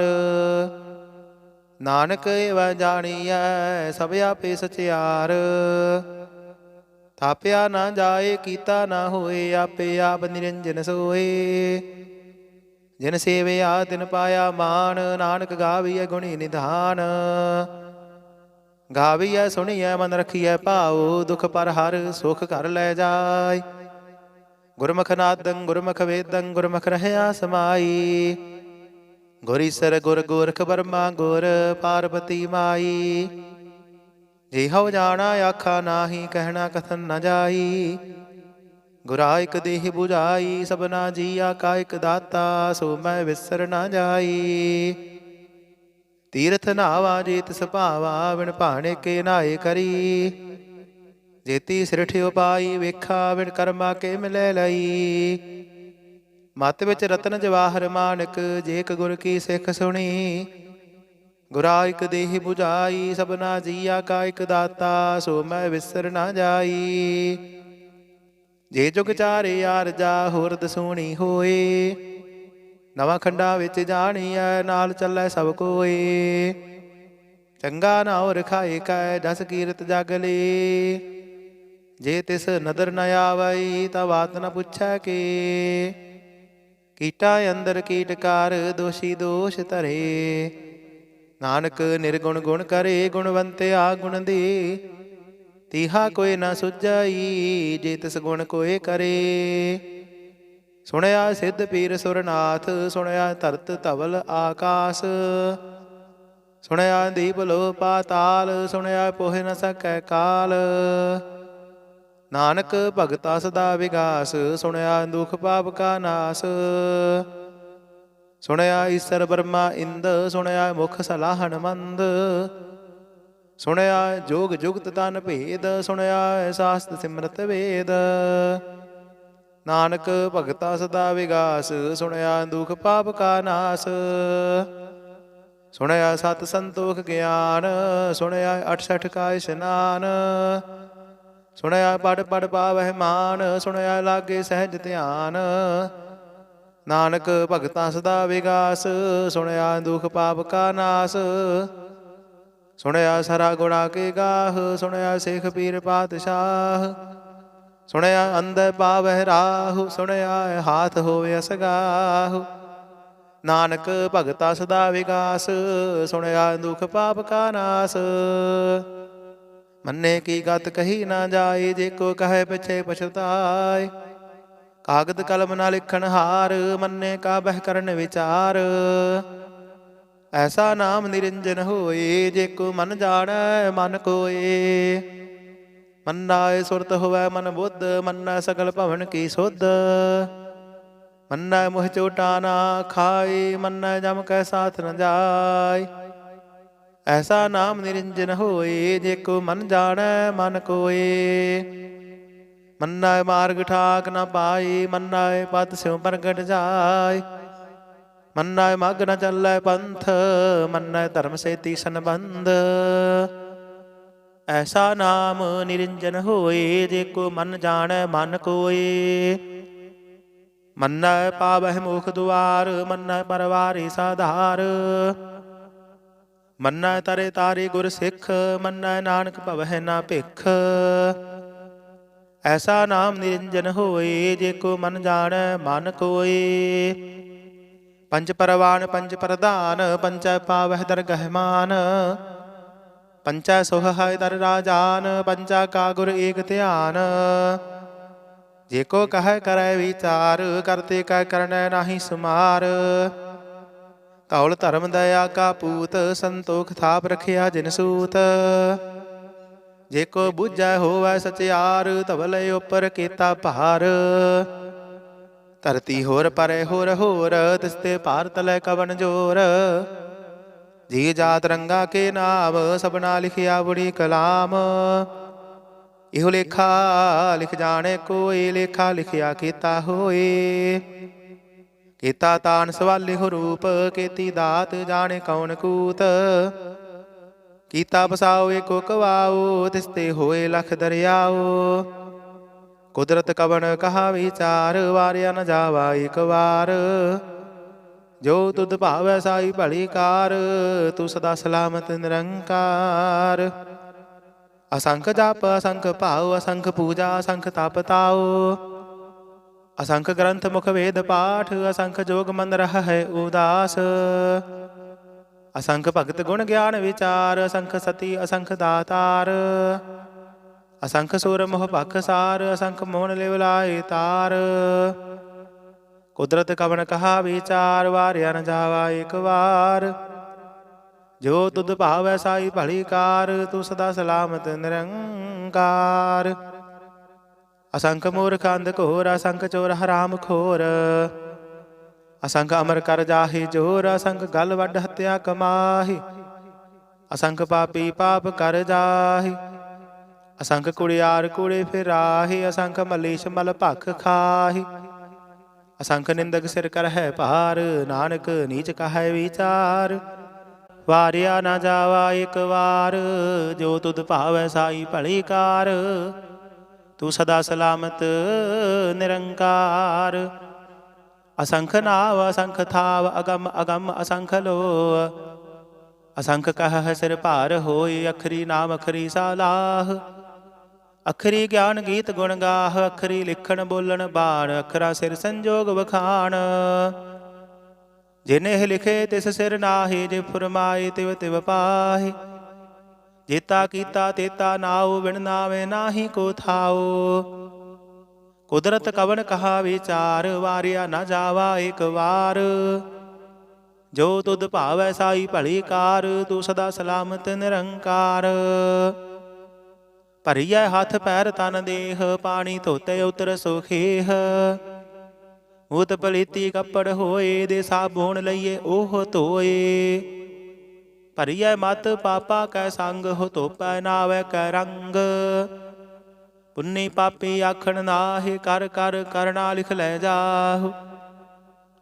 ਨਾਨਕ ਏਵੈ ਜਾਣੀਐ ਸਭ ਆਪੇ ਸਚਿਆਰ। ਥਾਪਿਆ ਨਾ ਜਾਏ ਕੀਤਾ ਨਾ ਹੋਏ ਆਪੇ ਆਪ ਨਿਰੰਜਨ ਸੋਏ। ਜਿਨ ਸੇਵਿਆ ਤਿਨ ਪਾਇਆ ਮਾਨ। ਨਾਨਕ ਗਾਵੀਐ ਗੁਣੀ ਨਿਧਾਨ। ਗਾਵੀਐ ਸੁਣੀਐ ਮਨ ਰਖੀਐ ਭਾਉ। ਦੁਖ ਪਰ ਹਰ ਸੁਖ ਘਰ ਲੈ ਜਾਇ। ਗੁਰਮੁਖ ਨਾਦੰ ਗੁਰਮੁਖ ਵੇਦੰ ਗੁਰਮੁਖ ਰਹਿਆ ਸਮਾਈ। ਗੁਰ ਈਸਰ ਗੁਰ ਗੋਰਖ ਬਰਮਾ ਗੁਰ ਪਾਰਬਤੀ ਮਾਈ। जेहव जाना आखा नाही, कहना कथन न जाई। गुरा एक देह बुझाई, सबना जिया का एक दाता, सो मैं विसर न जाई। तीर्थ नावा जेत सुभावा, बिन भाणे के नाए करी। जेती सिरठ उपाई, वेखा बिन कर्मा के मिलै लई। मत विच रतन जवाहर मानक, जेक गुर की सिख सुनी। गुरा एक देह बुझाई, सबना जिया का एक दाता, सो मैं विसर न जाई। जे जुग चारे आरजा, होर दसूਣੀ ਹੋਏ। ਨਵਾਂ ਖੰਡਾ ਵਿੱਚ ਜਾਣੀਐ, ਨਾਲ ਚੱਲੈ ਸਭ ਕੋਏ। ਚੰਗਾ ਨਾਉ ਰਖਾਏ ਕੈ, ਜਸ ਕੀਰਤ ਜਗ ਲੇ। ਜੇ ਤਿਸ ਨਦਰ ਨ ਆਵਈ, ਤਾ ਬਾਤ ਨ ਪੁੱਛੈ ਕੇ। ਕੀਟਾ ਅੰਦਰ ਕੀਟਕਾਰ, ਦੋਸ਼ੀ ਦੋਸ਼ ਧਰੇ। ਨਾਨਕ ਨਿਰਗੁਣ ਗੁਣ ਕਰੇ, ਗੁਣਵੰਤਿਆ ਗੁਣ ਦੇ। ਤੀਹਾ ਕੋਈ ਨਾ ਸੁਝਾਈ, ਜੇ ਤਿਸ ਗੁਣ ਕੋਏ ਕਰੇ। ਸੁਣਿਆ ਸਿੱਧ ਪੀਰ ਸੁਰਨਾਥ, ਸੁਣਿਆ ਧਰਤ ਧਵਲ ਆਕਾਸ। ਸੁਣਿਆ ਦੀਪ ਲੋ ਪਾਤਾਲ, ਸੁਣਿਆ ਪੋਹਿ ਨ ਸਕੈ ਕਾਲ। ਨਾਨਕ ਭਗਤਾ ਸਦਾ ਵਿਗਾਸ, ਸੁਣਿਆ ਦੁਖ ਪਾਪ ਕਾ ਨਾਸ। ਸੁਣਿਆ ਈਸਰ ਬਰਮਾ ਇੰਦ, ਸੁਣਿਆ ਮੁਖ ਸਲਾਹਣ ਮੰਦ। ਸੁਣਿਆ ਜੋਗ ਜੁਗਤ ਤਨ ਭੇਦ, ਸੁਣਿਆ ਸਾਸਤ ਸਿਮਰਤ ਵੇਦ। ਨਾਨਕ ਭਗਤਾ ਸਦਾ ਵਿਗਾਸ, ਸੁਣਿਆ ਦੁਖ ਪਾਪ ਕਾ ਨਾਸ। ਸੁਣਿਆ ਸਤ ਸੰਤੋਖ ਗਿਆਨ, ਸੁਣਿਆ 68 ਕਾ ਇਸ਼ਨਾਨ। ਸੁਣਿਆ ਪੜ ਪੜ ਪਾਵਹਿ ਮਾਨ, ਸੁਣਿਆ ਲਾਗੇ ਸਹਿਜ ਧਿਆਨ। ਨਾਨਕ ਭਗਤਾ ਸਦਾ ਵਿਗਾਸ, ਸੁਣਿਆ ਦੁਖ ਪਾਪ ਕਾ ਨਾਸ। ਸੁਣਿਆ ਸਰਾ ਗੁਣਾ ਕੇ ਗਾਹ, ਸੁਣਿਆ ਸਿੱਖ ਪੀਰ ਪਾਤਸ਼ਾਹ। ਸੁਣਿਆ ਅੰਦਰ ਪਾਵਹਿ ਰਾਹੁ, ਸੁਣਿਆ ਹਾਥ ਹੋਵੇ ਅਸਗਾਹੁ। ਨਾਨਕ ਭਗਤਾ ਸਦਾ ਵਿਗਾਸ, ਸੁਣਿਆ ਦੁਖ ਪਾਪ ਕਾ ਨਾਸ। ਮੰਨੇ ਕੀ ਗਤ ਕਹੀ ਨਾ ਜਾਏ, ਜੇ ਕੋ ਕਹੈ ਪਿਛੇ ਪਛਤਾਏ। ਕਾਗਦ ਕਲਮ ਨਾ ਲਿਖਣ ਹਾਰ, ਮੰਨੇ ਕਾ ਬਹਿ ਕਰਨ ਵਿਚਾਰ। ਐਸਾ ਨਾਮ ਨਿਰੰਜਨ ਹੋਏ, ਜੇ ਕੋ ਮਨ ਜਾਣੈ ਮਨ ਕੋਏ। ਮੰਨਾਏ ਸੁਰਤ ਹੋਵੈ ਮਨ ਬੁੱਧ, ਮੰਨੈ ਸਗਲ ਭਵਨ ਕੀ ਸੁਧ। ਮੰਨੈ ਮੁਹ ਚੋਟਾ ਨਾ ਖਾਏ, ਮੰਨੈ ਜਮ ਕੈ ਸਾਥ ਨ ਜਾਏ। ਐਸਾ ਨਾਮ ਨਿਰੰਜਨ ਹੋਏ, ਜੇ ਕੋ ਮਨ ਜਾਣੈ ਮਨ ਕੋਏ। ਮੰਨੈ ਮਾਰਗ ਠਾਕ ਨ ਪਾਈ, ਮੰਨੈ ਪਦ ਸਿਉ ਪ੍ਰਗਟ ਜਾਏ। ਮੰਨੈ ਮਗ ਨ ਚੱਲੈ ਪੰਥ, ਮੰਨੈ ਧਰਮ ਸੇਤੀ ਸੰਬੰਧ। ਐਸਾ ਨਾਮ ਨਿਰੰਜਨ ਹੋਏ, ਜੇ ਕੋ ਮਨ ਜਾਣੈ ਮਨ ਕੋਏ। ਮੰਨੈ ਪਾਵਹਿ ਮੋਖ ਦੁਆਰ, ਮੰਨੈ ਪਰਵਾਰੀ ਸਾਧਾਰ। ਮੰਨੈ ਤਰੇ ਤਾਰੇ ਗੁਰ ਸਿੱਖ, ਮੰਨੈ ਨਾਨਕ ਭਵਹਿ ਨਾ ਭਿਖ। ਐਸਾ ਨਾਮ ਨਿਰੰਜਨ ਹੋਏ, ਜੇ ਕੋ ਮਨ ਜਾਣੈ ਮਨ ਕੋਏ। ਪੰਜ ਪਰਵਾਨ ਪੰਜ ਪ੍ਰਧਾਨ, ਪੰਚੈ ਪਾਵਹਿ ਦਰਗਹਿ ਮਾਨ। ਪੰਚੈ ਸੁਹਾਇ ਦਰ ਰਾਜਾਨ, ਪੰਚਾ ਕਾ ਗੁਰ ਏਕ ਧਿਆਨ। ਜੇ ਕੋ ਕਹੈ ਕਰੈ ਵਿਚਾਰ, ਕਰਤੇ ਕੈ ਕਰਨੈ ਨਾਹੀ ਸੁਮਾਰ। ਧੌਲ ਧਰਮ ਦਇਆ ਕਾ ਪੂਤ, ਸੰਤੋਖ ਥਾਪ ਰਖਿਆ ਜਿਨ ਸੂਤ। ਜੇ ਕੋ ਬੁੱਝੈ ਹੋਵੈ ਸਚਿਆਰ, ਧਵਲ ਉਪਰ ਕੀਤਾ ਭਾਰ। ਧਰਤੀ ਹੋਰ ਪਰੇ ਹੋਰ ਹੋਰ, ਤਿਸ ਤੇ ਭਾਰ ਤਲੈ ਕਵਣ ਜੋਰ। ਜੀ ਜਾਤ ਰੰਗਾ ਕੇ ਨਾਮ, ਸਭਨਾ ਲਿਖਿਆ ਬੁੜੀ ਕਲਾਮ। ਇਹੋ ਲੇਖਾ ਲਿਖ ਜਾਣੇ ਕੋਈ, ਲੇਖਾ ਲਿਖਿਆ ਕੀਤਾ ਹੋਏ। ਕੀਤਾ ਤਾਨ ਸਵਾਲਿਹੁ ਰੂਪ, ਕੀਤੀ ਦਾਤ ਜਾਣੇ ਕੌਣ ਕੂਤ। ਕੀਤਾ ਬਸਾਓ ਏਕੋ ਕਵਾਓ, ਤਿਸ ਤੇ ਹੋਏ ਲਖ ਦਰਿਆਓ। ਕੁਦਰਤ ਕਵਣ ਕਹਾ ਵਿਚਾਰ, ਵਾਰਿਆ ਨ ਜਾਵਾ ਇਕ ਵਾਰ। ਜੋ ਤੁਧ ਭਾਵੈ ਸਾਈ ਭਲੀ ਕਾਰ, ਤੂੰ ਸਦਾ ਸਲਾਮਤ ਨਿਰੰਕਾਰ। ਅਸੰਖ ਜਪ ਅਸੰਖ ਭਾਉ, ਅਸੰਖ ਪੂਜਾ ਅਸੰਖ ਤਪ ਤਾਉ। ਅਸੰਖ ਗ੍ਰੰਥ ਮੁਖ ਵੇਦ ਪਾਠ, ਅਸੰਖ ਜੋਗ ਮਨ ਰਹਿ ਉਦਾਸ। ਅਸੰਖ ਭਗਤ ਗੁਣ ਗਿਆਨ ਵਿਚਾਰ, ਅਸੰਖ ਸਤੀ ਅਸੰਖ ਦਾਤਾਰ। ਅਸੰਖ ਸੁਰ ਮੋਹ ਭਖ ਸਾਰ, ਅਸੰਖ ਮੋਹਨ ਲਿਵ ਲਾਏ ਤਾਰ। ਕੁਦਰਤ ਕਵਣ ਕਹਾ ਵਿਚਾਰ, ਵਾਰਿਆ ਨ ਜਾਵਾ ਇਕ ਵਾਰ। ਜੋ ਤੁਧ ਭਾਵੈ ਸਾਈ ਭਲੀ ਕਾਰ, ਤੂੰ ਸਦਾ ਸਲਾਮਤ ਨਿਰੰਕਾਰ। ਅਸੰਖ ਮੂਰਖ ਅੰਧ ਘੋਰ, ਅਸੰਖ ਚੋਰ ਹਰਾਮ ਖੋਰ, ਅਸੰਖ ਅਮਰ ਕਰ ਜਾਹੇ ਜੋਰ, ਅਸੰਖ ਗਲ ਵੱਡ ਹੱਤਿਆ ਕਮਾਹੀ, ਅਸੰਖ ਪਾਪੀ ਪਾਪ ਕਰ ਜਾਹੇ, ਅਸੰਖ ਕੁੜਿਆਰ ਕੁੜੇ ਫਿਰਾਹੇ, ਅਸੰਖ ਮਲੀਸ਼ ਮਲ ਭਖ ਖਾਹੀ, ਅਸੰਖ ਨਿੰਦਕ ਸਿਰ ਕਰ ਹੈ ਭਾਰ, ਨਾਨਕ ਨੀਚ ਕਹੈ ਵਿਚਾਰ। ਵਾਰਿਆ ਨਾ ਜਾਵਾ ਇਕ ਵਾਰ, ਜੋ ਤੁਧ ਭਾਵੈ ਸਾਈ ਭਲੀ ਕਾਰ, ਤੂੰ ਸਦਾ ਸਲਾਮਤ ਨਿਰੰਕਾਰ। ਅਸੰਖ ਨਾਵ ਅਸੰਖ ਥਾਵ, ਅਗਮ ਅਗਮ ਅਸੰਖ ਲੋ, ਅਸੰਖ ਕਹਿ ਸਿਰ ਭਾਰ ਹੋਏ, ਅਖਰੀ ਨਾਮ ਅਖਰੀ ਸਾਲਾਹ, ਅਖਰੀ ਗਿਆਨ ਗੀਤ ਗੁਣ ਗਾਹ, ਅਖਰੀ ਲਿਖਣ ਬੋਲਣ ਬਾਣ, ਅਖਰਾ ਸਿਰ ਸੰਜੋਗ ਵਖਾਣ। ਜਿਨਿ ਲਿਖੇ ਤਿਸ ਸਿਰ ਨਾਹੀ, ਜੇ ਫੁਰਮਾਏ ਤਿਵ ਤਿਵ ਪਾਹੀ, ਜੇਤਾ ਕੀਤਾ ਤੇਤਾ ਨਾਉ, ਬਿਨ ਨਾਵੇ ਨਾਹੀ ਕੋ ਥਾਉ। ਕੁਦਰਤ ਕਵਨ ਕਹਾ ਵਿਚਾਰ, ਵਾਰਿਆ ਨਾ ਜਾਵਾ ਇਕ ਵਾਰ, ਜੋ ਤੁਧ ਭਾਵੈ ਸਾਈ ਭਲੀ ਕਾਰ, ਤੂੰ ਸਦਾ ਸਲਾਮਤ ਨਿਰੰਕਾਰ। ਭਰੀਐ ਹੱਥ ਪੈਰ ਤਨ ਦੇਹ, ਪਾਣੀ ਧੋਤੇ ਉਤਰ ਸੁਖੇਹ, ਉਤ ਪਲੀਤੀ ਕੱਪੜ ਹੋਏ, ਦੇ ਸਾਬੂਣ ਲਈਏ ਉਹ ਧੋਏ। ਭਰੀਐ ਮਤ ਪਾਪਾ ਕੈ ਸੰਗ, ਹੋ ਧੋਪੈ ਨਾਵੈ ਕੈ ਰੰਗ, ਪੁੰਨੀ ਪਾਪੀ ਆਖਣ ਨਾਹਿ, ਕਰ ਕਰ ਕਰਨਾ ਲਿਖ ਲੈ ਜਾਹੁ,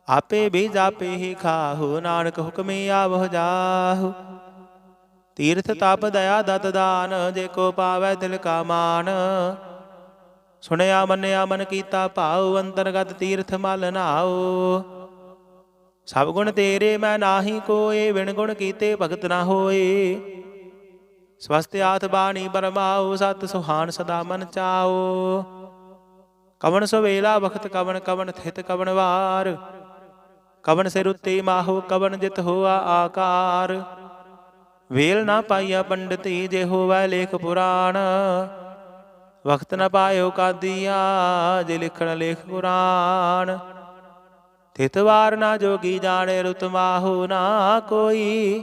ਆਪੇ ਬੀਜ ਆਪੇ ਹੀ ਖਾਹੁ, ਨਾਨਕ ਹੁਕਮੀ ਆਵਹੁ ਜਾਹੁ। ਤੀਰਥ ਤਪ ਦਇਆ ਦਤ ਦਾਨ, ਜੇ ਕੋ ਪਾਵੈ ਦਿਲ ਕਾ ਮਾਨ, ਸੁਣਿਆ ਮੰਨਿਆ ਮਨ ਕੀਤਾ ਭਾਉ, ਅੰਤਰਗਤ ਤੀਰਥ ਮਲ ਨਾਉ। ਸਭ ਗੁਣ ਤੇਰੇ ਮੈਂ ਨਾਹੀ ਕੋਏ, ਵਿਣ ਗੁਣ ਕੀਤੇ ਭਗਤ ਨਾ ਹੋਏ, ਸਵਸਤ ਆਥ ਬਾਣੀ ਬਰਮਾਉ, ਸਤ ਸੁਹਾਨ ਸਦਾ ਮਨ ਚਾਉ। ਕਵਣ ਸੁਵੇਲਾ ਵਖਤ ਕਵਣ, ਕਵਣ ਥਿਤ ਕਵਣ ਵਾਰ, ਕਵਣ ਸਿਰ ਉੱਤੇ ਮਾਹੋ, ਕਵਣ ਜਿਤ ਹੋਆ ਆਕਾਰ। ਵੇਲ ਨਾ ਪਾਈਆ ਪੰਡਤੀ, ਜੇ ਹੋਵੈ ਲੇਖ ਪੁਰਾਣ, ਵਖਤ ਨ ਪਾਇਓ ਕਾਦੀਆ, ਜੇ ਲਿਖਣ ਲੇਖ ਪੁਰਾਣ। ਥਿਤ ਵਾਰ ਨਾ ਜੋਗੀ ਜਾਣੇ, ਰੁਤ ਮਾਹੋ ਨਾ ਕੋਈ,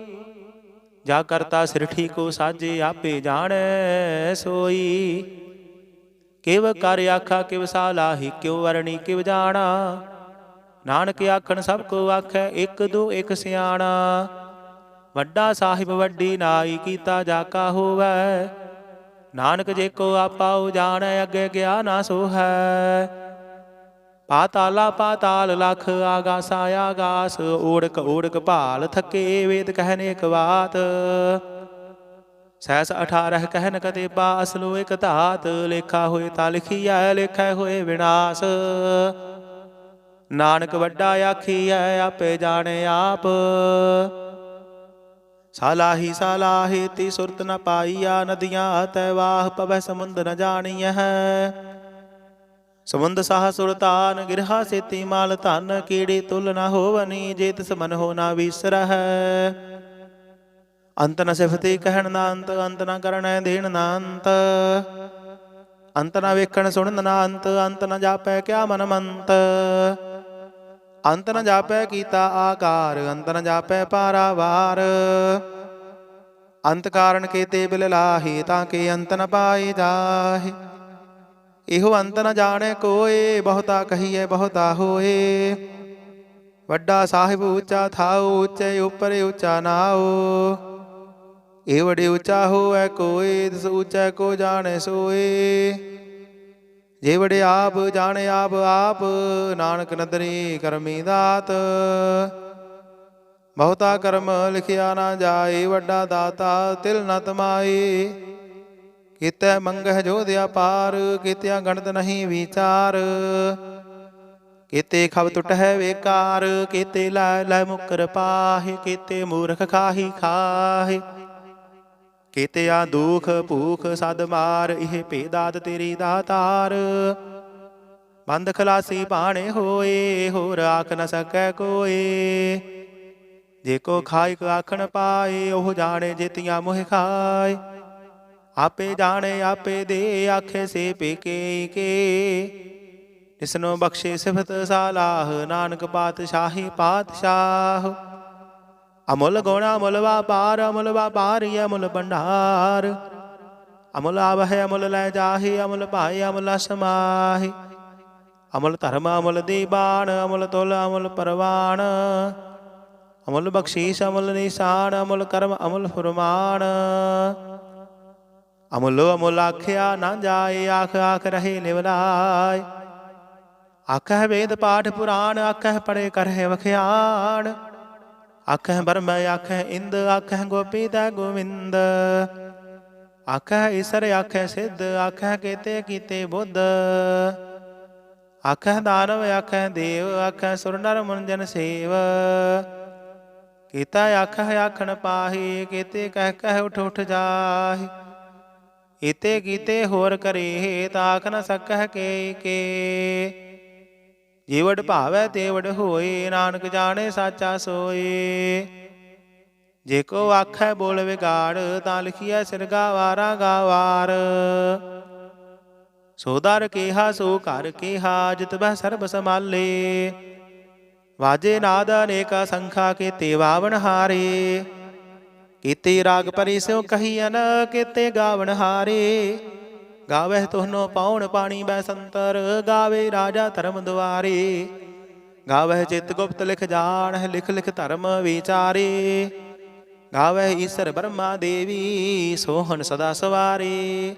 ਜਾ ਕਰਤਾ ਸਿਰਠੀ ਕੋ ਸਾਜੇ, ਆਪੇ ਜਾਣੈ ਸੋਈ। ਕਿਵ ਕਰ ਆਖਾ ਕਿਵ ਸਾਲਾਹੀ, ਕਿਉ ਵਰਣੀ ਕਿਵ ਜਾਣਾ, ਨਾਨਕ ਆਖਣ ਸਭ ਕੋ ਆਖੈ, ਇੱਕ ਦੋ ਇੱਕ ਸਿਆਣਾ। ਵੱਡਾ ਸਾਹਿਬ ਵੱਡੀ ਨਾਈ, ਕੀਤਾ ਜਾ ਕਾ ਹੋਵੈ, ਨਾਨਕ ਜੇ ਕੋ ਆਪਾ ਜਾਣੈ, ਅੱਗੇ ਗਿਆ ਨਾ ਸੋਹੈ। ਪਾਤਾਲਾ ਪਾਤਾਲ ਲਖ, ਆਗਾਸਾ ਆਗਾਸ, ਓੜਕ ਓੜਕ ਭਾਲ ਥਕੇ, ਵੇਦ ਕਹਿਨ ਇਕ ਬਾਤ, ਸਹਿਸ 18 ਕਹਿਨ ਕਤੇਬਾ, ਅਸਲੋ ਇਕ ਧਾਤ। ਲੇਖਾ ਹੋਏ ਤਾਂ ਲਿਖੀਐ, ਲੇਖੈ ਹੋਏ ਵਿਨਾਸ਼, ਨਾਨਕ ਵੱਡਾ ਆਖੀਐ, ਆਪੇ ਜਾਣੇ ਆਪ। ਸਾਲਾਹੀ ਸਾਲਾਹੀ ਤੀ ਸੁਰਤ ਨ ਪਾਈਆ, ਨਦੀਆਂ ਤੈ ਵਾਹ ਪਵੈ ਸਮੁੰਦ ਨ ਜਾਣੀਐ। ਸਮੁੰਦ ਸਾਹ ਸੁਰਤਾਨ, ਗਿਰਹਾ ਸੇਤੀ ਮਾਲ ਧਨ, ਕੀੜੀ ਤੁਲ ਨ ਹੋਵਨੀ, ਜੇ ਤਿਸ ਮਨ ਹੋ ਨਾ ਵਿਸਰਹਿ। ਅੰਤ ਨ ਸਿਫਤੀ ਕਹਿਣ ਨਾ ਅੰਤ, ਅੰਤ ਨ ਕਰਣੈ ਦੇਣ ਨਾ ਅੰਤ, ਅੰਤ ਨ ਵੇਖਣ ਸੁਣਨ ਨਾ ਅੰਤ, ਅੰਤ ਨ ਜਾਪੈ ਕਿਆ ਮਨ ਮੰਤ। ਅੰਤ ਨ ਜਾਪੈ ਕੀਤਾ ਆਕਾਰ, ਅੰਤ ਨ ਜਾਪੈ ਪਾਰਾਵਾਰ, ਅੰਤ ਕਾਰਨ ਕੀਤੇ ਬਿਲ ਲਾਹੀ, ਤਾਂ ਕਿ ਅੰਤ ਨ ਪਾਏ ਜਾਹੇ। ਇਹੋ ਅੰਤ ਨ ਜਾਣੈ ਕੋਏ, ਬਹੁਤਾ ਕਹੀਐ ਬਹੁਤਾ ਹੋਏ। ਵੱਡਾ ਸਾਹਿਬ ਉੱਚਾ ਥਾਉ, ਉੱਚੇ ਉੱਪਰ ਉੱਚਾ ਨਾਉ। ਇਹ ਵਡੇ ਉੱਚਾ ਹੋਵੈ ਕੋਏ, ਤਿਸ ਉੱਚਾ ਕੋ ਜਾਣੈ ਸੋਏ। ਜੇ ਵੜੇ ਆਪ ਜਾਣੇ ਆਪ ਆਪ, ਨਾਨਕ ਨਦਰੀ ਕਰਮੀ ਦਾਤ। ਬਹੁਤਾ ਕਰਮ ਲਿਖਿਆ ਨਾ ਜਾਏ, ਵੱਡਾ ਦਾਤਾ ਤਿਲ ਨ ਤਮਾਏ। ਕੀਤੈ ਮੰਗਹਿ ਜੋਧਿਆ ਪਾਰ, ਕੀਤਿਆ ਗਣਤ ਨਹੀਂ ਵਿਚਾਰ। ਕੀਤੇ ਖਬ ਟੁਟਹਿ ਵੇਕਾਰ, ਕੀਤੇ ਲੈ ਲੈ ਮੁਕਰ ਪਾਹੇ। ਕੀਤੇ ਮੂਰਖ ਖਾਹੀ ਖਾਹੇ, ਕੀਤੇ ਆ ਦੁਖ ਭੂਖ ਸਦ ਮਾਰ। ਇਹ ਭੇਦਾਤ ਤੇਰੀ ਦਾਤਾਰ, ਬੰਦ ਖਲਾਸੀ ਭਾਣੇ ਹੋਏ, ਹੋਰ ਆਖ ਨ ਸਕੈ ਕੋਏ। ਜੇ ਕੋ ਖਾਇਕ ਆਖਣ ਪਾਏ, ਉਹ ਜਾਣੇ ਜੇਤੀਆਂ ਮੋਹਿ ਖਾਏ। ਆਪੇ ਜਾਣੇ ਆਪੇ ਦੇ, ਆਖੇ ਸੇ ਪੇਕੇ ਕੇ। ਤਿਸਨੋ ਬਖਸ਼ੇ ਸਿਫਤ ਸਾਲਾਹ, ਨਾਨਕ ਪਾਤਸ਼ਾਹੀ ਪਾਤਸ਼ਾਹ। ਅਮੁੱਲ ਗੁਣ ਅਮੁੱਲ ਵਾਪਾਰ, ਅਮੁੱਲ ਵਾਪਾਰੀ ਅਮੁੱਲ ਭੰਡਾਰ। ਅਮੁੱਲ ਆਵਹਿ ਅਮੁੱਲ ਲੈ ਜਾਹੇ, ਅਮੁੱਲ ਭਾਏ ਅਮੁੱਲ ਸਮਾਹੇ। ਅਮੁੱਲ ਧਰਮ ਅਮੁੱਲ ਦੀਬਾਨ, ਅਮੁੱਲ ਤੁਲ ਅਮੁੱਲ ਪਰਵਾਨ। ਅਮੁੱਲ ਬਖਸ਼ੀਸ਼ ਅਮੁੱਲ ਨਿਸ਼ਾਨ, ਅਮੁੱਲ ਕਰਮ ਅਮੁੱਲ ਫੁਰਮਾਨ। ਅਮੁੱਲੋ ਅਮੁੱਲ ਆਖਿਆ ਨਾ ਜਾਏ, ਆਖ ਆਖ ਰਹੇ ਨਿਵਲਾਏ। ਆਖਹਿ ਵੇਦ ਪਾਠ ਪੁਰਾਣ, ਆਖਹਿ ਪੜੇ ਕਰਹਿ ਵਖਿਆਣ। ਆਖਹਿ ਬਰਮ ਆਖਹਿ ਇੰਦ, ਆਖਹਿ ਗੋਪੀ ਤੈ ਗੋਵਿੰਦ। ਆਖਹਿ ਈਸਰ ਆਖਹਿ ਸਿੱਧ, ਆਖਹਿ ਕੇਤੇ ਕੀਤੇ ਬੁੱਧ। ਆਖਹਿ ਦਾਨਵ ਆਖਹਿ ਦੇਵ, ਆਖਹਿ ਸੁਰ ਨਰ ਮੁਨ ਜਨ ਸੇਵ। ਕੀਤਾ ਆਖਹਿ ਆਖਣ ਪਾਹੀ, ਕੀਤੇ ਕਹਿ ਕਹਿ ਉਠ ਉਠ ਜਾਹੀ। ਇਤੇ ਕੀਤੇ ਹੋਰ ਕਰੇ, ਤਾਖ ਨ ਸਕਹਿ ਕੇ। ਜੀਵੜ ਭਾਵੈ ਤੇਵੜ ਹੋਏ, ਨਾਨਕ ਜਾਣੇ ਸਾਚਾ ਸੋਏ। ਜੇ ਕੋ ਆਖੈ ਬੋਲ ਵਿਗਾੜ, ਤਾਂ ਲਿਖੀਐ ਸਿਰ ਗਾਵਾਰਾ ਗਾਵਾਰ। ਸੋ ਦਰ ਕੇਹਾ ਸੋ ਘਰ ਕੇਹਾ, ਜਿਤ ਬਹਿ ਸਰਬ ਸਮਾਲੇ। ਵਾਜੇ ਨਾਦ ਅਨੇਕਾ ਸੰਖਾ, ਕੀਤੇ ਵਾਵਣ ਹਾਰੇ। ਕੀਤੇ ਰਾਗ ਪਰੀ ਸਿਉ ਕਹੀਅਨ, ਕੀਤੇ ਗਾਵਣ ਹਾਰੇ। ਗਾਵਹਿ ਤੁਹਨੋ ਪਾਉਣ ਪਾਣੀ ਬੈ ਸੰਤਰ, ਗਾਵੇ ਰਾਜਾ ਧਰਮ ਦੁਆਰੇ। ਗਾਵਹਿ ਚਿਤ ਗੁਪਤ ਲਿਖ ਜਾਣਹਿ, ਲਿਖ ਲਿਖ ਧਰਮ ਵਿਚਾਰੇ। ਗਾਵਹਿ ਈਸਰ ਬਰਮਾ ਦੇਵੀ, ਸੋਹਣ ਸਦਾ ਸਵਾਰੇ।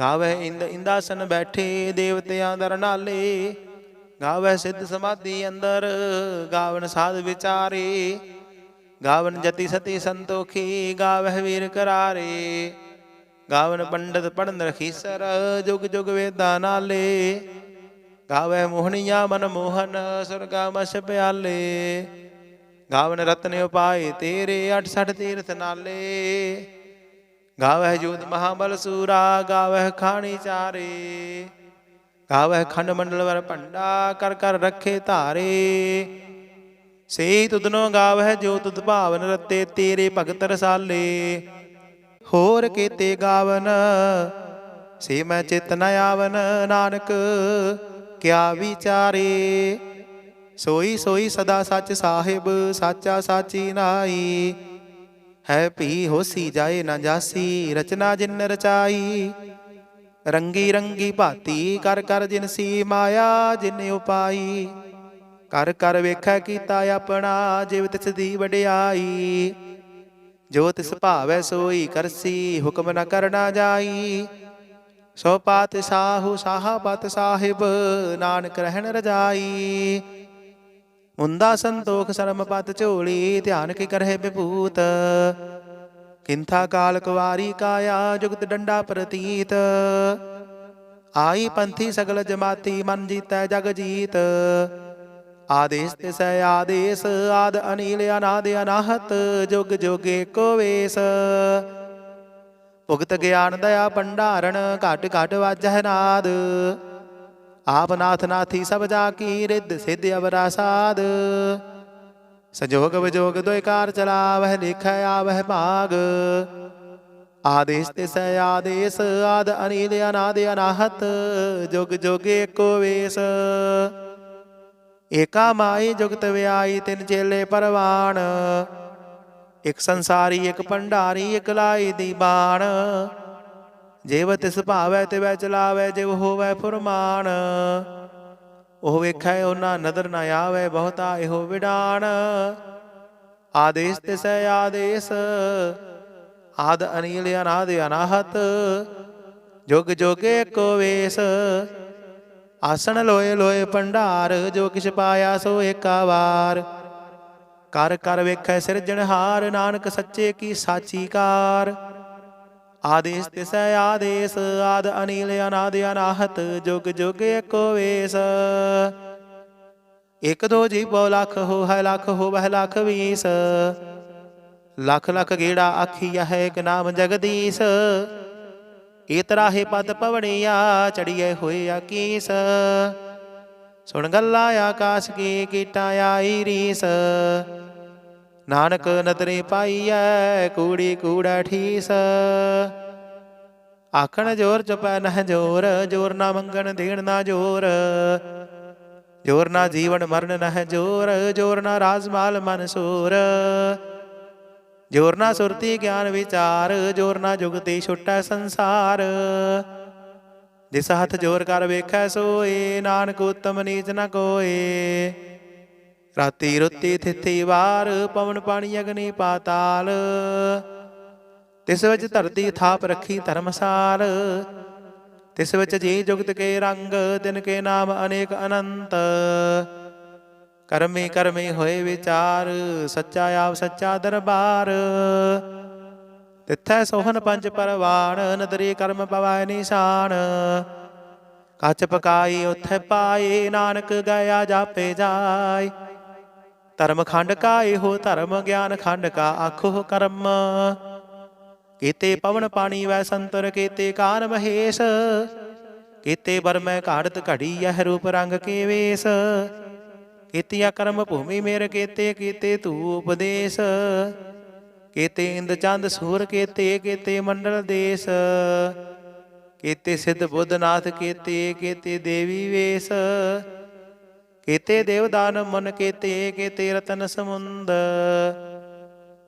ਗਾਵਹਿ ਇੰਦ ਇੰਦਾਸਨ ਬੈਠੇ, ਦੇਵਤਿਆਂ ਦਰ ਨਾਲੇ। ਗਾਵਹਿ ਸਿੱਧ ਸਮਾਧੀ ਅੰਦਰ, ਗਾਵਨ ਸਾਧ ਵਿਚਾਰੇ। ਗਾਵਨ ਜਤੀ ਸਤੀ ਸੰਤੋਖੀ, ਗਾਵਹਿ ਵੀਰ ਕਰਾਰੇ। ਗਾਵਨ ਪੰਡਤ ਪੜਨ ਰਖੀਸਰ, ਜੁਗ ਜੁਗ ਵੇਦਾਂ ਨਾਲੇ। ਗਾਵਹਿ ਮੋਹਣੀਆਂ ਮਨ ਮੋਹਨ, ਸੁਰਗਾ ਮਛ ਪਿਆਲੇ। ਗਾਵਨ ਰਤਨ ਉਪਾਏ ਤੇਰੇ, 68 ਤੀਰਥ ਨਾਲੇ। ਗਾਵਹਿ ਜੂਤ ਮਹਾਬਲ ਸੂਰਾ, ਗਾਵਹਿ ਖਾਣੀ ਚਾਰੇ। ਗਾਵਹਿ ਖੰਡ ਮੰਡਲ ਵਰ ਭੰਡਾ, ਕਰ ਕਰ ਰੱਖੇ ਧਾਰੇ। ਸੇ ਤੁਧਨੋ ਗਾਵਹਿ ਜੋ ਤੁਧ ਭਾਵਨ ਰਤੇ, ਤੇਰੇ ਭਗਤ ਰਸਾਲੇ। ਹੋਰ ਕੀਤੇ ਗਾਵਨ ਸੇ ਮੈਂ ਚਿਤ ਨ ਆਵਨ, ਨਾਨਕ ਕਿਆ ਵਿਚਾਰੇ। ਸੋਈ ਸੋਈ ਸਦਾ ਸੱਚ ਸਾਹਿਬ, ਸਾਚਾ ਸਾਚੀ ਨਾਈ। ਹੈ ਭੀ ਹੋਸੀ ਜਾਏ ਨਾ ਜਾਸੀ, ਰਚਨਾ ਜਿਨ ਰਚਾਈ। ਰੰਗੀ ਰੰਗੀ ਭਾਤੀ, ਕਰ ਕਰ ਜਿਨਸੀ ਮਾਇਆ ਜਿਨ ਉਪਾਈ। ਕਰ ਕਰ ਵੇਖੈ ਕੀਤਾ ਆਪਣਾ, ਜਿਵ ਤਿਸ ਦੀ ਵਡਿਆਈ। ਜੋ ਤਿਸ ਭਾਵੈ ਸੋਈ ਕਰਸੀ, ਹੁਕਮ ਨ ਕਰਨਾ ਜਾਈ। ਸੋ ਪਾਤਸ਼ਾਹੂ ਸਾਹਾਬਤ ਸਾਹਿਬ, ਨਾਨਕ ਰਹਿਣ ਰਜਾਈ। ਮੁੰਦਾ ਸੰਤੋਖ ਸਰਮ ਪਤ ਝੋਲੀ, ਧਿਆਨ ਕੀ ਕਰਹਿ ਬਿਭੂਤ। ਕਿੰਥਾ ਕਾਲ ਕੁਵਾਰੀ ਕਾਇਆ, ਜੁਗਤ ਡੰਡਾ ਪ੍ਰਤੀਤ। ਆਈ ਪੰਥੀ ਸਗਲ ਜਮਾਤੀ, ਮਨ ਜੀਤੈ ਜਗ ਜੀਤ। ਆਦੇਸ ਤਿਸੈ ਆਦੇਸ, ਆਦ ਅਨੀਲ ਅਨਾਦ ਅਨਾਹਤ। ਜੁਗ ਜੁਗ ਏਕੋ ਵੇਸ। ਭੁਗਤ ਗਿਆਨ ਦਇਆ ਭੰਡਾਰਨ, ਘਟ ਘਟ ਵਾਜਹਿ ਨਾਦ। ਆਪ ਨਾਥ ਨਾਥੀ ਸਭ ਜਾ ਕੀ, ਰਿੱਧ ਸਿੱਧ ਅਵਰਾ ਸਾਧ। ਸੰਜੋਗ ਵਿਜੋਗ ਦੋਇ ਕਾਰ ਚਲਾਵਹਿ, ਲਿਖੈ ਆਵਹਿ ਭਾਗ। ਆਦੇਸ ਤਿਸੈ ਆਦੇਸ, ਆਦ ਅਨੀਲ ਅਨਾਦ ਅਨਾਹਤ। ਜੁਗ ਜੁਗ ਏਕੋ ਵੇਸ। ਏਕਾ ਮਾਈ ਜੁਗਤ ਵਿਆਈ, ਤਿਨ ਚੇਲੇ ਪਰਵਾਨ। ਇਕ ਸੰਸਾਰੀ ਇਕ ਭੰਡਾਰੀ, ਇਕ ਲਾਈ ਦੀ ਬਾਣ। ਜਿਵ ਤਿਸ ਭਾਵੈ ਤਿਵੈ ਚਲਾਵੈ, ਜਿਵ ਹੋਵੈ ਫੁਰਮਾਨ। ਉਹ ਵੇਖੈ ਉਹਨਾਂ ਨਦਰ ਨ ਆਵੈ, ਬਹੁਤਾ ਇਹੋ ਵਿਡਾਣ। ਆਦੇਸ ਤਿਸੈ ਆਦੇਸ, ਆਦ ਅਨੀਲ ਅਨਾਦ ਅਨਾਹਤ। ਜੁਗ ਜੁਗ ਏਕੋ ਵੇਸ। ਆਸਣ ਲੋਏ ਲੋਏ ਭੰਡਾਰ, ਜੋ ਕਿਛ ਪਾਇਆ ਸੋ ਏਕਾ ਵਾਰ। ਕਰ ਕਰ ਵੇਖੈ ਸਿਰਜਣਹਾਰ, ਨਾਨਕ ਸੱਚੇ ਕੀ ਸਾਚੀ ਕਾਰ। ਆਦੇਸ ਤਿਸੈ ਆਦੇਸ, ਆਦ ਅਨੀਲ ਅਨਾਦ ਅਨਾਹਤ। ਜੁਗ ਜੁਗ ਏਕੋ ਵੇਸ। ਇਕ ਦੋ ਜੀਵੋ ਲੱਖ ਹੋਵੈ, ਲੱਖ ਹੋਵੈ ਲੱਖ ਵੀਸ। ਲੱਖ ਲੱਖ ਗੇੜਾ ਆਖੀਆ ਹੈ, ਇਕ ਨਾਮ ਜਗਦੀਸ਼। ਇਤਰਾਹੇ ਪਦ ਪਵਣੀਆ, ਚੜੀਏ ਹੋਏ ਆਕੀਸ। ਸੁਣ ਗੱਲਾਂ ਆਕਾਸ਼ ਕੀ, ਕੀਟਾਂ ਆਈ ਰੀਸ। ਨਾਨਕ ਨਦਰੇ ਪਾਈਐ, ਕੂੜੀ ਕੂੜਾ ਠੀਸ। ਆਖਣ ਜੋਰ ਚੁਪੈ ਨਹਿ ਜੋਰ, ਜੋਰ ਨਾ ਮੰਗਣ ਦੇਣ ਨਾ ਜੋਰ। ਜੋਰ ਨਾ ਜੀਵਨ ਮਰਨ ਨਹਿ ਜੋਰ, ਜੋਰ ਨਾ ਰਾਜ ਮਾਲ ਮਨ ਸੂਰ। जोर ना सुरती ज्ञान विचार, जोर ना जुगती छुटै संसार। जिस हथ जोर कर वेखै सोए, नानक उत्तम नीच न कोए। राती रुती थिथि वार, पवन पानी अग्नि पाताल। तिस विच धरती थाप रखी धर्मसाल। तिस विच जी जुगत के रंग, तिन के नाम अनेक अनंत। करमी करमी होए विचार, सच्चा आप सच्चा दरबार। तिथै सोहन पंच परवान, नदरी कर्म पवाय निशान। कच पकाई उथै पाए, नानक गया जापे जाय। धर्म खंड का एहो धर्म, ज्ञान खंड का आखो कर्म। केते पवन पानी वै संतर, केते कान महेश। केते बरमै घाड़त घड़ी, यह रूप रंग के वेश। केतिया कर्म भूमि मेर केते, केते तू उपदेश। केते इंद चंद सूर केते, केते मंडल देश। केते सिद्ध बुद्ध नाथ केते, केते देवी वेश। केते देवदान मन केते, केते रतन समुंद।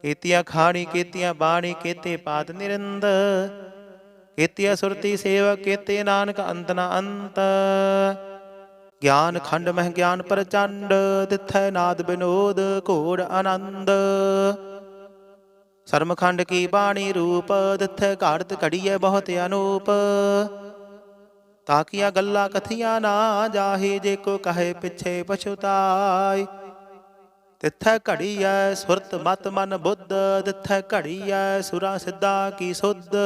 केतिया खाणी केतिया बाणी, केते पात निरंद। केतिया सुरती सेवक, केते नानक अंत न अंत। ज्ञान खंड मह ज्ञान प्रचंड, तिथै नाद विनोद घोर आनंद। सरम खंड की बाणी रूप, तिथै घाड़त घड़ीए बहुत अनूप। ताकिया गल्ला कथिया ना जाहे, जे को कहे पिछे पछुताय। तिथै घड़ीए सुरत मत मन बुद्ध, तिथै घड़ीए सुरा सिद्धा की सुध।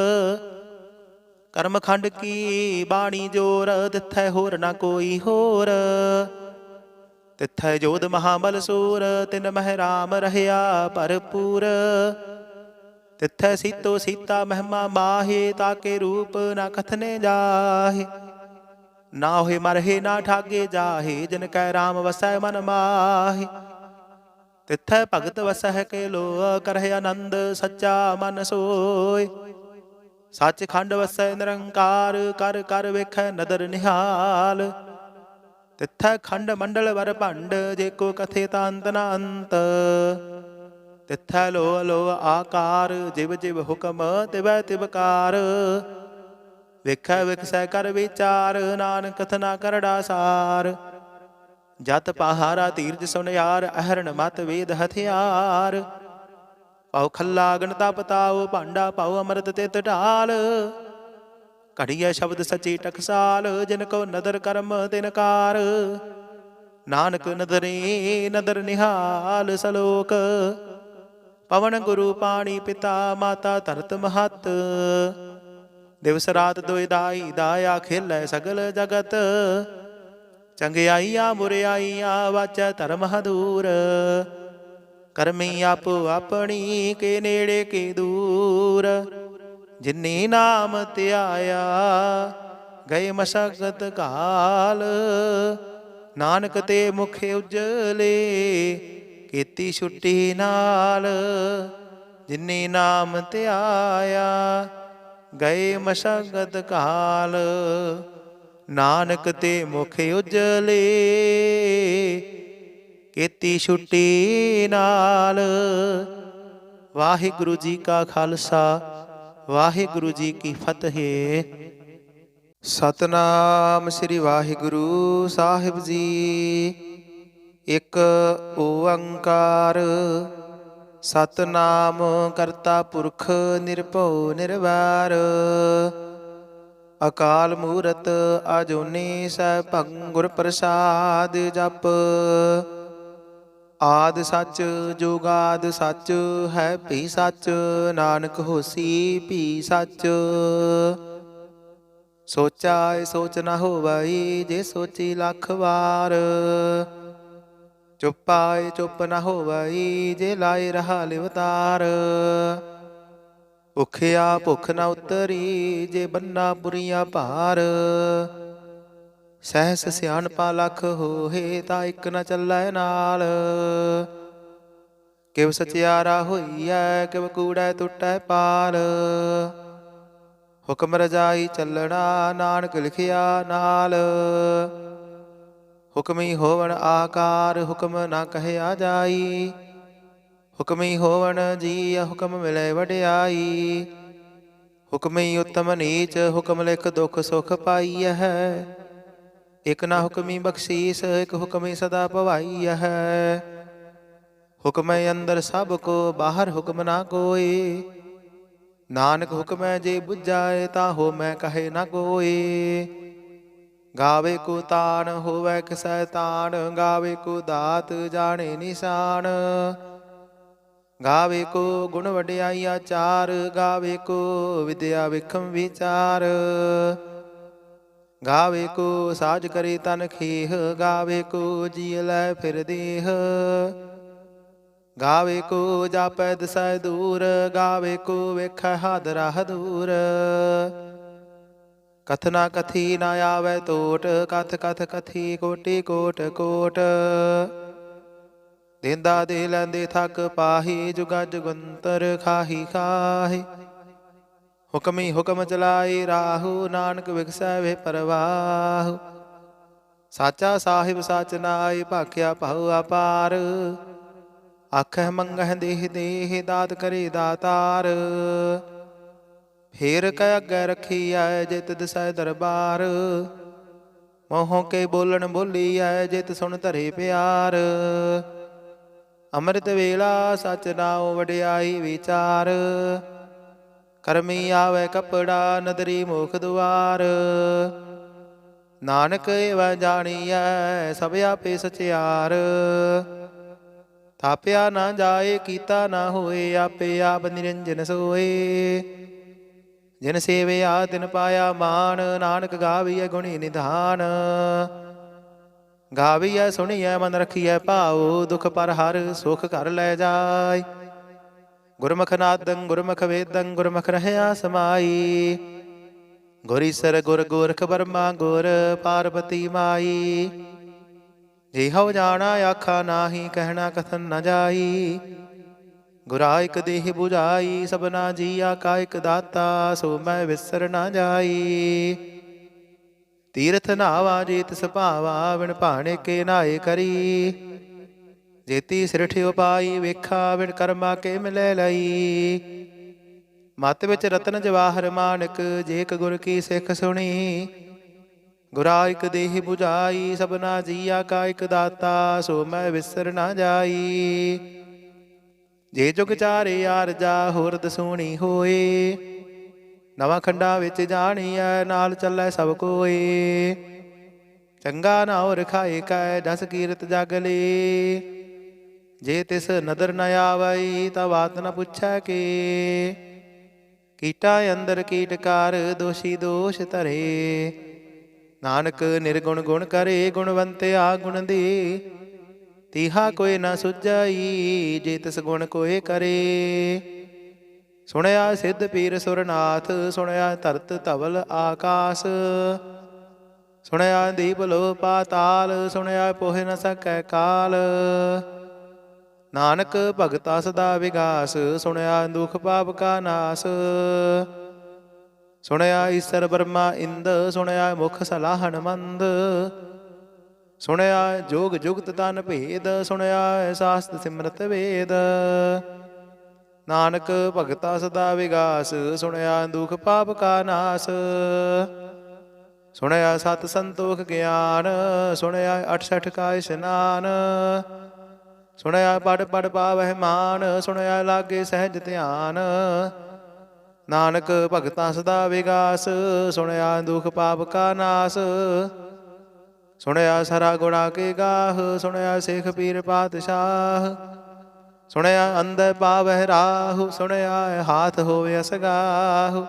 कर्म खंड की बाणी जोर, तिथै होर न कोई होर। तिथै जोध महाबल सूर, तिन मह राम रहया भरपूर। तिथै सीतो सीता महिमा माहे, ताके रूप न कथने जाहे। ना होए मरहे ना ठागे जाहे, जिन कै राम वसै मन माहे। तिथै भगत वसह के लोअ, करहि आनंद सच्चा मन सोय। सच खंड वसै निरंकार, कर कर वेखै नदर निहाल। तिथै खंड मंडल वर भंड, जेको कथे तांत न अंत। तिथै लोह लोह आकार, जिव जिव हुकम तिवै तिवकार। वेखै विखसै कर विचार, नानक कथना करड़ा सार। जत पहारा धीरज सुनियार, अहरण मत वेद हथियार। पाओ खल्ला अगन तप ताओ, भांडा पाओ अमृत तित ढाल। घड़िया शब्द सची टकसाल, जिनको नदर कर्म तिनकार। नानक नदरे नदर निहाल सलोक। पवन गुरु पाणी पिता, माता धरत महत। दिवस रात दोए दाई, दाया खेलै सगल जगत। चंगियाइया बुरियाइया, वाचै धर्म हदूर। करमी आपो अपनी, के नेड़े के दूर। जिन्नी नाम त्याया, गए मशक्कत काल। नानक ते मुख उजले, केती छुट्टी नाल। जिन्नी नाम त्याया, गए मशक्कत काल। नानक ते मुख उजले, केती छुट्टी नाल। वाहिगुरु जी का खालसा, वाहिगुरु जी की फतेह। सतनाम श्री वाहिगुरु साहिब जी। एक ओंकार सतनाम करता पुरख, निरभਉ निरवैर। अकाल मूरत अजूनी सैभं, गुर प्रसाद जप। आद सच जुगाद सच, है भी सच। नानक होसी भी सच। सोचा सोच न होवई, जे सोची लख वार। चुप आए चुप न होवई, जे लाए रहा लिवतार। भुखिया भुख न उतरी, जे बन्ना बुरिया भार। सहस सियाणपा लख होहे, ता इक न चलै नाल। किव सचियारा होईਐ, किव कूड़ै टुटै पाल। हुक्म रजाई चलना, नानक लिखिया नाल। हुक्मी होवण आकार, हुक्म न कहया जाई। ਹੁਕਮੀ ਹੋਵਣ ਜੀ ਹੁਕਮ ਮਿਲੇ ਵਡਿਆਈ। ਹੁਕਮੀ ਉਤਮ ਨੀਚ ਹੁਕਮ ਲਿਖ ਦੁਖ ਸੁਖ ਪਾਈਐ। ਇਕ ਨਾ ਹੁਕਮੀ ਬਖਸ਼ੀਸ ਇਕ ਹੁਕਮੀ ਸਦਾ ਭਵਾਈਐ। ਹੁਕਮੈ ਅੰਦਰ ਸਭ ਕੋ ਬਾਹਰ ਹੁਕਮ ਨਾ ਕੋਇ। ਨਾਨਕ ਹੁਕਮੈ ਜੇ ਬੁਝਾਏ ਤਾਹੋ ਮੈਂ ਕਹੇ ਨਾ ਕੋਇ। ਗਾਵੇ ਕੋ ਤਾਣ ਹੋਵੈ ਕਿਸੈ ਤਾਣ ਗਾਵੇ ਕੋ ਦਾਤ ਜਾਣੇ ਨਿਸ਼ਾਨ। ਗਾਵੇ ਕੋ ਗੁਣ ਵਡਿਆਈ ਆਚਾਰ ਗਾਵੇ ਕੋ ਵਿਦਿਆ ਵਿਖਮ ਵਿਚਾਰ। ਗਾਵੇ ਕੋ ਸਾਜ ਕਰੇ ਤਨ ਖੇਹ ਗਾਵੇ ਕੋ ਜੀ ਲੈ ਫਿਰ ਦੇਹ। ਗਾਵੇ ਕੋ ਜਾਪੈ ਦਿਸੈ ਦੂਰ ਗਾਵੇ ਕੋ ਵੇਖੈ ਹਾਦਰਾ ਹਦੂਰ। ਕਥ ਨਾ ਕਥੀ ਨਾ ਆਵੈ ਟੋਟ ਕਥ ਕਥ ਕਥੀ ਕੋਟੀ ਕੋਟ ਕੋਟ। ਦੇਂਦਾ ਦੇ ਲੈਂਦੇ ਥੱਕ ਪਾਹੀ ਜੁਗਾ ਜੁਗੰਤਰ ਖਾਹੀ ਖਾਹੀ। ਹੁਕਮੀ ਹੁਕਮ ਚਲਾਏ ਰਾਹੂ ਨਾਨਕ ਵਿਗਸੈ ਵੇ ਪਰਵਾਹੂ। ਸਾਚਾ ਸਾਹਿਬ ਸਚ ਨਾਇ ਭਾਖਿਆ ਭਉ ਅਪਾਰ। ਆਖਹਿ ਮੰਗਹਿ ਦੇਹ ਦੇਹ ਦਾਤ ਕਰੇ ਦਾਤਾਰ। ਫੇਰ ਕੈ ਅੱਗੇ ਰਖੀਐ ਜਿਤ ਦਿਸੈ ਦਰਬਾਰ। ਮੋਹੋਂ ਕੇ ਬੋਲਣ ਬੋਲੀਐ ਜਿਤ ਸੁਣ ਧਰੇ ਪਿਆਰ। ਅੰਮ੍ਰਿਤ ਵੇਲਾ ਸਚ ਨਾਉ ਵਡਿਆਈ ਵਿਚਾਰ। ਕਰਮੀ ਆਵੈ ਕਪੜਾ ਨਦਰੀ ਮੁਖ ਦੁਆਰ। ਨਾਨਕ ਏਵੈ ਜਾਣੀਐ ਸਭ ਆਪੇ ਸਚਿਆਰ। ਥਾਪਿਆ ਨਾ ਜਾਏ ਕੀਤਾ ਨਾ ਹੋਏ ਆਪੇ ਆਪ ਨਿਰੰਜਨ ਸੋਏ। ਜਿਨ ਸੇਵਿਆ ਤਿਨ ਪਾਇਆ ਮਾਨ ਨਾਨਕ ਗਾਵੀਐ ਗੁਣੀ ਨਿਧਾਨ। ਗਾਵੀਐ ਸੁਣੀਐ ਮਨ ਰਖੀਐ ਭਾਉ ਦੁਖ ਪਰ ਹਰ ਸੁਖ ਘਰ ਲੈ ਜਾਇ। ਗੁਰਮੁਖ ਨਾਦੰ ਗੁਰਮੁਖ ਵੇਦੰ ਗੁਰਮੁਖ ਰਹਿਆ ਸਮਾਈ। ਗੁਰ ਈਸਰ ਗੁਰ ਗੋਰਖ ਬਰਮਾ ਗੁਰ ਪਾਰਬਤੀ ਮਾਈ। ਜਿਹੋ ਜਾਣਾ ਆਖਾ ਨਾਹੀ ਕਹਿਣਾ ਕਥਨ ਨ ਜਾਈ। ਗੁਰਾ ਇਕ ਦੇਹ 부ਝਾਈ ਸਭਨਾ ਜੀਆ ਕਾ ਇਕ ਦਾਤਾ ਸੋ ਮੈਂ ਵਿਸਰ ਨਾ ਜਾਈ। ਤੀਰਥ ਨਾਵਾ ਜੇ ਤਿਸ ਭਾਵਾ ਵਿਣ ਭਾਣੇ ਕੇ ਨਾਏ ਕਰੀ। ਜੇਤੀ ਸਿਰਠ ਉਪਾਈ ਵੇਖਾ ਵਿਣ ਕਰਮਾ ਕੇ ਮਿਲੈ ਲਈ। ਮਤ ਵਿੱਚ ਰਤਨ ਜਵਾਹਰ ਮਾਨਕ ਜੇ ਇਕ ਗੁਰ ਕੀ ਸਿੱਖ ਸੁਣੀ। ਗੁਰਾ ਇਕ ਦੇਹ 부ਝਾਈ ਸਭਨਾ ਜੀਆ ਕਾ ਇਕ ਦਾਤਾ ਸੋ ਮੈਂ ਵਿਸਰ ਨਾ ਜਾਈ। ਜੇ ਜੁਗ ਚਾਰੇ ਆਰਜਾ ਹੋਰ ਦਸੂਣੀ ਹੋਏ। ਨਵਾਂ ਖੰਡਾ ਵਿੱਚ ਜਾਣੀਐ ਨਾਲ ਚੱਲੈ ਸਭ ਕੋਏ। ਚੰਗਾ ਨਾਉ ਰਖਾਏ ਕੈ ਜਸ ਕੀਰਤ ਜਗ ਲੇ। ਜੇ ਤਿਸ ਨਦਰ ਨ ਆਵਈ ਤਾ ਬਾਤ ਨ ਪੁੱਛੈ ਕੇ। ਕੀਟਾ ਅੰਦਰ ਕੀਟਕਾਰ ਦੋਸ਼ੀ ਦੋਸ਼ ਧਰੇ। ਨਾਨਕ ਨਿਰਗੁਣ ਗੁਣ ਕਰੇ ਗੁਣਵੰਤਿਆ ਗੁਣ ਦੇ। ਤੀਹਾ ਕੋਈ ਨਾ ਸੁਝਾਈ ਜੇ ਤਿਸ ਗੁਣ ਕੋਏ ਕਰੇ। ਸੁਣਿਆ ਸਿੱਧ ਪੀਰ ਸੁਰਨਾਥ ਸੁਣਿਆ ਧਰਤ ਧਵਲ ਆਕਾਸ। ਸੁਣਿਆ ਦੀਪ ਲੋ ਪਾਤਾਲ ਸੁਣਿਆ ਪੋਹਿ ਨ ਸਕੈ ਕਾਲ। ਨਾਨਕ ਭਗਤਾ ਸਦਾ ਵਿਗਾਸ ਸੁਣਿਆ ਦੁਖ ਪਾਪ ਕਾ ਨਾਸ। ਸੁਣਿਆ ਈਸਰ ਬਰਮਾ ਇੰਦ ਸੁਣਿਆ ਮੁਖ ਸਲਾਹਣ ਮੰਦ। ਸੁਣਿਆ ਜੋਗ ਜੁਗਤ ਤਨ ਭੇਦ ਸੁਣਿਆ ਸਾਸਤ ਸਿਮਰਤ ਵੇਦ। ਨਾਨਕ ਭਗਤਾ ਸਦਾ ਵਿਗਾਸ ਸੁਣਿਆ ਦੁਖ ਪਾਪ ਕਾ ਨਾਸ। ਸੁਣਿਆ ਸਤ ਸੰਤੋਖ ਗਿਆਨ ਸੁਣਿਆ 68 ਕਾ ਇਸ਼ਨਾਨ। ਸੁਣਿਆ ਪੜ ਪੜ ਪਾਵਹਿ ਮਾਨ ਸੁਣਿਆ ਲਾਗੇ ਸਹਿਜ ਧਿਆਨ। ਨਾਨਕ ਭਗਤਾ ਸਦਾ ਵਿਗਾਸ ਸੁਣਿਆ ਦੁਖ ਪਾਪ ਕਾ ਨਾਸ। ਸੁਣਿਆ ਸਰਾ ਗੁਣਾ ਕੇ ਗਾਹ ਸੁਣਿਆ ਸਿੱਖ ਪੀਰ ਪਾਤਸ਼ਾਹ। ਸੁਣਿਆ ਅੰਦਰ ਪਾਵਹਿ ਰਾਹੁ ਸੁਣਿਆ ਹਾਥ ਹੋਵੇ ਅਸਗਾਹੁ।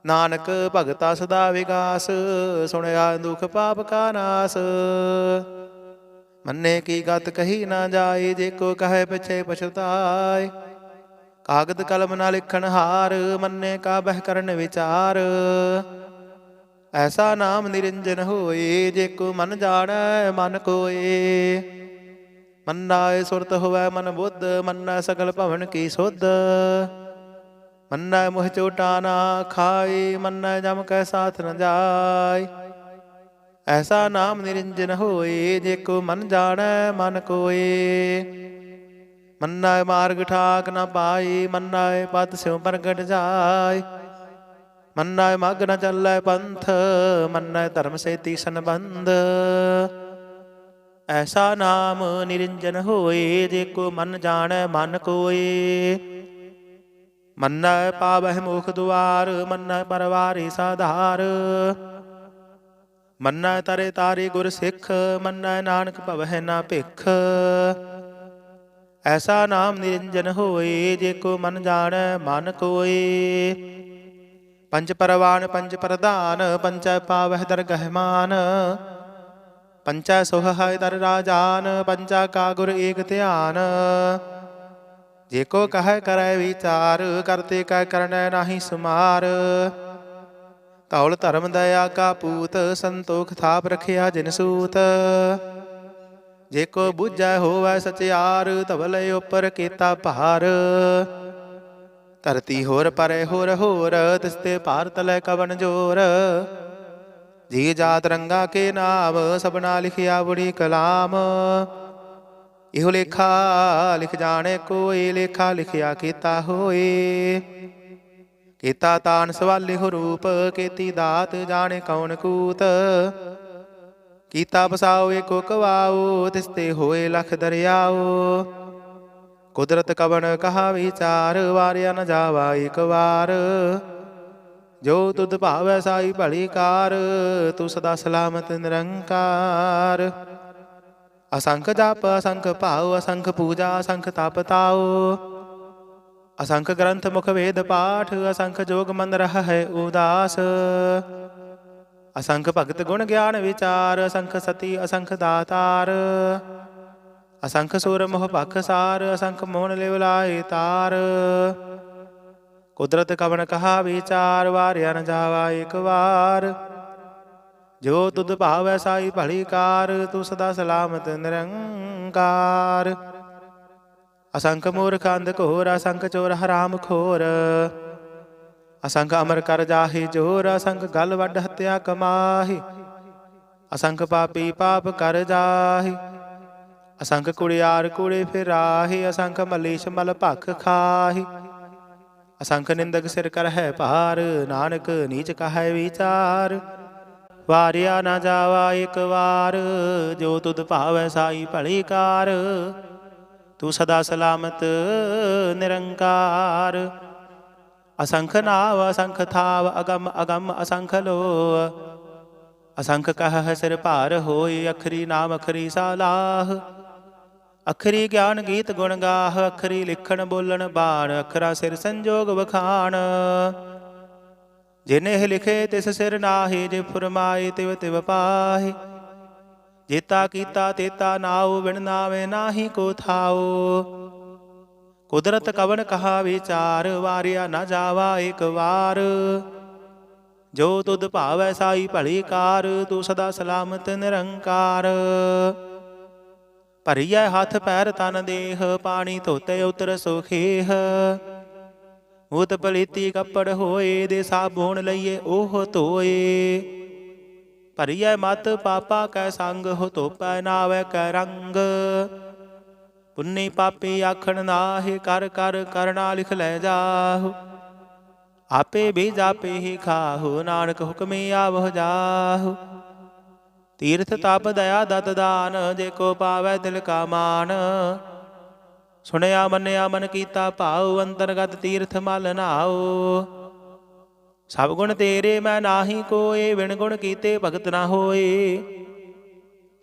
ਨਾਨਕ ਭਗਤਾ ਸਦਾ ਵਿਗਾਸ ਸੁਣਿਆ ਦੁਖ ਪਾਪ ਕਾ ਨਾਸ। ਮੰਨੇ ਕੀ ਗਤ ਕਹੀ ਨਾ ਜਾਏ ਜੇ ਕੋ ਕਹੈ ਪਿਛੇ ਪਛਤਾਏ। ਕਾਗਦ ਕਲਮ ਨਾ ਲਿਖਣ ਹਾਰ ਮੰਨੇ ਕਾ ਬਹਿ ਕਰਨ ਵਿਚਾਰ। ਐਸਾ ਨਾਮ ਨਿਰੰਜਨ ਹੋਏ ਜੇ ਕੋ ਮਨ ਜਾਣੈ ਮਨ ਕੋਏ। ਮੰਨਾ ਸੁਰਤ ਹੋਵੈ ਮਨ ਬੁੱਧ ਮੰਨਾ ਸਗਲ ਭਵਨ ਕੀ ਸੁਧ। ਮੰਨਾ ਮੁਹ ਚੋਟਾ ਨਾ ਖਾਏ ਮੰਨਾ ਜਮ ਕੈ ਸਾਥ ਨ ਜਾਏ। ਐਸਾ ਨਾਮ ਨਿਰੰਜਨ ਹੋਏ ਜੇ ਕੋ ਮਨ ਜਾਣੈ ਮਨ ਕੋਏ। ਮੰਨਾ ਮਾਰਗ ਠਾਕ ਨਾ ਪਾਈ, ਮੰਨਾ ਪਦ ਸਿਉ ਪ੍ਰਗਟ ਜਾਏ। ਮੰਨਾ ਮਗ ਨ ਚੱਲੈ ਪੰਥ, ਮੰਨਾ ਧਰਮ ਸੇਤੀ ਸੰਬੰਧ। ਐਸਾ ਨਾਮ ਨਿਰੰਜਨ ਹੋਏ, ਜੇ ਕੋ ਮਨ ਜਾਣੈ ਮਨ ਕੋਏ। ਮੰਨਾ ਪਾਵਹਿ ਮੁਖ ਦੁਆਰ, ਮੰਨਾ ਪਰਵਾਰੀ ਸਾਧਾਰ। ਮੰਨਾ ਤਰੇ ਤਾਰੀ ਗੁਰ ਸਿੱਖ, ਮੰਨਾ ਨਾਨਕ ਭਵਹਿ ਨਾ ਭਿਖ। ਐਸਾ ਨਾਮ ਨਿਰੰਜਨ ਹੋਏ, ਜੇ ਕੋ ਮਨ ਜਾਣੈ ਮਨ ਕੋਏ। ਪੰਜ ਪਰਵਾਨ ਪੰਜ ਪ੍ਰਧਾਨ, ਪੰਚੈ ਪਾਵਹਿ ਦਰਗਹਿ ਮਾਨ। ਪੰਚੈ ਸੁਹਾਇ ਦਰ ਰਾਜਾਨ, ਪੰਚਾ ਕਾ ਗੁਰ ਏਕ ਧਿਆਨ। ਜੇ ਕੋ ਕਹਿ ਕਰੈ ਵਿਚਾਰ, ਕਰਤੇ ਕੈ ਕਰਨੈ ਨਾਹੀ ਸੁਮਾਰ। ਧੌਲ ਧਰਮ ਦਇਆ ਕਾ ਪੂਤ, ਸੰਤੋਖ ਥਾਪ ਰਖਿਆ ਜਿਨ ਸੂਤ। ਜੇ ਕੋ ਬੁਝੈ ਹੋਵੈ ਸਚਿਆਰ, ਧਵਲ ਉਪਰ ਕੀਤਾ ਭਾਰ। ਧਰਤੀ ਹੋਰ ਪਰੇ ਹੋਰ ਹੋਰ, ਤਿਸ ਤੇ ਭਾਰ ਤਲੈ ਕਵਣ ਜੋਰ। ਜੀ ਜਾਤ ਰੰਗਾ ਕੇ ਨਾਮ, ਸਭਨਾ ਲਿਖਿਆ ਬੜੀ ਕਲਾਮ। ਇਹੋ ਲੇਖਾ ਲਿਖ ਜਾਣੇ ਕੋਈ, ਲੇਖਾ ਲਿਖਿਆ ਕੀਤਾ ਹੋਏ। ਕੀਤਾ ਤਾਨ ਸਵਾਲੇ ਹੋ ਰੂਪ, ਕੀਤੀ ਦਾਤ ਜਾਣੇ ਕੌਣ ਕੂਤ। ਕੀਤਾ ਬਸਾਓ ਏਕੋ ਕਵਾਓ, ਤਿਸ ਤੇ ਹੋਏ ਲਖ ਦਰਿਆਓ। ਕੁਦਰਤ ਕਵਣ ਕਹਾ ਵਿਚਾਰ, ਵਾਰਿਆ ਨ ਜਾਵਾ ਇਕ ਵਾਰ। ਜੋ ਤੁਧ ਭਾਵੈ ਸਾਈ ਭਲੀ ਕਾਰ, ਤੂੰ ਸਦਾ ਸਲਾਮਤ ਨਿਰੰਕਾਰ। ਅਸੰਖ ਜਪ ਅਸੰਖ ਭਾਉ, ਅਸੰਖ ਪੂਜਾ ਅਸੰਖ ਤਪ ਤਾਉ। ਅਸੰਖ ਗ੍ਰੰਥ ਮੁਖ ਵੇਦ ਪਾਠ, ਅਸੰਖ ਜੋਗ ਮਨ ਰਹਿ ਉਦਾਸ। ਅਸੰਖ ਭਗਤ ਗੁਣ ਗਿਆਨ ਵਿਚਾਰ, ਅਸੰਖ ਸਤੀ ਅਸੰਖ ਦਾਤਾਰ। ਅਸੰਖ ਸੁਰ ਮੋਹ ਭਖ ਸਾਰ, ਅਸੰਖ ਮੋਹਨ ਲਿਵ ਲਾਏ ਤਾਰ। ਕੁਦਰਤ ਕਵਣ ਕਹਾ ਵਿਚਾਰ, ਵਾਰਿਆ ਨ ਜਾਵਾ ਇਕ ਵਾਰ। ਜੋ ਤੁਧ ਭਾਵੈ ਸਾਈ ਭਲੀ ਕਾਰ, ਤੂੰ ਸਦਾ ਸਲਾਮਤ ਨਿਰੰਕਾਰ। ਅਸੰਖ ਮੂਰਖ ਅੰਧ ਘੋਰ, ਅਸੰਖ ਚੋਰ ਹਰਾਮ ਖੋਰ। ਅਸੰਖ ਅਮਰ ਕਰ ਜਾਹੇ ਜੋਰ, ਅਸੰਖ ਗਲ ਵੱਡ ਹੱਤਿਆ ਕਮਾਹੀ। ਅਸੰਖ ਪਾਪੀ ਪਾਪ ਕਰ ਜਾਹੇ। ਅਸੰਖ ਕੁੜਿਆਰ ਕੁੜੇ ਫਿਰਾਹੇ, ਅਸੰਖ ਮਲੀਸ਼ ਮਲ ਭਖ ਖਾਹੀ। ਅਸੰਖ ਨਿੰਦਕ ਸਿਰ ਕਰਹਿ ਭਾਰ, ਨਾਨਕ ਨੀਚ ਕਹੈ ਵਿਚਾਰ। ਵਾਰਿਆ ਨਾ ਜਾਵਾ ਇਕ ਵਾਰ, ਜੋ ਤੁਧ ਭਾਵੈ ਸਾਈ ਭਲੀ ਕਾਰ। ਤੂੰ ਸਦਾ ਸਲਾਮਤ ਨਿਰੰਕਾਰ। ਅਸੰਖ ਨਾਵ ਅਸੰਖ ਥਾਵ, ਅਗਮ ਅਗਮ ਅਸੰਖ ਲੋ। ਅਸੰਖ ਕਹਿ ਸਿਰ ਭਾਰ ਹੋਏ, ਅਖਰੀ ਨਾਮ ਅਖਰੀ ਸਾਲਾਹ। ਅਖਰੀ ਗਿਆਨ ਗੀਤ ਗੁਣ ਗਾਹ, ਅਖਰੀ ਲਿਖਣ ਬੋਲਣ ਬਾਣ। ਅਖਰਾ ਸਿਰ ਸੰਜੋਗ ਵਖਾਣ, ਜਿਨ ਇਹ ਲਿਖੇ ਤਿਸ ਸਿਰ ਨਾਹੀ। ਜੇ ਫੁਰਮਾਏ ਤਿਵ ਤਿਵ ਪਾਹੀ। ਜੇਤਾ ਕੀਤਾ ਤੇਤਾ ਨਾਉ, ਬਿਨ ਨਾਵੇ ਨਾਹੀ ਕੋ ਥਾਉ। ਕੁਦਰਤ ਕਵਣ ਕਹਾ ਵਿਚਾਰ, ਵਾਰਿਆ ਨਾ ਜਾਵਾ ਇਕ ਵਾਰ। ਜੋ ਤੁਧ ਭਾਵੈ ਸਾਈ ਭਲੀ ਕਾਰ, ਤੂੰ ਸਦਾ ਸਲਾਮਤ ਨਿਰੰਕਾਰ। ਭਰੀਐ ਹੱਥ ਪੈਰ ਤਨ ਦੇਹ, ਪਾਣੀ ਧੋਤੇ ਉਤਰ ਸੁਖੇਹ। ਮੂਤ ਪਲੀਤੀ ਕੱਪੜ ਹੋਏ, ਦੇ ਸਾਬੂਣ ਲਈਏ ਉਹ ਧੋਏ। ਭਰੀਐ ਮਤ ਪਾਪਾ ਕੈ ਸੰਗ, ਹੋ ਧੋਪੈ ਨਾਵੈ ਕੈ ਰੰਗ। ਪੁੰਨੀ ਪਾਪੀ ਆਖਣ ਨਾਹਿ, ਕਰ ਕਰ ਕਰਨਾ ਲਿਖ ਲੈ ਜਾਹੁ। ਆਪੇ ਬੀਜ ਆਪੇ ਹੀ ਖਾਹੁ, ਨਾਨਕ ਹੁਕਮੀ ਆਵਹੁ ਜਾਹੁ। ਤੀਰਥ ਤਪ ਦਇਆ ਦਤ ਦਾਨ, ਜੇ ਕੋ ਪਾਵੈ ਦਿਲ ਕਾ ਮਾਨ। ਸੁਣਿਆ ਮੰਨਿਆ ਮਨ ਕੀਤਾ ਭਾਉ, ਅੰਤਰਗਤ ਤੀਰਥ ਮਲ ਨਾਉ। ਸਭ ਗੁਣ ਤੇਰੇ ਮੈਂ ਨਾਹੀ ਕੋਏ, ਬਿਨ ਗੁਣ ਕੀਤੇ ਭਗਤ ਨਾ ਹੋਏ।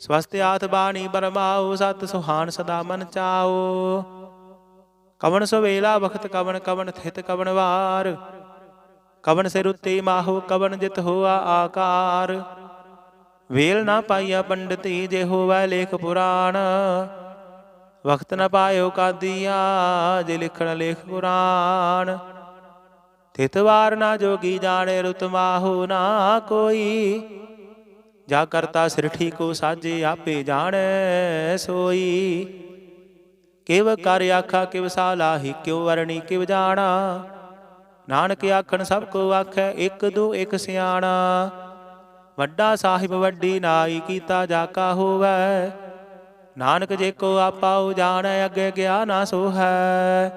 ਸਵਸਤ ਆਥ ਬਾਣੀ ਬਰਮਾਉ, ਸਤ ਸੁਹਾਨ ਸਦਾ ਮਨ ਚਾਉ। ਕਵਣ ਸੁਵੇਲਾ ਬਖਤ ਕਵਣ, ਕਵਣ ਥਿਤ ਕਵਣ ਵਾਰ। ਕਵਣ ਸਿਰ ਉੱਤੇ ਮਾਹੋ, ਕਵਣ ਜਿਤ ਹੋਆ ਆਕਾਰ। ਵੇਲ ਨਾ ਪਾਈਆ ਪੰਡਤੀ, ਜੇ ਹੋਵੈ ਲੇਖ ਪੁਰਾਣ। ਵਖਤ ਨ ਪਾਇਓ ਕਾਦੀਆ, ਜੇ ਲਿਖਣ ਲੇਖ ਪੁਰਾਣ। ਥਿਤ ਵਾਰ ਨਾ ਜੋਗੀ ਜਾਣੇ, ਰੁਤ ਮਾਹੋ ਨਾ ਕੋਈ। ਜਾ ਕਰਤਾ ਸਿਰ ਠੀਕੋ ਸਾਜੇ, ਆਪੇ ਜਾਣੈ ਸੋਈ। ਕਿਵ ਕਰ ਆਖਾ ਕਿਵ ਸਾਲਾਹੀ, ਕਿਉ ਵਰਣੀ ਕਿਵ ਜਾਣਾ। ਨਾਨਕ ਆਖਣ ਸਭ ਕੋ ਆਖੈ, ਇਕ ਦੂ ਇਕ ਸਿਆਣਾ। ਵੱਡਾ ਸਾਹਿਬ ਵੱਡੀ ਨਾਈ, ਕੀਤਾ ਜਾ ਕਾ ਹੋਵੈ। ਨਾਨਕ ਜੇ ਕੋ ਆਪਾ ਉਜਾਣੈ ਅੱਗੇ ਗਿਆ ਨਾ ਸੋ ਹੈ।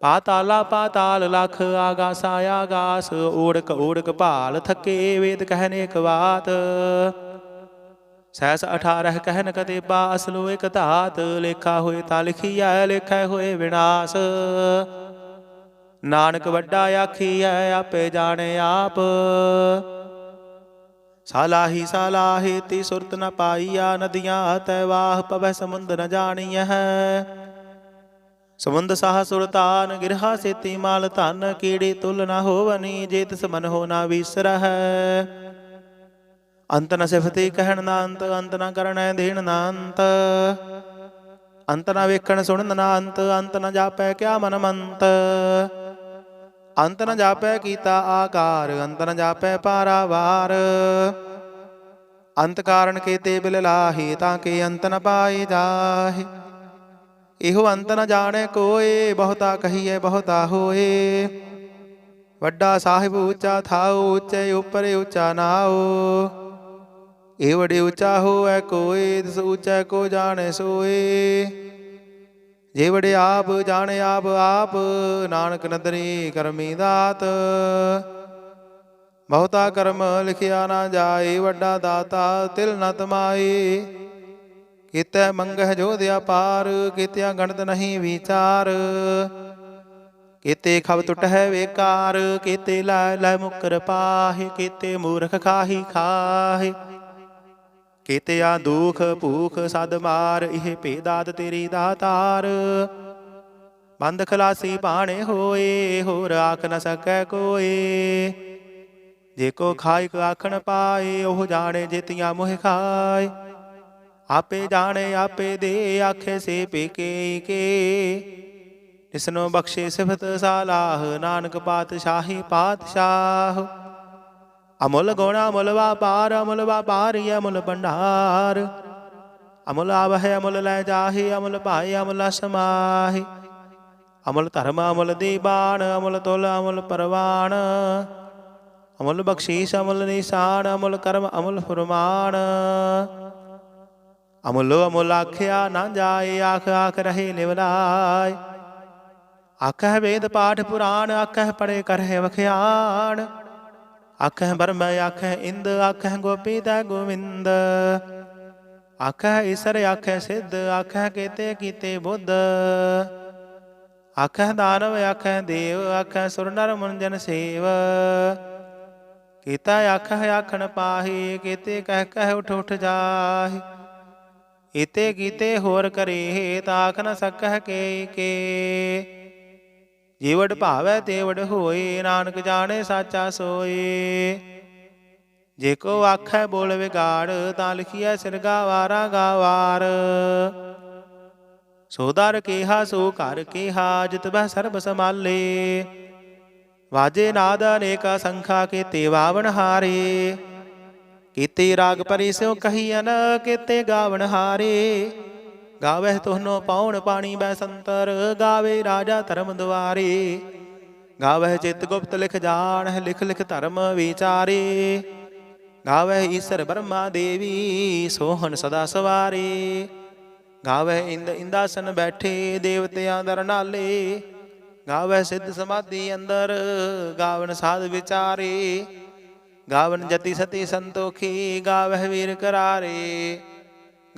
ਪਾਤਾਲਾ ਪਾਤਾਲ ਲਖ ਆਗਾਸਾ ਆਗਾਸ ਓੜਕ ਓੜਕ ਭਾਲ ਥਕੇ ਵੇਦ ਕਹਿਨ ਇਕ ਬਾਤ। ਸਹਿਸ 18 ਕਹਿਨ ਕਤੇਬਾ ਅਸਲੋ ਇਕ ਧਾਤ ਲੇਖਾ ਹੋਏ ਤਾਂ ਲਿਖੀਐ ਲੇਖੈ ਹੋਏ ਵਿਨਾਸ਼। ਨਾਨਕ ਵੱਡਾ ਆਖੀਐ ਆਪੇ ਜਾਣੇ ਆਪ। ਸਾਲਾਹੀ ਸਾਲਾਹੀ ਤੀ ਸੁਰਤ ਨ ਪਾਈਆ ਨਦੀਆਂ ਤੈ ਵਾਹ ਪਵੈ ਸਮੁੰਦ ਨ ਜਾਣੀਐ। ਸਮੁੰਦ ਸਾਹ ਸੁਰਤਾਨ ਗਿਰਹਾ ਸੇਤੀ ਮਾਲ ਧਨ ਕੀੜੀ ਤੁਲ ਨ ਹੋਵਨੀ ਜੇ ਤਿਸ ਮਨ ਹੋ ਨਾ ਵਿਸਰਹਿ। ਅੰਤ ਨ ਸਿਫਤੀ ਕਹਿਣ ਨਾ ਅੰਤ ਅੰਤ ਨ ਕਰਨੈ ਦੇਣ ਨਾ ਅੰਤ। ਅੰਤ ਨ ਵੇਖਣ ਸੁਣਨ ਨਾ ਅੰਤ ਅੰਤ ਨ ਜਾਪੈ ਕਿਆ ਮਨ ਮੰਤ। ਅੰਤ ਨ ਜਾਪੈ ਕੀਤਾ ਆਕਾਰ ਅੰਤ ਨ ਜਾਪੈ ਪਾਰਾਵਾਰ। ਅੰਤ ਕਾਰਨ ਕੀਤੇ ਬਿਲ ਲਾਹੀ ਤਾਂ ਕਿ ਅੰਤ ਨ ਪਾਏ ਜਾਹੇ। ਇਹੋ ਅੰਤ ਨ ਜਾਣੈ ਕੋਏ ਬਹੁਤਾ ਕਹੀਐ ਬਹੁਤਾ ਹੋਏ। ਵੱਡਾ ਸਾਹਿਬ ਉੱਚਾ ਥਾਉ ਉੱਚੇ ਉੱਪਰ ਉੱਚਾ ਨਾਉ। ਇਹ ਵਡੇ ਉੱਚਾ ਹੋਵੈ ਕੋਏ ਤਿਸ ਉੱਚਾ ਕੋ ਜਾਣੈ ਸੋਏ। ਜੇ ਵਡੇ ਆਪ ਜਾਣੇ ਆਪ ਆਪ ਨਾਨਕ ਨਦਰੀ ਕਰਮੀ ਦਾਤ। ਬਹੁਤਾ ਕਰਮ ਲਿਖਿਆ ਨਾ ਜਾਏ ਵੱਡਾ ਦਾਤਾ ਤਿਲ ਨ ਤਮਾਏ। ਕੀਤੈ ਮੰਗਹਿ ਜੋਧਿਆ ਪਾਰ ਕੀਤਿਆ ਗਣਤ ਨਹੀਂ ਵਿਚਾਰ। ਕੀਤੇ ਖਬ ਟੁਟਹਿ ਵੇਕਾਰ ਕੀਤੇ ਲੈ ਲੈ ਮੁਕਰ ਪਾਹੇ। ਕੀਤੇ ਮੂਰਖ ਖਾਹੀ ਖਾਹੇ ਕੀਤੇ ਆ ਦੁਖ ਭੂਖ ਸਦ ਮਾਰ। ਇਹ ਭੇਦਾਤ ਤੇਰੀ ਦਾਤਾਰ। ਬੰਦ ਖਲਾਸੀ ਭਾਣੇ ਹੋਏ ਹੋਰ ਆਖ ਨ ਸਕੈ ਕੋਏ। ਜੇ ਕੋ ਖਾਇਕ ਆਖਣ ਪਾਏ ਉਹ ਜਾਣੇ ਜੇਤੀਆਂ ਮੋਹਿ ਖਾਏ। ਆਪੇ ਜਾਣੇ ਆਪੇ ਦੇ ਆਖੇ ਸੇ ਪੇਕੇ ਕੇ। ਇਸਨੋ ਬਖਸ਼ੇ ਸਿਫਤ ਸਾਲਾਹ ਨਾਨਕ ਪਾਤਸ਼ਾਹੀ ਪਾਤਸ਼ਾਹ। ਅਮੁੱਲ ਗੁਣ ਅਮੁੱਲ ਵਾਪਾਰ ਅਮੁੱਲ ਵਾਪਾਰੀ ਅਮੁੱਲ ਭੰਡਾਰ। ਅਮੁੱਲ ਆਵਹਿ ਅਮੁੱਲ ਲੈ ਜਾਹੇ ਅਮੁੱਲ ਭਾਏ ਅਮੁੱਲ ਸਮਾਹੇ। ਅਮੁੱਲ ਧਰਮ ਅਮੁੱਲ ਦੀਬਾਨ ਅਮੁੱਲ ਤੁਲ ਅਮੁੱਲ ਪਰਵਾਨ। ਅਮੁੱਲ ਬਖਸ਼ੀਸ਼ ਅਮੁੱਲ ਨਿਸ਼ਾਨ ਅਮੁੱਲ ਕਰਮ ਅਮੁੱਲ ਫੁਰਮਾਨ। ਅਮੁੱਲੋ ਅਮੁੱਲ ਆਖਿਆ ਨਾ ਜਾਏ ਆਖ ਆਖ ਰਹੇ ਨਿਵਲਾਏ। ਆਖਹਿ ਵੇਦ ਪਾਠ ਪੁਰਾਣ ਆਖਹਿ ਪੜੇ ਕਰਹਿ ਵਖਿਆਣ। ਆਖਹਿ ਬਰਮ ਆਖਹਿ ਇੰਦ ਆਖਹਿ ਗੋਪੀ ਤੈ ਗੋਵਿੰਦ। ਆਖਹਿ ਈਸਰ ਆਖਹਿ ਸਿੱਧ ਆਖਹਿ ਕੀਤੇ ਕੀਤੇ ਬੁੱਧ। ਆਖਹਿ ਦਾਨਵ ਆਖਹਿ ਦੇਵ ਆਖਹਿ ਸੁਰ ਨਰ ਮੁਨ ਜਨ ਸੇਵ। ਕੀਤਾ ਆਖਹਿ ਆਖਣ ਪਾਹੀ ਕੀਤੇ ਕਹਿ ਕਹਿ ਉਠ ਉਠ ਜਾਹੇ। ਇਤੇ ਕੀਤੇ ਹੋਰ ਕਰੇ ਤਾਖ ਨ ਸਕਹਿ ਕੇ ਕੇ। ਜੀਵੜ ਭਾਵੈ ਤੇਵੜ ਹੋਏ ਨਾਨਕ ਜਾਣੇ ਸਾਚਾ ਸੋਏ। ਜੇ ਕੋ ਆਖੈ ਬੋਲ ਵਿਗਾੜ ਤਾਂ ਲਿਖੀਐ ਸਿਰ ਗਾਵਾਰਾ ਗਾਵਾਰ। ਸੋ ਦਰ ਕੇਹਾ ਸੋ ਘਰ ਕੇਹਾ ਜਿਤ ਬਹਿ ਸਰਬ ਸਮਾਲੇ। ਵਾਜੇ ਨਾਦ ਅਨੇਕਾ ਸੰਖਾ ਕੀਤੇ ਵਾਵਣ ਹਾਰੇ। ਕੀਤੇ ਰਾਗ ਪਰੀ ਸਿਉ ਕਹੀਅਨ ਕੀਤੇ ਗਾਵਣ ਹਾਰੇ। ਗਾਵਹਿ ਤੁਹਨੋ ਪਾਉਣ ਪਾਣੀ ਬੈ ਸੰਤਰ ਗਾਵੇ ਰਾਜਾ ਧਰਮ ਦੁਆਰੇ। ਗਾਵਹਿ ਚਿਤ ਗੁਪਤ ਲਿਖ ਜਾਣਹਿ ਲਿਖ ਲਿਖ ਧਰਮ ਵਿਚਾਰੇ। ਗਾਵਹਿ ਈਸਰ ਬ੍ਰਹਮਾ ਦੇਵੀ ਸੋਹਣ ਸਦਾ ਸਵਾਰੇ। ਗਾਵਹਿ ਇੰਦ ਇੰਦਾਸਨ ਬੈਠੇ ਦੇਵਤਿਆਂ ਦਰ ਨਾਲੇ। ਗਾਵਹਿ ਸਿੱਧ ਸਮਾਧੀ ਅੰਦਰ ਗਾਵਨ ਸਾਧ ਵਿਚਾਰੇ। ਗਾਵਨ ਜਤੀ ਸਤੀ ਸੰਤੋਖੀ ਗਾਵਹਿ ਵੀਰ ਕਰਾਰੇ।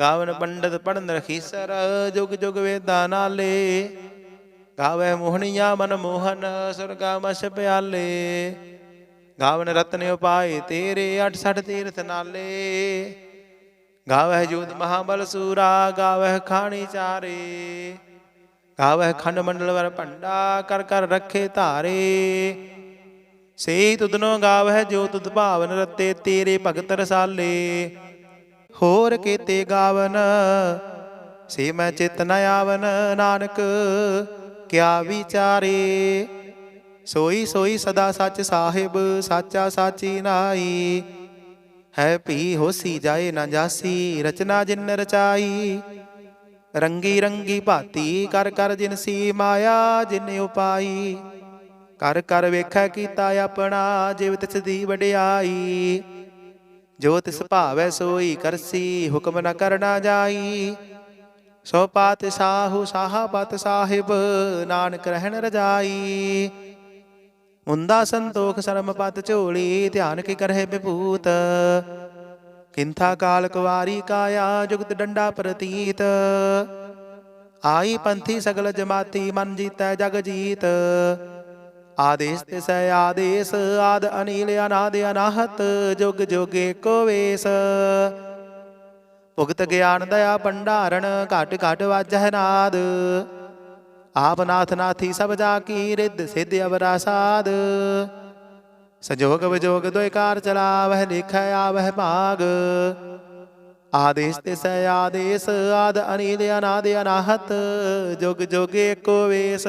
ਗਾਵਨ ਪੰਡਤ ਪੜਨ ਰਖੀਸਰ ਜੁਗ ਜੁਗ ਵੇਦਾਂ ਨਾਲੇ। ਗਾਵਹਿ ਮੋਹਣੀਆਂ ਮਨ ਮੋਹਨ ਸੁਰਗਾ ਮਛ ਪਿਆਲੇ। ਗਾਵਨ ਰਤਨ ਉਪਾਏ ਤੇਰੇ 68 ਤੀਰਥ ਨਾਲੇ। ਗਾਵਹਿ ਜੂਤ ਮਹਾਬਲ ਸੂਰਾ ਗਾਵਹਿ ਖਾਣੀ ਚਾਰੇ। ਗਾਵਹਿ ਖੰਡ ਮੰਡਲ ਵਰ ਭੰਡਾ ਕਰ ਕਰ ਰੱਖੇ ਧਾਰੇ। ਸੇ ਤੁਧਨੋ ਗਾਵਹਿ ਜੋ ਤੁਧ ਭਾਵਨ ਰਤੇ ਤੇਰੇ ਭਗਤ ਰਸਾਲੇ। ਹੋਰ ਕੀਤੇ ਗਾਵਨ ਸੇ ਮੈਂ ਚਿਤ ਨ ਆਵਨ ਨਾਨਕ ਕਿਆ ਵਿਚਾਰੇ। ਸੋਈ ਸੋਈ ਸਦਾ ਸੱਚ ਸਾਹਿਬ ਸਾਚਾ ਸਾਚੀ ਨਾਈ। ਹੈ ਭੀ ਹੋਸੀ ਜਾਏ ਨਾ ਜਾਸੀ ਰਚਨਾ ਜਿਨ ਰਚਾਈ। ਰੰਗੀ ਰੰਗੀ ਭਾਤੀ ਕਰ ਕਰ ਜਿਨਸੀ ਮਾਇਆ ਜਿਨ ਉਪਾਈ। ਕਰ ਕਰ ਵੇਖੈ ਕੀਤਾ ਆਪਣਾ ਜਿਵ ਤਿਸ ਦੀ ਵਡਿਆਈ। ਜੋ ਤਿਸ ਭਾਵੈ ਸੋਈ ਕਰਸੀ ਹੁਕਮ ਨ ਕਰਨਾ ਜਾਈ। ਸੋ ਪਾਤਸ਼ਾਹੂ ਸਾਹਾਬਤ ਸਾਹਿਬ ਨਾਨਕ ਰਹਿਣ ਰਜਾਈ। ਮੁੰਦਾ ਸੰਤੋਖ ਸਰਮ ਪਤ ਝੋਲੀ ਧਿਆਨ ਕੀ ਕਰਹਿ ਵਿਭੂਤ। ਕਿੰਥਾ ਕਾਲ ਕੁਵਾਰੀ ਕਾਇਆ ਜੁਗਤ ਡੰਡਾ ਪ੍ਰਤੀਤ। ਆਈ ਪੰਥੀ ਸਗਲ ਜਮਾਤੀ ਮਨ ਜੀਤੈ ਜਗ ਜੀਤ। ਆਦੇਸ ਤਿਸੈ ਆਦੇਸ ਆਦ ਅਨੀਲ ਅਨਾਦ ਅਨਾਹਤ ਜੁਗ ਜੁਗੇ ਕੋ ਵੇਸ। ਭੁਗਤ ਗਿਆਨ ਦਇਆ ਭੰਡਾਰਨ ਘਟ ਘਟ ਵਾਜਹਿ ਨਾਦ। ਆਪ ਨਾਥ ਨਾਥੀ ਸਭ ਜਾ ਕੀ ਰਿੱਧ ਸਿੱਧ ਅਵਰਾ ਸਾਧ। ਸੰਜੋਗ ਵਿਜੋਗ ਦੋਇ ਕਾਰ ਚਲਾਵਹਿ ਲਿਖੈ ਆਵਹਿ ਭਾਗ। ਆਦੇਸ ਤਿਸੈ ਆਦੇਸ ਆਦ ਅਨੀਲ ਅਨਾਦ ਅਨਾਹਤ ਜੁਗ ਜੁਗੇ ਏਕੋ ਵੇਸ।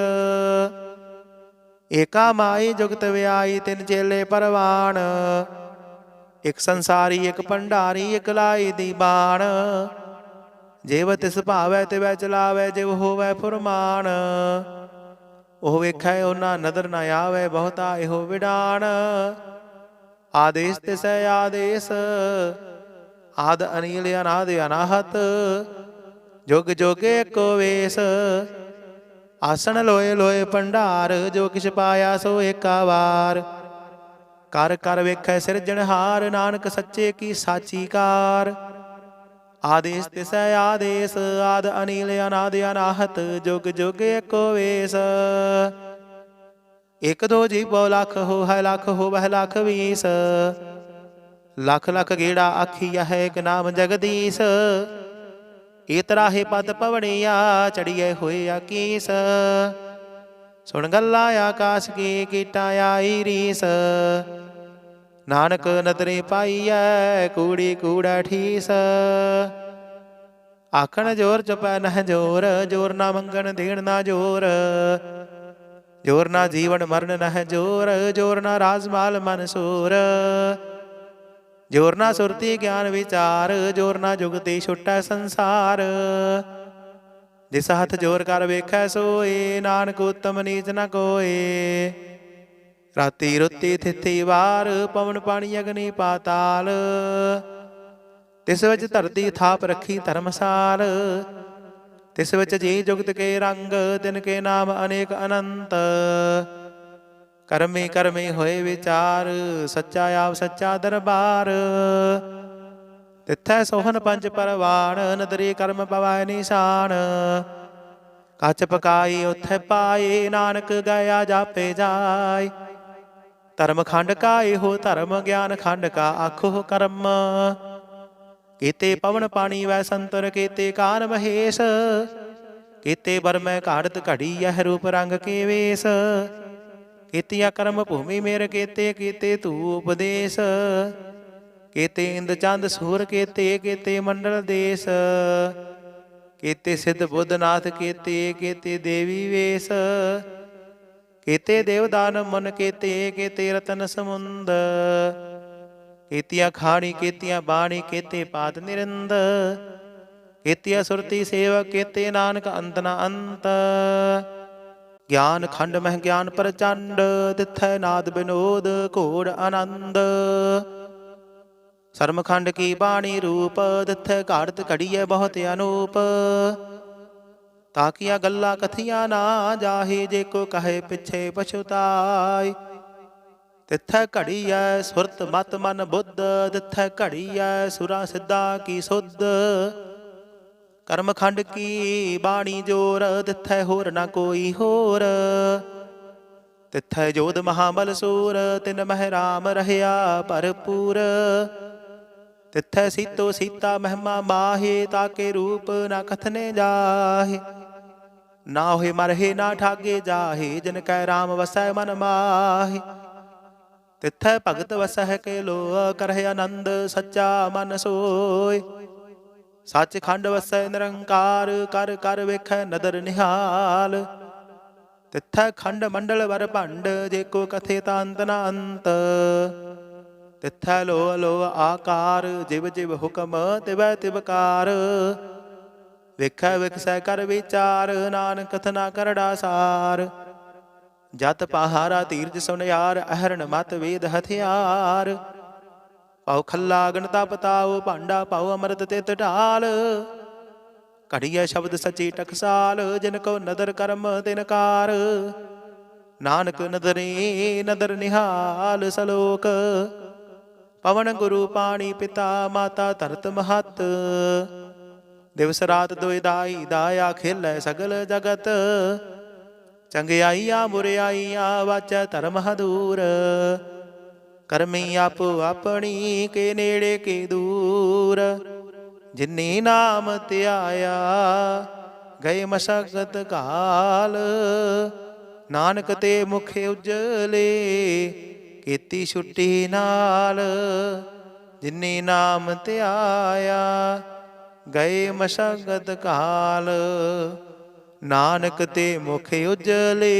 ਏਕਾ ਮਾਈ ਜੁਗਤ ਵਿਆਈ ਤਿੰਨ ਚੇਲੇ ਪਰਵਾਨ। ਇਕ ਸੰਸਾਰੀ ਇਕ ਭੰਡਾਰੀ ਇਕ ਲਾਈ ਦੀ ਬਾਣ। ਜਿਵ ਤਿਸ ਭਾਵੈ ਤਿਵੈ ਚਲਾਵੈ ਜਿਵ ਹੋਵੈ ਫੁਰਮਾਨ। ਉਹ ਵੇਖੈ ਉਹਨਾਂ ਨਦਰ ਨ ਆਵੈ ਬਹੁਤਾ ਇਹੋ ਵਿਡਾਣ। ਆਦੇਸ ਤਿਸੈ ਆਦੇਸ ਆਦ ਅਨੀਲ ਅਨਾਦ ਅਨਾਹਤ ਜੁਗ ਜੁਗੇ ਏਕੋ ਵੇਸ। ਆਸਣ ਲੋਏ ਲੋਏ ਭੰਡਾਰ ਜੋ ਕਿਛ ਪਾਇਆ ਸੋ ਏਕਾ ਵਾਰ। ਕਰ ਕਰ ਵੇਖੈ ਸਿਰਜਣਹਾਰ ਨਾਨਕ ਸੱਚੇ ਕੀ ਸਾਚੀ ਕਾਰ। ਆਦੇਸ ਤਿਸੈ ਆਦੇਸ ਆਦ ਅਨੀਲ ਅਨਾਦ ਅਨਾਹਤ ਜੁਗ ਜੁਗ ਏਕੋ ਵੇਸ। ਇਕ ਦੋ ਜੀਵੋ ਲੱਖ ਹੋਵੈ ਲੱਖ ਹੋਵੈ ਲੱਖ ਵੀਸ। ਲੱਖ ਲੱਖ ਗੇੜਾ ਆਖੀਆ ਹੈ ਇਕ ਨਾਮ ਜਗਦੀਸ਼। ਏਤਰਾਹੇ ਪਦ ਪਵਣੀਆ ਚੜੀਏ ਹੋਏ ਆਕੀਸ। ਸੁਣ ਗੱਲਾਂ ਆਕਾਸ਼ ਕੀ ਕੀਟਾਂ ਆਈ ਰੀਸ। ਨਾਨਕ ਨਦਰੇ ਪਾਈਐ ਕੂੜੀ ਕੂੜਾ ਠੀਸ। ਆਖਣ ਜੋਰ ਚੁਪੈ ਨਹਿ ਜੋਰ ਜੋਰ ਨਾ ਮੰਗਣ ਦੇਣ ਨਾ ਜੋਰ। ਜੋਰ ਨਾ ਜੀਵਨ ਮਰਨ ਨਹਿ ਜੋਰ ਜੋਰ ਨਾ ਰਾਜ ਮਾਲ ਮਨਸੂਰ। ਜੋਰ ਨਾ ਸੁਰਤੀ ਗਿਆਨ ਵਿਚਾਰ ਜੋਰ ਨਾ ਜੁਗਤੀ ਛੁਟੈ ਸੰਸਾਰ। ਜਿਸ ਹੱਥ ਜੋਰ ਕਰ ਵੇਖੈ ਸੋਏ ਨਾਨਕ ਉਤਮ ਨੀਚ ਨ ਕੋਏ। ਰਾਤੀ ਰੁੱਤੀ ਥਿਥੀ ਵਾਰ ਪਵਨ ਪਾਣੀ ਅਗਨੀ ਪਾਤਾਲ। ਤਿਸ ਵਿੱਚ ਧਰਤੀ ਥਾਪ ਰੱਖੀ ਧਰਮਸਾਲ। ਤਿਸ ਵਿੱਚ ਜੀ ਜੁਗਤ ਕੇ ਰੰਗ ਤਿਨ ਕੇ ਨਾਮ ਅਨੇਕ ਅਨੰਤ। ਕਰਮੀ ਕਰਮੀ ਹੋਏ ਵਿਚਾਰ ਸੱਚਾ ਆਪ ਸੱਚਾ ਦਰਬਾਰ। ਤਿੱਥੈ ਸੋਹਨ ਪੰਜ ਪਰਵਾਨ ਨਦਰੀ ਕਰਮ ਪਵੈ ਨਿਸ਼ਾਨ। ਕੱਚ ਪਕਾਈ ਉਥੈ ਪਾਏ ਨਾਨਕ ਗਿਆ ਜਾਪੇ ਜਾਏ। ਧਰਮ ਖੰਡ ਕਾ ਇਹੋ ਧਰਮ ਗਿਆਨ ਖੰਡ ਕਾ ਆਖੋ ਕਰਮ। ਕੀਤੇ ਪਵਨ ਪਾਣੀ ਵੈ ਸੰਤਰ ਕੀਤੇ ਕਾਰ ਮਹੇਸ਼। ਕੀਤੇ ਬਰਮੈ ਘਾੜਤ ਘੜੀ ਇਹ ਰੂਪ ਰੰਗ ਕੇ ਵੇਸ। ਕੀਤੀਆਂ ਕਰਮ ਭੂਮੀ ਮੇਰ ਕੀਤੇ ਕੀਤੇ ਧੂ ਉਪਦੇਸ਼। ਕੀਤੇ ਇੰਦ ਚੰਦ ਸੂਰ ਕੀਤੇ ਕੀਤੇ ਮੰਡਲ ਦੇਸ। ਕੀਤੇ ਸਿੱਧ ਬੁੱਧ ਨਾਥ ਕੀਤੇ ਕੀਤੇ ਦੇਵੀ ਵੇਸ। ਕੀਤੇ ਦੇਵਦਾਨ ਮਨ ਕੀਤੇ ਕੀਤੇ ਰਤਨ ਸਮੁੰਦ। ਕੀਤੀਆਂ ਖਾਣੀ ਕੀਤੀਆਂ ਬਾਣੀ ਕੀਤੇ ਪਾਤ ਨਿਰੰਦ। ਕੀਤੀਆਂ ਸੁਰਤੀ ਸੇਵਕ ਕੀਤੇ ਨਾਨਕ ਅੰਤ ਨ ਅੰਤ। ਗਿਆਨ ਖੰਡ ਮਹਿ ਗਿਆਨ ਪ੍ਰਚੰਡ ਤਿੱਥੈ ਨਾਦ ਬਿਨੋਦ ਘੋੜ ਆਨੰਦ। ਸਰਮ ਖੰਡ ਕੀ ਬਾਣੀ ਰੂਪ ਤਿੱਥੈ ਘਾੜਤ ਘੜੀਐ ਬਹੁਤ ਅਨੂਪ। ਤਾਕੀਆਂ ਗੱਲਾਂ ਕਥੀਆਂ ਨਾ ਜਾਹੇ ਜੇ ਕੋ ਕਹੇ ਪਿੱਛੇ ਪਛੁਤਾਏ। ਤਿੱਥੈ ਘੜੀਐ ਸੁਰਤ ਮਤ ਮਨ ਬੁੱਧ ਤਿੱਥੈ ਘੜੀਐ ਸੁਰਾਂ ਸਿੱਧਾਂ ਕੀ ਸੁਧ। ਕਰਮ ਖੰਡ ਕੀ ਬਾਣੀ ਜੋਰ ਤਿੱਥੈ ਹੋਰ ਨਾ ਕੋਈ ਹੋਰ। ਤਿੱਥੈ ਜੋਧ ਮਹਾਬਲ ਸੂਰ ਤਿਨ ਮਹਿ ਰਾਮ ਰਹਿਆ ਭਰਪੂਰ। ਤਿੱਥੈ ਸੀਤੋ ਸੀਤਾ ਮਹਿਮਾ ਮਾਹੇ ਤਾਕੇ ਰੂਪ ਨਾ ਕਥਨੇ ਜਾਹੇ। ਨਾ ਹੋਏ ਮਰਹੇ ਨਾ ਠਾਗੇ ਜਾਹੇ ਜਿਨ ਕੈ ਰਾਮ ਵਸੈ ਮਨ ਮਾਹੇ। ਤਿੱਥੈ ਭਗਤ ਵਸਹਿ ਕੇ ਲੋ ਕਰਹਿ ਆਨੰਦ ਸੱਚਾ ਮਨ ਸੋਏ। ਸੱਚ ਖੰਡ ਵਸੈ ਨਿਰੰਕਾਰ ਕਰ ਕਰ ਵੇਖੈ ਨਦਰ ਨਿਹਾਲ। ਤਿੱਥੈ ਖੰਡ ਮੰਡਲ ਵਰ ਭੰਡ ਜੇ ਕੋ ਕਥੇ ਤਾਂ ਅੰਤ ਨ ਅੰਤ। ਤਿੱਥੈ ਲੋ ਲੋ ਆਕਾਰ ਜਿਵ ਜਿਵ ਹੁਕਮ ਤਿਵੈ ਤਿਵਕਾਰ। ਵੇਖੈ ਵਿਖਸੈ ਕਰ ਵਿਚਾਰ ਨਾਨਕ ਕਥਨਾ ਕਰੜਾ ਸਾਰ। ਜਤ ਪਹਾਰਾ ਧੀਰਜ ਸੁਨਿਆਰ ਅਹਰਣ ਮਤ ਵੇਦ ਹਥਿਆਰ। ਪਾਉ ਖੱਲਾ ਗਣਤਾ ਪਤਾਉ, ਭਾਂਡਾ ਪਾਉ ਅੰਮ੍ਰਿਤ ਤਿਤ ਢਾਲ। ਘੜੀਐ ਸ਼ਬਦ ਸੱਚੀ ਟਕਸਾਲ, ਜਿਨ ਕੋ ਨਦਰ ਕਰਮ ਤਿਨਕਾਰ। ਨਾਨਕ ਨਦਰੀ ਨਦਰ ਨਿਹਾਲ ਸਲੋਕ, ਪਵਨ ਗੁਰੂ ਪਾਣੀ ਪਿਤਾ ਮਾਤਾ ਧਰਤ ਮਹਤ। ਦਿਵਸ ਰਾਤ ਦੁਇ ਦਾਈ ਦਾਇਆ, ਖੇਲੈ ਸਗਲ ਜਗਤ। ਚੰਗਿਆਈਆਂ ਬੁਰਿਆਈਆਂ ਵਾਚੈ ਧਰਮ ਹਦੂਰ। ਕਰਮੀ ਆਪੋ ਆਪਣੀ, ਕੇ ਨੇੜੇ ਕੇ ਦੂਰ। ਜਿਨੀ ਨਾਮ ਧਿਆਇਆ, ਗਏ ਮਸ਼ਕਤ ਕਾਲ। ਨਾਨਕ ਤੇ ਮੁਖ ਉਜਲੇ, ਕੀਤੀ ਛੁੱਟੀ ਨਾਲ। ਜਿਨੀ ਨਾਮ ਧਿਆਇਆ, ਗਏ ਮਸ਼ਕਤ ਕਾਲ। ਨਾਨਕ ਤੇ ਮੁਖ ਉਜਲੇ,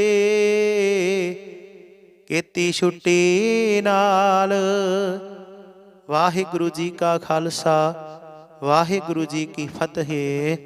ਕੀਤੀ ਛੁੱਟੀ ਨਾਲ। ਵਾਹਿਗੁਰੂ ਜੀ ਕਾ ਖਾਲਸਾ, ਵਾਹਿਗੁਰੂ ਜੀ ਕੀ ਫਤਿਹ।